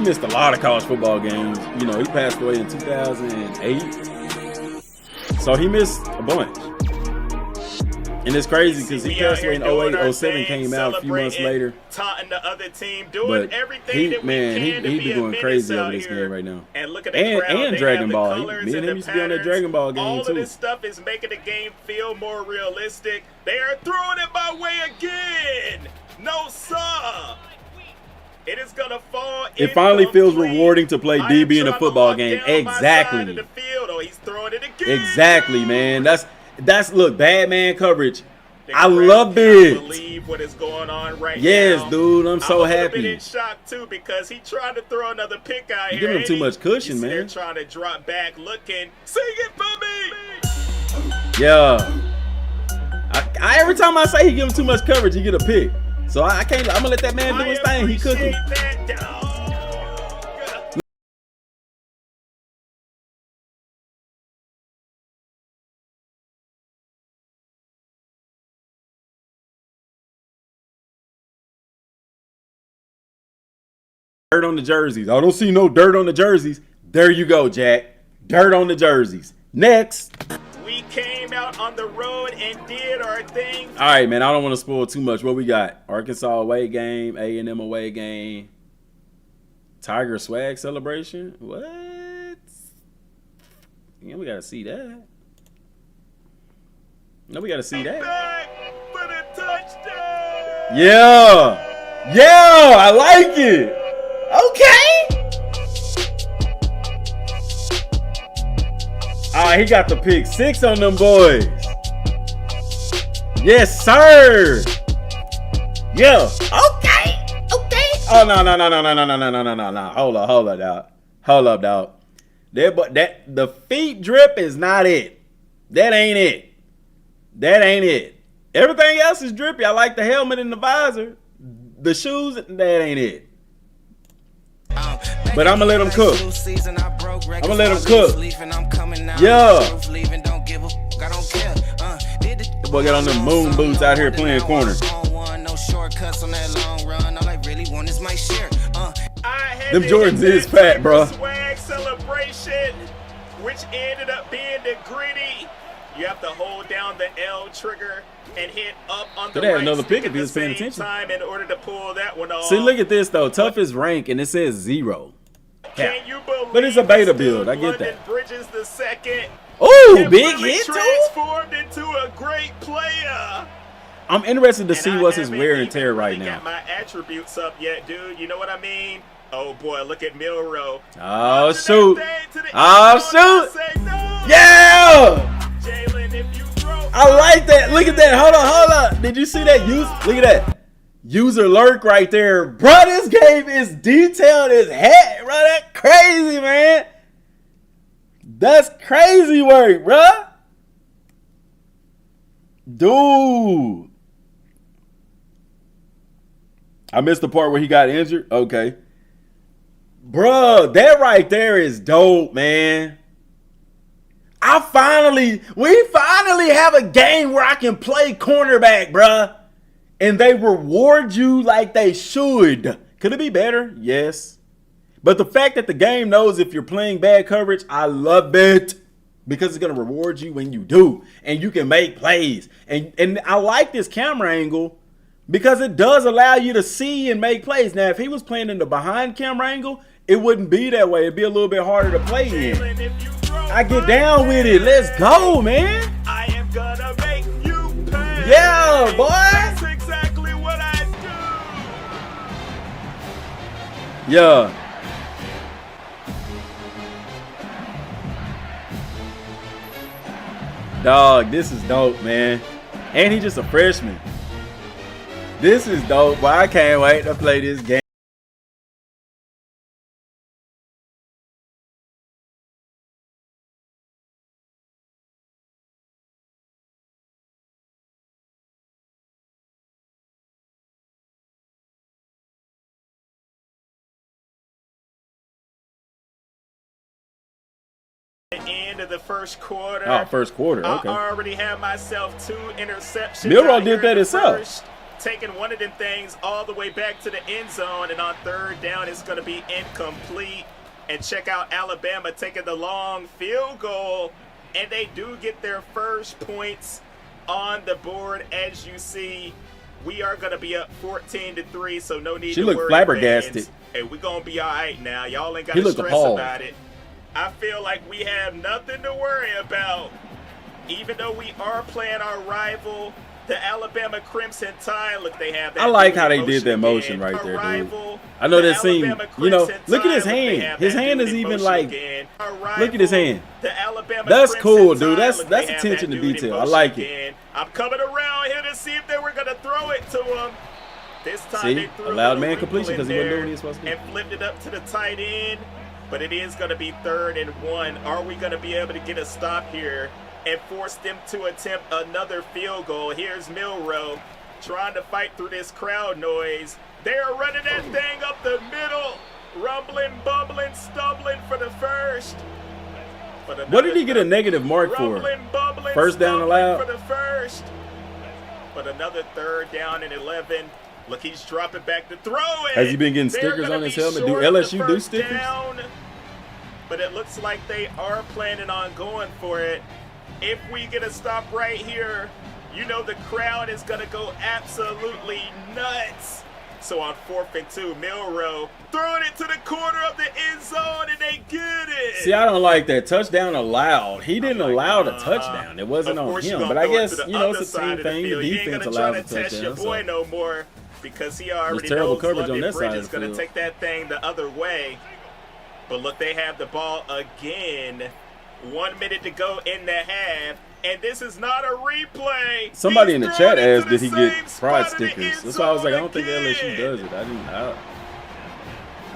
missed a lot of college football games. You know, he passed away in 2008. So he missed a bunch. And it's crazy because he passed away in 08, 07 came out a few months later. Taunting the other team, doing But everything that we can to he be be going crazy over this game right now. And look at the crowd. And Dragon Ball. Me and him used to be on that Dragon Ball game all too. All of this stuff is making the game feel more realistic. They are throwing it my way again. No, sir. It is gonna fall. It finally feels rewarding to play DB in a football game. Exactly. He's throwing it again. Exactly, man. That's look, bad man coverage. I crowd love cannot it. Believe what is going on right Yes, now. dude, I'm so I'm a happy. bit in shock too because he tried to throw another pick out You here. giving him too much cushion, He's man. They're trying to drop back, looking. Sing it for me. Yeah. Every time I say he give him too much coverage, he get a pick. So I can't. I'm gonna let that man do his thing. He cooking. That dog. Dirt on the jerseys. I don't see no dirt on the jerseys. There you go, Jack. Dirt on the jerseys. Next. We came out on the road and did our thing. All right, man. I don't want to spoil too much. What we got? Arkansas away game, A&M away game, Tiger swag celebration. What? Yeah, we gotta see that. No, we gotta see that. Back for the touchdown. Yeah, yeah, I like it. Okay. He got the pick 6 on them boys. Yes, sir. Yeah. Okay. Oh no. Hold up, dog. That the feet drip is not it. That ain't it. Everything else is drippy. I like the helmet and the visor. The shoes, that ain't it. But I'm gonna let them cook. Yeah. The boy got on them moon boots out here playing corner. Them Jordans is fat, bro. Swag celebration, which ended up being the gritty. You have to hold down the L trigger and hit up on the They had right another stick pick if at he the was paying same attention. time in order to pull that one off. See, look at this though. Toughest rank, and it says 0. Can you believe But it's a beta this build. I dude, get London that. Bridges the second. Ooh, big really hit too. transformed into a great player. I'm interested to see And I what's his haven't wear and even tear right really now. got my attributes up yet, dude. You know what I mean? Oh boy, look at Milrow. Oh shoot! No. Yeah! Jalen, if you throw, I like that. Look at that. Hold on. Did you see that? Look at that. User lurk right there, bro. This game is detailed as heck, bro. That's crazy, man. That's crazy work, bro. Dude. I missed the part where he got injured. Okay. Bruh, that right there is dope, man. We finally have a game where I can play cornerback, bruh. And they reward you like they should. Could it be better? Yes. But the fact that the game knows if you're playing bad coverage, I love it. Because it's going to reward you when you do. And you can make plays. And I like this camera angle because it does allow you to see and make plays. Now, if he was playing in the behind camera angle, it wouldn't be that way. It'd be a little bit harder to play in. I get down with it. Let's go, man. I am gonna make you pay. Yeah, boy. That's exactly what I do. Yeah. Dog, this is dope, man. And he's just a freshman. This is dope, but I can't wait to play this game. End of the first quarter. Oh, first quarter. Okay. I already have myself 2 interceptions. Milrow out here did that in the himself. first, taking one of them things all the way back to the end zone, and on third down it's going to be incomplete. And check out Alabama taking the long field goal, and they do get their first points on the board. As you see, we are going to be up 14-3, so no need She to looked worry. flabbergasted. Fans. Hey, we're going to be all right now. Y'all ain't got He to looked stress appalled. about it. I feel like we have nothing to worry about. Even though we are playing our rival, the Alabama Crimson Tide. Look, they have that. I like how they did that motion right there, dude. I know that scene. You know, look at his hand. His hand is even like. Look at his hand. The Alabama That's Crimson cool, dude. Tide. That's Look, they have attention that to dude in detail. I motion like it. again. I'm coming around here to see if they were going to throw it to him. This time See? they threw Allowed a little man completion wrinkle 'cause in he wasn't doing there what he was supposed to do. and flipped it up to the tight end. But it is going to be 3rd and 1. Are we going to be able to get a stop here and force them to attempt another field goal? Here's Milrow trying to fight through this crowd noise. They are running that thing up the middle, rumbling, bumbling, stumbling for the first. What did he get a negative mark for? Rumbling, bumbling, First down stumbling allowed? for the first. But another 3rd down and 11. Look, he's dropping back to throw it. Has he been getting They're stickers gonna on his be helmet? Do short of the LSU do first stickers? down. but it looks like they are planning on going for it. If we get a stop right here, you know the crowd is going to go absolutely nuts. So on 4th and 2, Milroe throwing it to the corner of the end zone, and they get it. See, I don't like that. Touchdown allowed. He didn't allow the touchdown. It wasn't on him. But I guess, you know, it's a team thing. The defense allows a touchdown. Test your boy no more because he already terrible knows coverage on London that Bridge side is of the going to field. take that thing the other way. But look, they have the ball again. 1 minute to go in the half. And this is not a replay. Somebody He's in the throwing chat it to asked, the did he get same pride spot in the stickers? end That's why I was like, I zone don't think LSU again. does it. I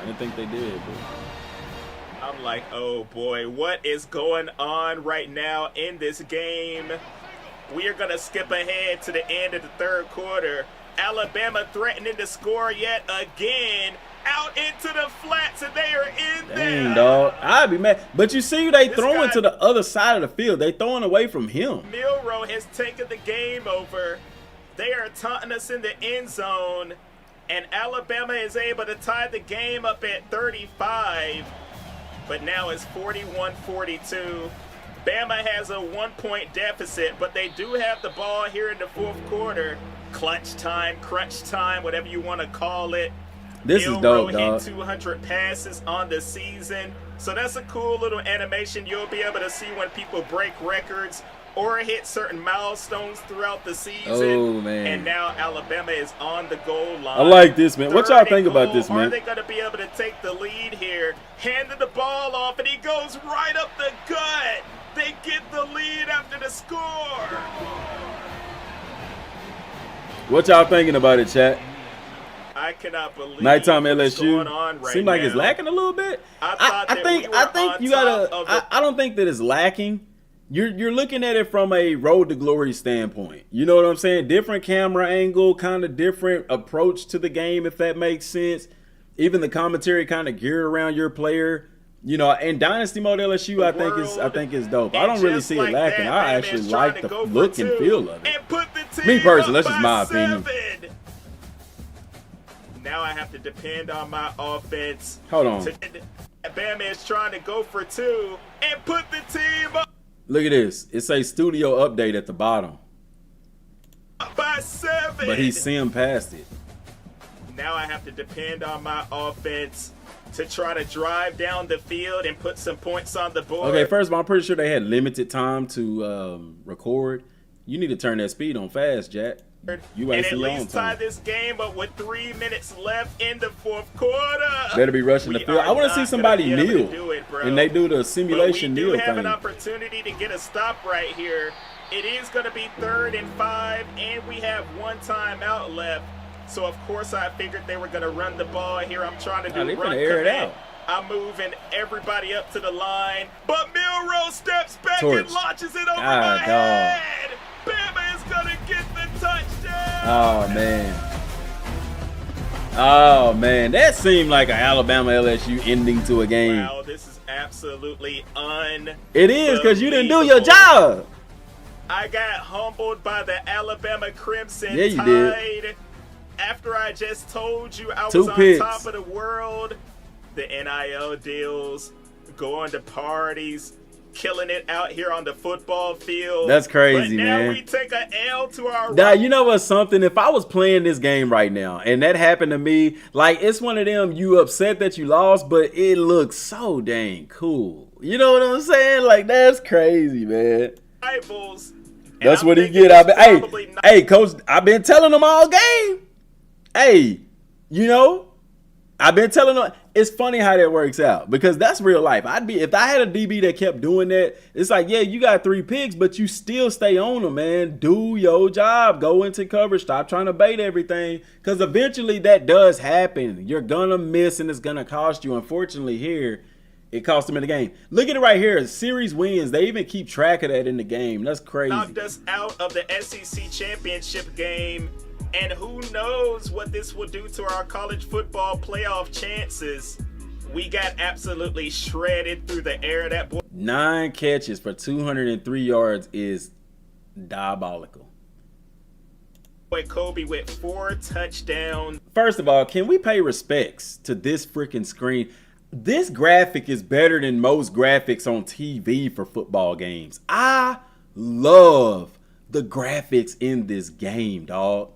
didn't think they did. But I'm like, oh boy, what is going on right now in this game? We are going to skip ahead to the end of the 3rd quarter. Alabama threatening to score yet again. Out into the flats, and they are in there. dang, dog. I'd be mad. But you see, they This throwing guy- to the other side of the field. They throwing away from him. Milroe has taken the game over. They are taunting us in the end zone, and Alabama is able to tie the game up at 35. But now it's 41-42. Bama has a 1-point deficit, but they do have the ball here in the 4th quarter. Clutch time, crunch time, whatever you want to call it. This is dope, Milroe dog. hit 200 passes on the season. So that's a cool little animation you'll be able to see when people break records or hit certain milestones throughout the season. Oh, man. And now Alabama is on the goal line. I like this, man. What y'all 3rd think and about goal. this, Are man? they going to be able to take the lead here? Handed the ball off, and he goes right up the gut. They get the lead after the score. What y'all thinking about it, chat? I cannot believe Nighttime what's going LSU on right seem like now. it's lacking a little bit. I thought think you gotta. I don't think that it's lacking. You're looking at it from a road to glory standpoint. You know what I'm saying? Different camera angle, kind of different approach to the game, if that makes sense. Even the commentary kind of geared around your player. You know, and Dynasty mode LSU, I think is dope. I don't really see it lacking. I actually like the look and feel of it. Me personally, that's just my opinion. Now I have to depend on my offense. Hold on. Bama is trying to go for 2 and put the team up Look at this. It says studio update at the bottom, by 7. but he simmed past it. Now I have to depend on my offense to try to drive down the field and put some points on the board. Okay, first of all, I'm pretty sure they had limited time to record. You need to turn that speed on fast, Jack. You and wasting at your own least tie time. this game up with 3 minutes left in the 4th quarter. Better be rushing the We field. are I want to see not somebody gonna be able kneel, to do it, bro. and they do the simulation but we kneel do have thing. an opportunity to get a stop right here. It is going to be 3rd and 5, and we have 1 timeout left. So of course I figured they were going to run the ball here. I'm trying to do They run finna air it command. out. I'm moving everybody up to the line, but Milroe steps back Torch. and launches it over God, my dog. head. Bama is going to get the touchdown. Oh man. Oh man, that seemed like an Alabama LSU ending to a game. Wow, this is absolutely It is because you didn't do your job. I got humbled by the Alabama Crimson Yeah, you Tide. did. After I just told you I 2 was on picks. top of the world, the NIL deals, going to parties, killing it out here on the football field. That's crazy, but now man. we take a L to our Now, you know what's something? If I was playing this game right now and that happened to me, like it's one of them, you upset that you lost, but it looks so dang cool. You know what I'm saying? Like that's crazy, man. rivals. That's I'm what he thinking get. it's probably not- Hey, coach, I've been telling them all game. Hey, you know, I've been telling them. It's funny how that works out because that's real life. If I had a DB that kept doing that, it's like, yeah, you got 3 picks, but you still stay on them, man. Do your job. Go into coverage. Stop trying to bait everything because eventually that does happen. You're gonna miss and it's gonna cost you. Unfortunately, here it cost them in the game. Look at it right here. Series wins. They even keep track of that in the game. That's crazy. knocked us out of the SEC championship game. And who knows what this will do to our college football playoff chances. We got absolutely shredded through the air. That boy 9 catches for 203 yards is diabolical. Kobe with 4 touchdowns. First of all, can we pay respects to this freaking screen? This graphic is better than most graphics on TV for football games. I love the graphics in this game, dog.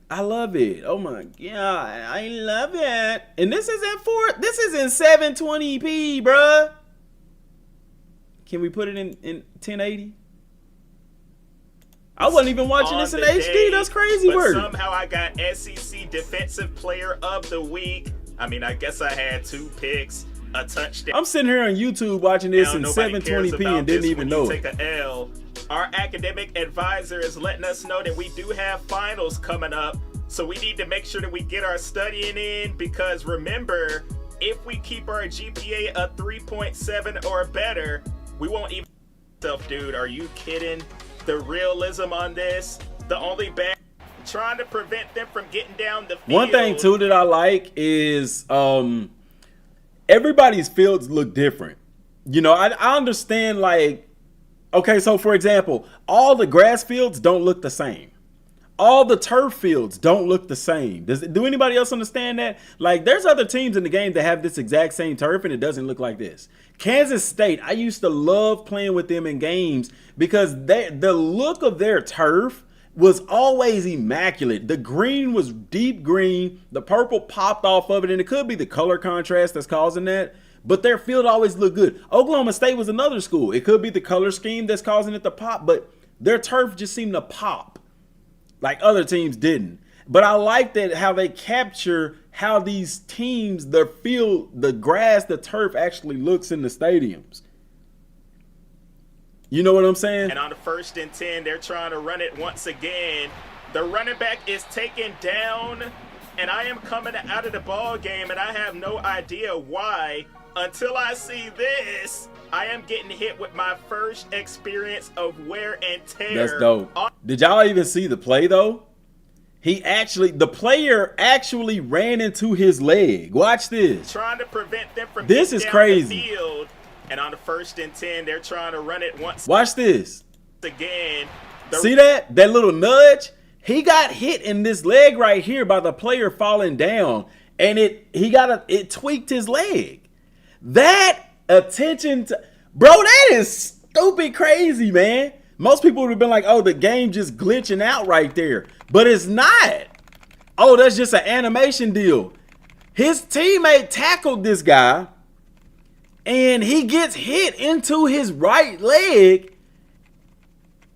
I love it. Oh my god, I love it. And this is in 720p, bruh. Can we put it in 1080? I wasn't even watching this in HD. That's crazy but work. Somehow I got SEC Defensive Player of the Week. I mean, I guess I had 2 picks, a touchdown. I'm sitting here on YouTube watching this in 720p and didn't even know it. Take a L. Our academic advisor is letting us know that we do have finals coming up, so we need to make sure that we get our studying in, because remember, if we keep our GPA a 3.7 or better, we won't even. Dude, are you kidding? The realism on this, the only bad, trying to prevent them from getting down the field. One thing too that I like is everybody's fields look different. You know, I understand, like, okay, so for example, all the grass fields don't look the same. All the turf fields don't look the same. Do anybody else understand that? Like, there's other teams in the game that have this exact same turf and it doesn't look like this. Kansas State, I used to love playing with them in games because the look of their turf was always immaculate. The green was deep green. The purple popped off of it, and it could be the color contrast that's causing that. But their field always looked good. Oklahoma State was another school. It could be the color scheme that's causing it to pop, but their turf just seemed to pop like other teams didn't. But I like that how they capture how these teams, their field, the grass, the turf actually looks in the stadiums. You know what I'm saying? And on the 1st and 10, they're trying to run it once again. The running back is taken down, and I am coming out of the ball game, and I have no idea why. Until I see this, I am getting hit with my first experience of wear and tear. That's dope. Did y'all even see the play though? The player actually ran into his leg. Watch this. Trying to prevent them from this getting is down crazy. The field. And on the 1st and 10, they're trying to run it once. Watch this. Again. See that? That little nudge? He got hit in this leg right here by the player falling down, and it tweaked his leg. That attention to, bro, that is stupid crazy, man. Most people would have been like, oh, the game just glitching out right there. But it's not. Oh, that's just an animation deal. His teammate tackled this guy, and he gets hit into his right leg.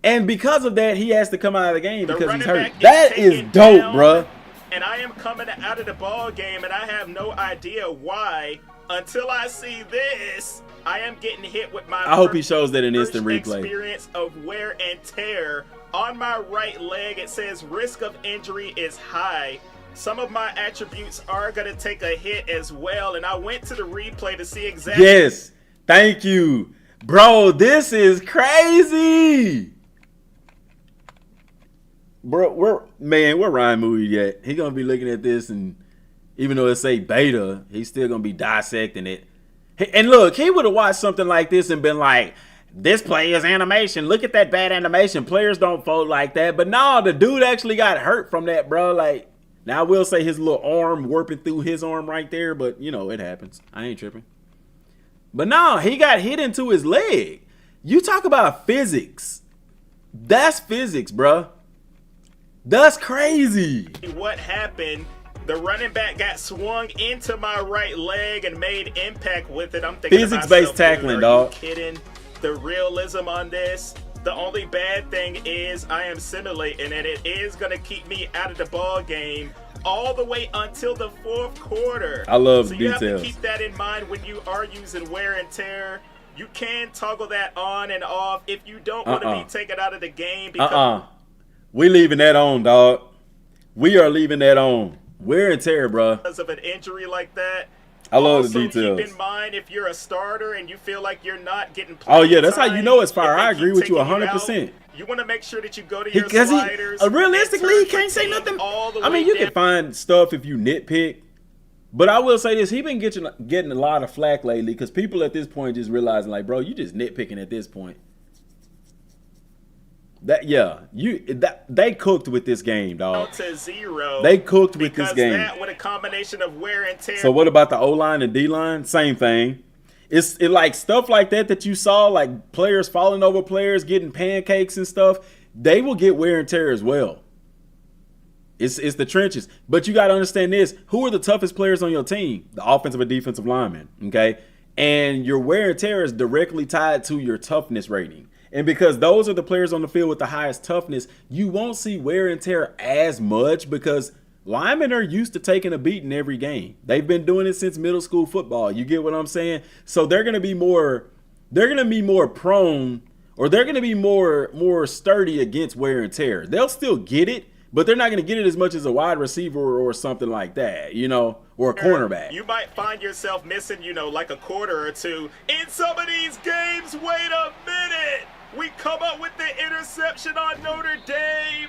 And because of that, he has to come out of the game because he's hurt. That is dope, bruh. And I am coming out of the ball game, and I have no idea why. Until I see this, I am getting hit with my I hope he shows that in instant replay. Experience of wear and tear. On my right leg, it says risk of injury is high. Some of my attributes are going to take a hit as well, and I went to the replay to see exactly. Yes, thank you. Bro, this is crazy. Bro, we're Ryan Moody yet. He's going to be looking at this, and even though it say beta, he's still going to be dissecting it. And look, he would have watched something like this and been like, this play is animation. Look at that bad animation. Players don't fold like that. But no, the dude actually got hurt from that, bro. Like, now I will say his little arm warping through his arm right there, but, you know, it happens. I ain't tripping. But no, he got hit into his leg. You talk about physics. That's physics, bro. That's crazy. What happened? The running back got swung into my right leg and made impact with it. I'm thinking physics-based tackling, dog. Are you kidding? The realism on this. The only bad thing is I am simulating, and it is going to keep me out of the ball game all the way until the 4th quarter. I love details. You have to keep that in mind when you are using wear and tear. You can toggle that on and off if you don't want to be taken out of the game. Because we leaving that on, dog. We are leaving that on. Wear and tear, bro. Because of an injury like that. I love the details. Keep in mind, if you're a starter and you feel like you're not getting playing. Oh yeah, that's how you know it's fire. I agree with you 100%. You want to make sure that you go to your sliders. Realistically, he can't say nothing. I mean, you can find stuff if you nitpick, but I will say this: he been getting a lot of flack lately because people at this point just realizing, like, bro, you just nitpicking at this point. They cooked with this game, dog. To 0. They cooked with this game. That with a combination of wear and tear. So what about the O-line and D-line? Same thing. It's like stuff like that you saw, like players falling over players, getting pancakes and stuff. They will get wear and tear as well. It's the trenches. But you got to understand this. Who are the toughest players on your team? The offensive and defensive linemen, okay? And your wear and tear is directly tied to your toughness rating. And because those are the players on the field with the highest toughness, you won't see wear and tear as much because linemen are used to taking a beating every game. They've been doing it since middle school football. You get what I'm saying? So they're going to be more prone, or they're going to be more sturdy against wear and tear. They'll still get it, but they're not going to get it as much as a wide receiver or something like that, or a cornerback. You might find yourself missing, like a quarter or two. In some of these games, wait a minute. We come up with the interception on Notre Dame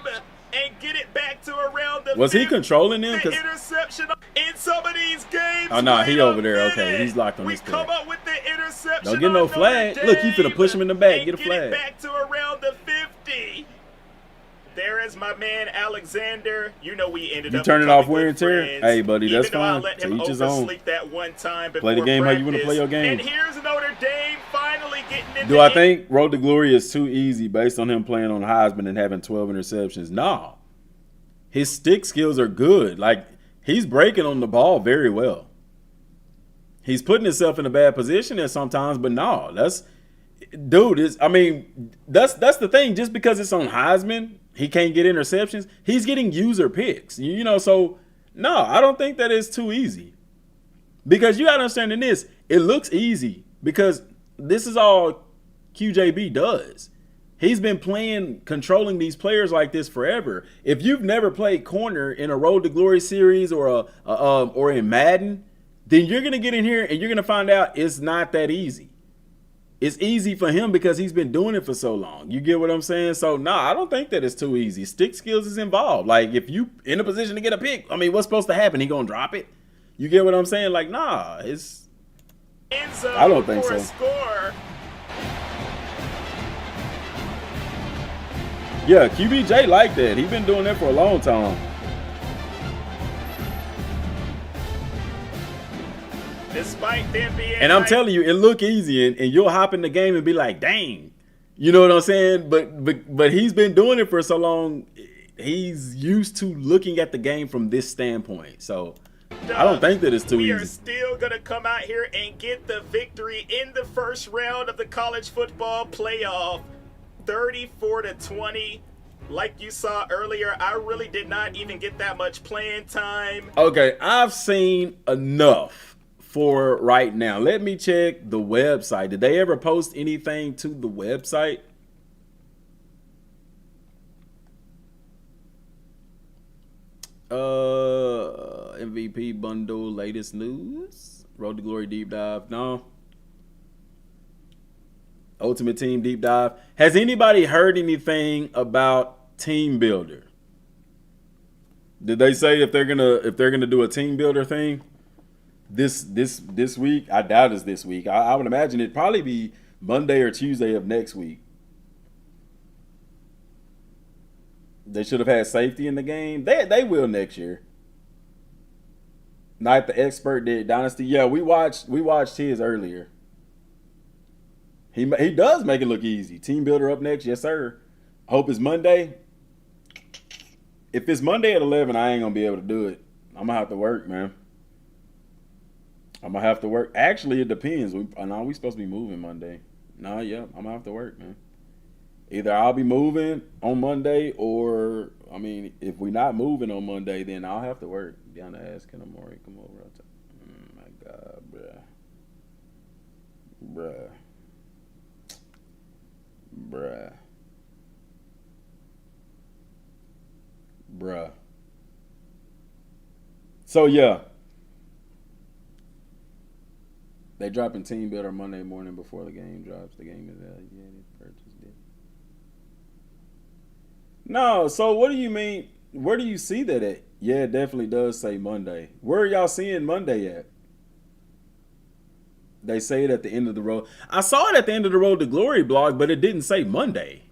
and get it back to around the Was he controlling them? The interception in some of these games. Oh, no, he over there. Okay, he's locked on this We come up with the interception. Don't get no flag. Look, you finna push him in the back. Get a flag. Get it back to around the 50. There is my man Alexander. We ended up. You turn it off wear and tear. Friends. Hey, buddy, that's Even though I fine. let To him each his own. oversleep that one time Play the game practice. how you want to play your game. And here's Notre Dame finally getting in. Do I think Road to Glory is too easy based on him playing on Heisman and having 12 interceptions? No. His stick skills are good. Like, he's breaking on the ball very well. He's putting himself in a bad position at sometimes, but no, that's the thing. Just because it's on Heisman, he can't get interceptions. He's getting user picks, so no, I don't think that is too easy. Because you got to understand in this, it looks easy because this is all QJB does. He's been controlling these players like this forever. If you've never played corner in a Road to Glory series or in Madden, then you're gonna get in here and you're gonna find out it's not that easy. It's easy for him because he's been doing it for so long. You get what I'm saying? So no, I don't think that it's too easy. Stick skills is involved. Like if you in a position to get a pick, what's supposed to happen? He gonna drop it? You get what I'm saying? Like nah, it's. I don't think so. Score. Yeah, QBJ like that. He's been doing that for a long time. Despite them being and I'm telling you, it look easy, and you'll hop in the game and be like, dang. You know what I'm saying? But he's been doing it for so long, he's used to looking at the game from this standpoint. So I don't think that it's too easy. We are still going to come out here and get the victory in the first round of the college football playoff. 34-20. Like you saw earlier, I really did not even get that much playing time. Okay, I've seen enough for right now. Let me check the website. Did they ever post anything to the website? MVP bundle, latest news, Road to Glory deep dive. No. Ultimate Team deep dive. Has anybody heard anything about Team Builder? Did they say if they're gonna do a Team Builder thing this week? I doubt it's this week. I would imagine it'd probably be Monday or Tuesday of next week. They should have had safety in the game. They will next year. Not the expert did Dynasty. Yeah, we watched his earlier. He does make it look easy. Team Builder up next, yes sir. I hope it's Monday. If it's Monday at 11, I ain't gonna be able to do it. I'm gonna have to work, man. I'm gonna have to work. Actually, it depends. We supposed to be moving Monday. No, yeah, I'm gonna have to work, man. Either I'll be moving on Monday, or if we're not moving on Monday, then I'll have to work. Down to ask, can Amari come over? Oh my God, bruh. So yeah, they dropping Team Builder Monday morning before the game drops. The game is out. Yeah, they purchased it. No, so what do you mean? Where do you see that at? Yeah, it definitely does say Monday. Where are y'all seeing Monday at? They say it at the end of the road. I saw it at the end of the Road to Glory blog, but it didn't say Monday.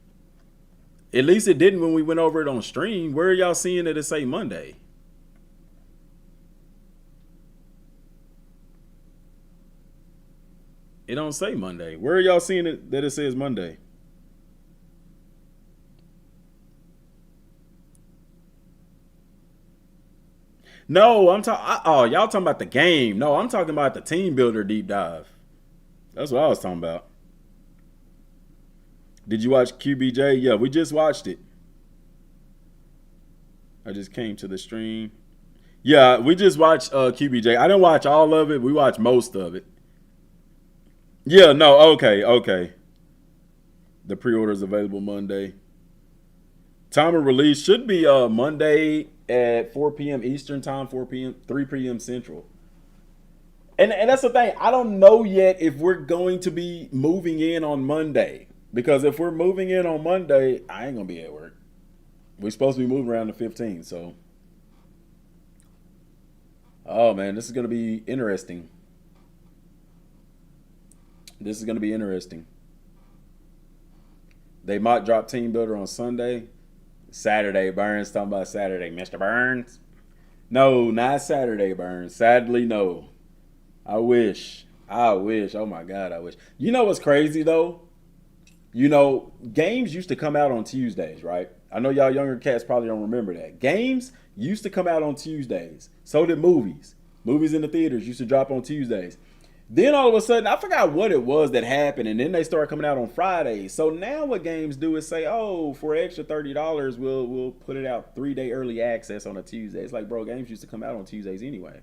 At least it didn't when we went over it on stream. Where are y'all seeing it say Monday? It don't say Monday. Where are y'all seeing it that it says Monday? No, I'm talking. Oh, y'all talking about the game? No, I'm talking about the team builder deep dive. That's what I was talking about. Did you watch QBJ? Yeah, we just watched it. I just came to the stream. Yeah, we just watched QBJ. I didn't watch all of it. We watched most of it. Yeah, no, okay. The pre-order is available Monday. Time of release should be Monday at 4 p.m. Eastern time, 3 p.m. Central. And that's the thing. I don't know yet if we're going to be moving in on Monday. Because if we're moving in on Monday, I ain't going to be at work. We're supposed to be moving around the 15th, so. Oh, man, this is going to be interesting. This is going to be interesting. They might drop Team Builder on Sunday. Saturday, Burns talking about Saturday. Mr. Burns? No, not Saturday, Burns. Sadly, no. I wish. Oh, my God, I wish. You know what's crazy, though? You know, games used to come out on Tuesdays, right? I know y'all younger cats probably don't remember that. Games used to come out on Tuesdays. So did movies. Movies in the theaters used to drop on Tuesdays. Then all of a sudden, I forgot what it was that happened, and then they started coming out on Fridays. So now what games do is say, oh, for an extra $30, we'll put it out 3-day early access on a Tuesday. It's like, bro, games used to come out on Tuesdays anyway.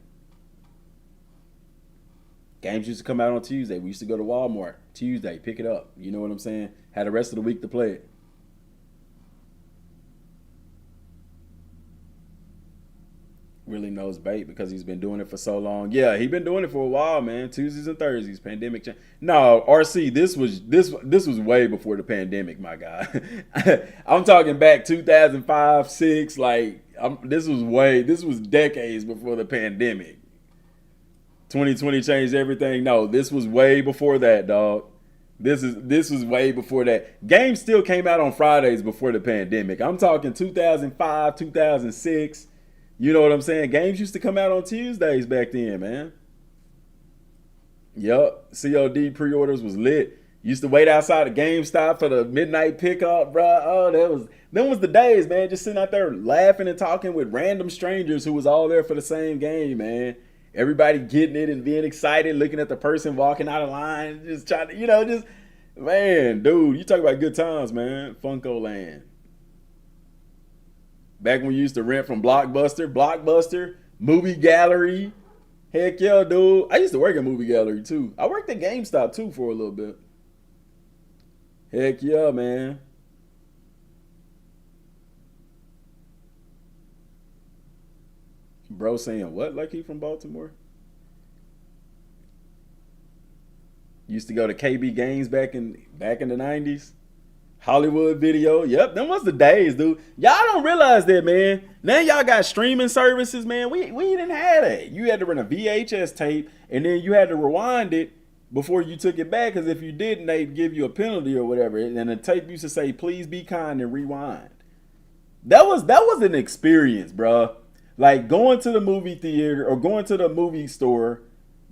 Games used to come out on Tuesday. We used to go to Walmart Tuesday, pick it up. You know what I'm saying? Had the rest of the week to play it. Really knows bait because he's been doing it for so long. Yeah, he's been doing it for a while, man. Tuesdays and Thursdays, pandemic. No, RC, this was way before the pandemic, my guy. I'm talking back 2005, 6. Like this was decades before the pandemic. 2020 changed everything. No, this was way before that, dog. This was way before that. Games still came out on Fridays before the pandemic. I'm talking 2005, 2006. You know what I'm saying? Games used to come out on Tuesdays back then, man. Yup. COD pre-orders was lit. Used to wait outside of GameStop for the midnight pickup, bro. Oh, them was the days, man. Just sitting out there laughing and talking with random strangers who was all there for the same game, man. Everybody getting it and being excited, looking at the person walking out of line, just trying to, man, dude, you talk about good times, man. Funko Land. Back when we used to rent from Blockbuster, Movie Gallery. Heck yeah, dude. I used to work at Movie Gallery, too. I worked at GameStop, too, for a little bit. Heck yeah, man. Bro saying what? Like he from Baltimore? Used to go to KB Games back in the 90s. Hollywood Video. Yep, them was the days, dude. Y'all don't realize that, man. Now y'all got streaming services, man. We didn't have that. You had to run a VHS tape, and then you had to rewind it before you took it back, because if you didn't, they'd give you a penalty or whatever. And the tape used to say, please be kind and rewind. That was an experience, bro. Like going to the movie theater or going to the movie store,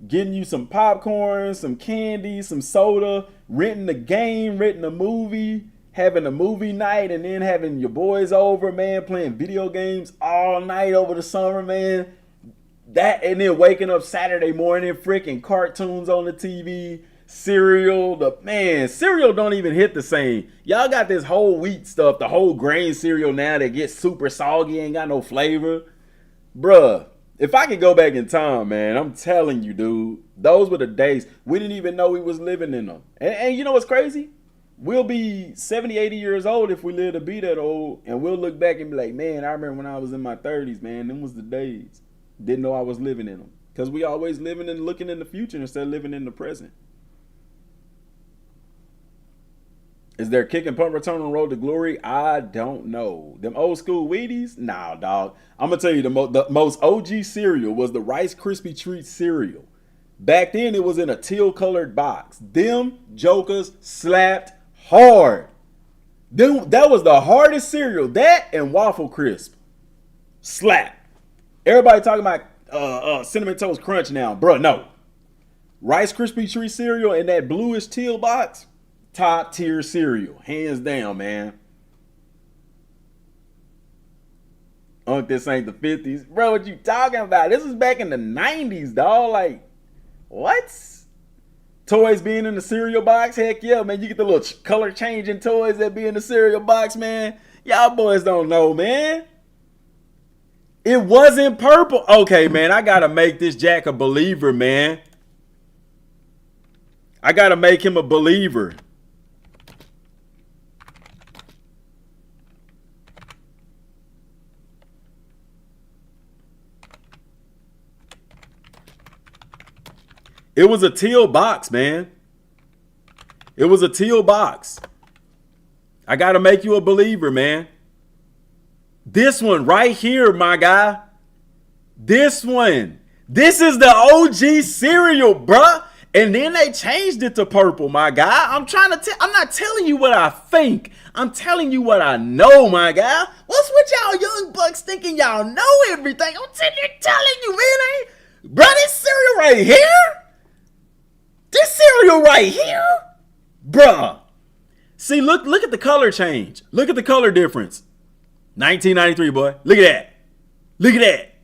getting you some popcorn, some candy, some soda, renting the game, renting a movie, having a movie night, and then having your boys over, man, playing video games all night over the summer, man. That, and then waking up Saturday morning, freaking cartoons on the TV, cereal. Cereal don't even hit the same. Y'all got this whole wheat stuff, the whole grain cereal now that gets super soggy, ain't got no flavor. Bruh, if I could go back in time, man, I'm telling you, dude, those were the days. We didn't even know we was living in them. And you know what's crazy? We'll be 70, 80 years old if we live to be that old, and we'll look back and be like, man, I remember when I was in my 30s, man, them was the days. Didn't know I was living in them. Because we always living and looking in the future instead of living in the present. Is there kick and punt return on Road to Glory? I don't know. Them old school Wheaties? Nah, dog. I'm going to tell you, the most OG cereal was the Rice Krispie Treat cereal. Back then, it was in a teal-colored box. Them jokers slapped hard. Then that was the hardest cereal. That and Waffle Crisp. Slap. Everybody talking about Cinnamon Toast Crunch now. Bruh, no. Rice Krispie Treat cereal in that bluish teal box. Top tier cereal. Hands down, man. This ain't the 50s. Bro, what you talking about? This was back in the 90s, dog. Like, what? Toys being in the cereal box? Heck yeah, man. You get the little color changing toys that be in the cereal box, man. Y'all boys don't know, man. It wasn't purple. Okay, man. I got to make this Jack a believer, man. I got to make him a believer. It was a teal box, man. It was a teal box. I got to make you a believer, man. This one right here, my guy. This one. This is the OG cereal, bruh. And then they changed it to purple, my guy. I'm not telling you what I think. I'm telling you what I know, my guy. What's with y'all young bucks thinking y'all know everything? I'm telling you, man. Bruh, this cereal right here. This cereal right here, bruh. See, look at the color change. Look at the color difference. 1993, boy. Look at that. Look at that.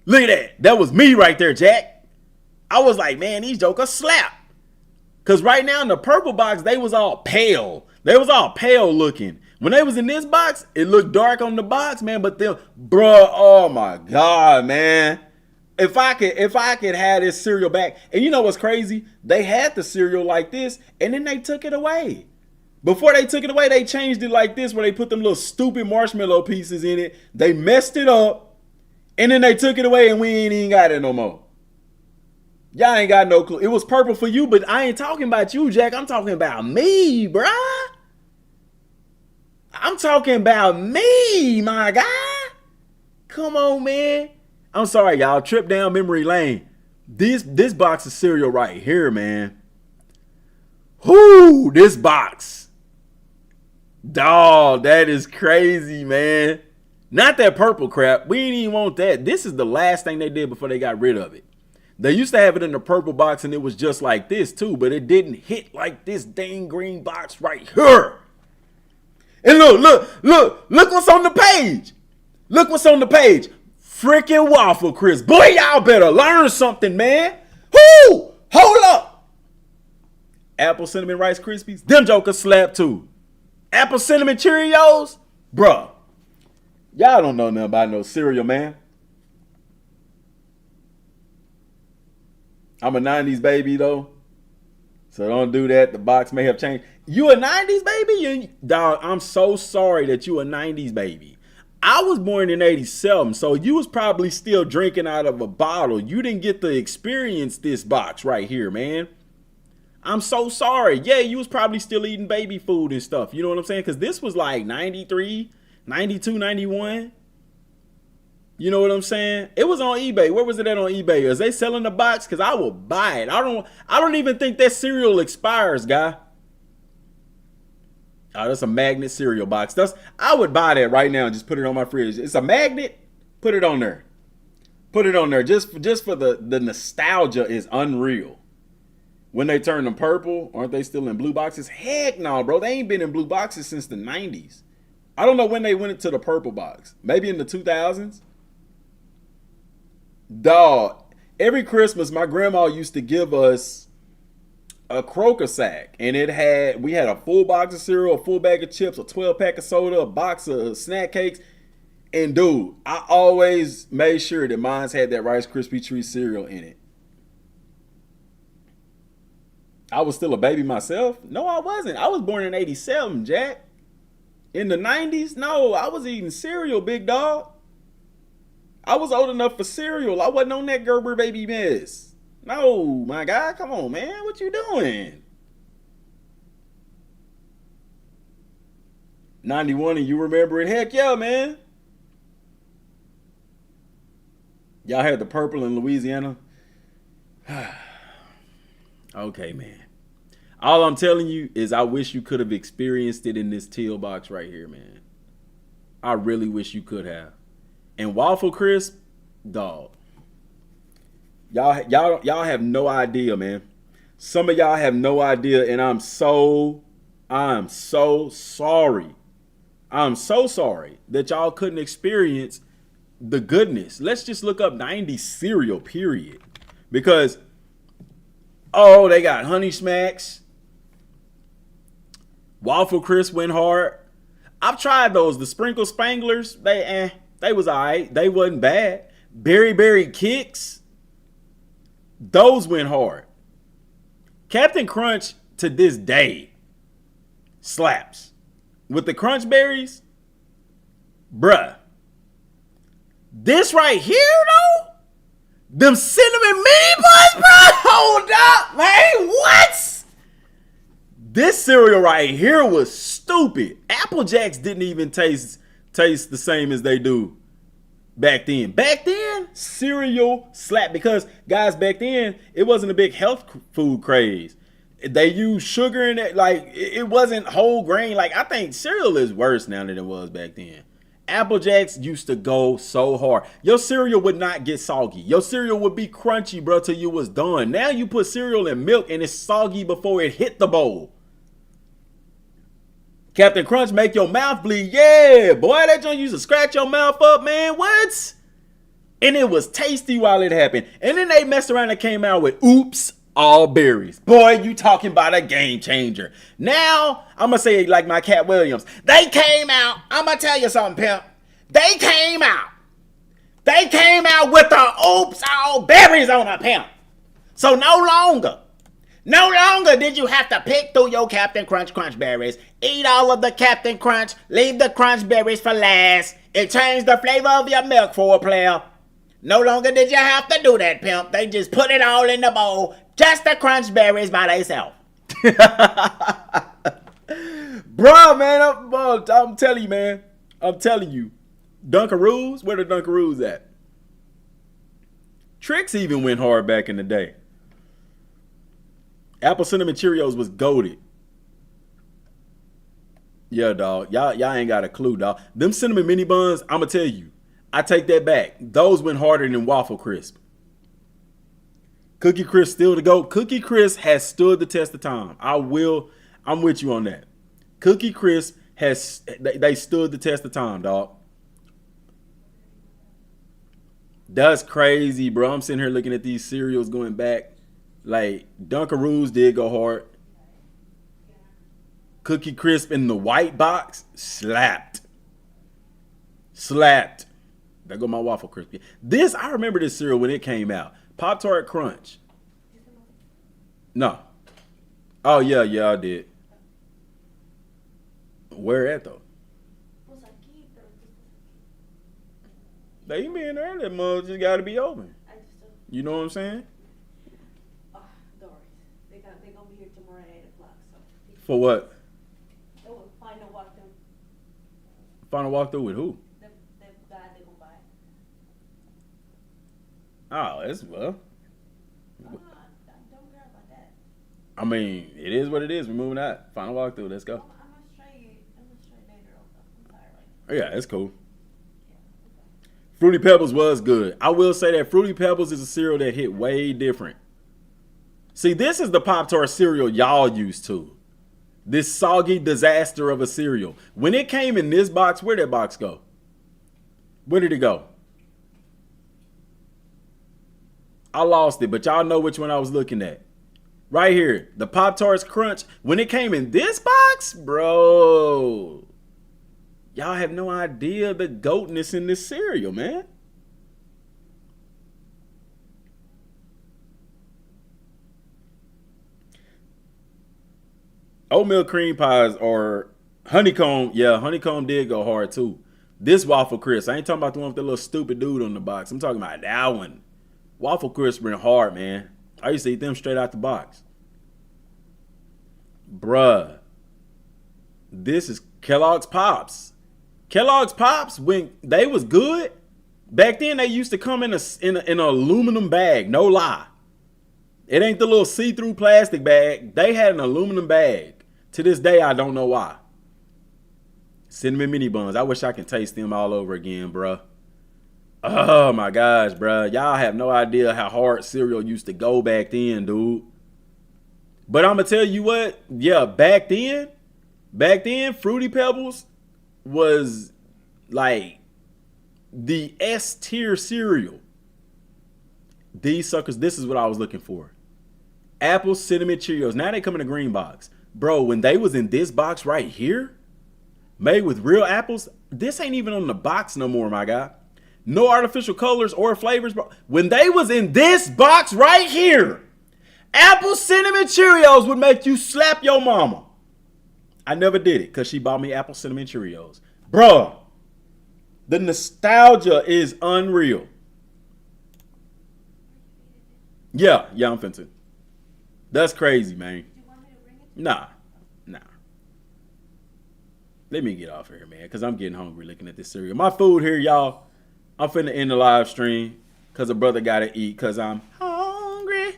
Look at that. That was me right there, Jack. I was like, man, these jokers slap. Because right now in the purple box, they was all pale. They was all pale looking. When they was in this box, it looked dark on the box, man. But them, bruh, oh my God, man. If I could have this cereal back, and you know what's crazy? They had the cereal like this, and then they took it away. Before they took it away, they changed it like this, where they put them little stupid marshmallow pieces in it. They messed it up, and then they took it away, and we ain't even got it no more. Y'all ain't got no clue. It was purple for you, but I ain't talking about you, Jack. I'm talking about me, bruh. I'm talking about me, my guy. Come on, man. I'm sorry, y'all. Trip down memory lane. This box of cereal right here, man. Whoo, this box. Dawg, that is crazy, man. Not that purple crap. We ain't even want that. This is the last thing they did before they got rid of it. They used to have it in the purple box, and it was just like this, too. But it didn't hit like this dang green box right here. And look what's on the page. Look what's on the page. Freaking Waffle Crisp. Boy, y'all better learn something, man. Whoo! Hold up. Apple Cinnamon Rice Krispies. Them jokers slap too. Apple Cinnamon Cheerios. Bruh. Y'all don't know nothing about no cereal, man. I'm a 90s baby, though. So don't do that. The box may have changed. You a 90s baby? Dog, I'm so sorry that you a 90s baby. I was born in 87, so you was probably still drinking out of a bottle. You didn't get to experience this box right here, man. I'm so sorry. Yeah, you was probably still eating baby food and stuff. You know what I'm saying? Because this was like 93, 92, 91. You know what I'm saying? It was on eBay. Where was it at on eBay? Is they selling the box? Because I will buy it. I don't even think that cereal expires, guy. Oh, that's a magnet cereal box. I would buy that right now and just put it on my fridge. It's a magnet. Put it on there. Put it on there. Just for the nostalgia is unreal. When they turn them purple, aren't they still in blue boxes? Heck no, bro. They ain't been in blue boxes since the 90s. I don't know when they went into the purple box. Maybe in the 2000s. Dog, every Christmas, my grandma used to give us a Kroger sack, and we had a full box of cereal, a full bag of chips, a 12-pack of soda, a box of snack cakes. And dude, I always made sure that mine had that Rice Krispie Treat cereal in it. I was still a baby myself. No, I wasn't. I was born in 87, Jack. In the 90s, no, I was eating cereal, big dog. I was old enough for cereal. I wasn't on that Gerber baby mess. No, my guy, come on, man. What you doing? 91 and you remember it? Heck yeah, man. Y'all had the purple in Louisiana? Okay, man. All I'm telling you is I wish you could have experienced it in this teal box right here, man. I really wish you could have. And Waffle Crisp, dog. Y'all have no idea, man. Some of y'all have no idea, and I'm so sorry. I'm so sorry that y'all couldn't experience the goodness. Let's just look up 90s cereal, period. Because, oh, they got Honey Smacks. Waffle Crisp went hard. I've tried those. The Sprinkle Spanglers, they was all right. They wasn't bad. Berry Kicks, those went hard. Captain Crunch to this day slaps. With the Crunch Berries, bruh. This right here, though, them cinnamon mini buns, bro. Hold up, man. What? This cereal right here was stupid. Apple Jacks didn't even taste the same as they do back then. Back then, cereal slapped because, guys, back then, it wasn't a big health food craze. They used sugar in it. Like, it wasn't whole grain. Like, I think cereal is worse now than it was back then. Apple Jacks used to go so hard. Your cereal would not get soggy. Your cereal would be crunchy, bro, till you was done. Now you put cereal in milk and it's soggy before it hit the bowl. Captain Crunch make your mouth bleed. Yeah, boy, that joint used to scratch your mouth up, man. What? And it was tasty while it happened. And then they messed around and came out with Oops All Berries. Boy, you talking about a game changer. Now, I'm going to say it like my Cat Williams. They came out. I'm going to tell you something, pimp. They came out. They came out with the Oops All Berries on a pimp. So no longer did you have to pick through your Captain Crunch berries, eat all of the Captain Crunch, leave the Crunch berries for last, and change the flavor of your milk for a player. No longer did you have to do that, pimp. They just put it all in the bowl, just the Crunch berries by themselves. Bro, man, I'm telling you, man. I'm telling you. Dunkaroos? Where the Dunkaroos at? Trix even went hard back in the day. Apple Cinnamon Cheerios was goated. Yeah, dog. Y'all ain't got a clue, dog. Them cinnamon mini buns, I'ma tell you. I take that back. Those went harder than Waffle Crisp. Cookie Crisp still to go. Cookie Crisp has stood the test of time. I'm with you on that. Cookie Crisp they stood the test of time, dog. That's crazy, bro. I'm sitting here looking at these cereals going back. Like, Dunkaroos did go hard. Cookie Crisp in the white box, slapped. There go my Waffle Crisp. This, I remember this cereal when it came out. Pop-Tart Crunch. No. Oh, yeah, I did. Where at, though? They can be in there. That mug just got to be open. You know what I'm saying? They're gonna be here tomorrow at 8 o'clock. So For what? they will final walkthrough. Final walkthrough with who? The guy they gonna buy. Oh, that's well. I don't care about that. I mean, it is what it is. We're moving out. Final walkthrough. Let's go. I'm gonna straight later. I'm tired right Yeah, that's cool. Fruity Pebbles was good. I will say that Fruity Pebbles is a cereal that hit way different. See, this is the Pop-Tart cereal y'all used to. This soggy disaster of a cereal. When it came in this box, where'd that box go? Where did it go? I lost it, but y'all know which one I was looking at. Right here, the Pop-Tarts Crunch. When it came in this box, bro, y'all have no idea the goatness in this cereal, man. Oatmeal cream pies or honeycomb. Yeah, honeycomb did go hard too. This Waffle Crisp. I ain't talking about the one with the little stupid dude on the box. I'm talking about that one. Waffle Crisp went hard, man. I used to eat them straight out the box. Bruh. This is Kellogg's Pops. Kellogg's Pops, when they was good, back then they used to come in an aluminum bag. No lie. It ain't the little see-through plastic bag. They had an aluminum bag. To this day, I don't know why. Cinnamon mini buns. I wish I could taste them all over again, bruh. Oh my gosh, bruh. Y'all have no idea how hard cereal used to go back then, dude. But I'm going to tell you what. Yeah, back then, Fruity Pebbles was like the S tier cereal. These suckers, this is what I was looking for. Apple Cinnamon Cheerios. Now they come in a green box. Bro, when they was in this box right here, made with real apples, this ain't even on the box no more, my guy. No artificial colors or flavors, bro. When they was in this box right here, Apple Cinnamon Cheerios would make you slap your mama. I never did it because she bought me Apple Cinnamon Cheerios. Bruh, the nostalgia is unreal. Yeah, I'm finna. That's crazy, man. Nah. Let me get off here, man, because I'm getting hungry looking at this cereal. My food here, y'all. I'm finna end the live stream because a brother got to eat because I'm hungry.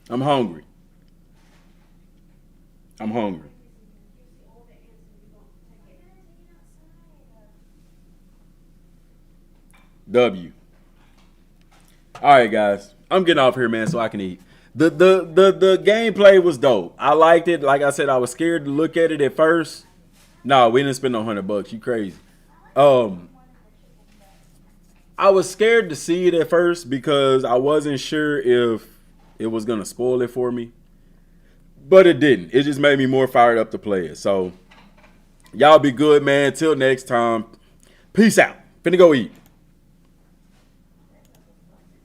I'm hungry. W. All right, guys. I'm getting off here, man, so I can eat. The gameplay was dope. I liked it. Like I said, I was scared to look at it at first. No, we didn't spend no $100. You crazy. I was scared to see it at first because I wasn't sure if it was going to spoil it for me. But it didn't. It just made me more fired up to play it. So, y'all be good, man. Till next time. Peace out. Finna go eat.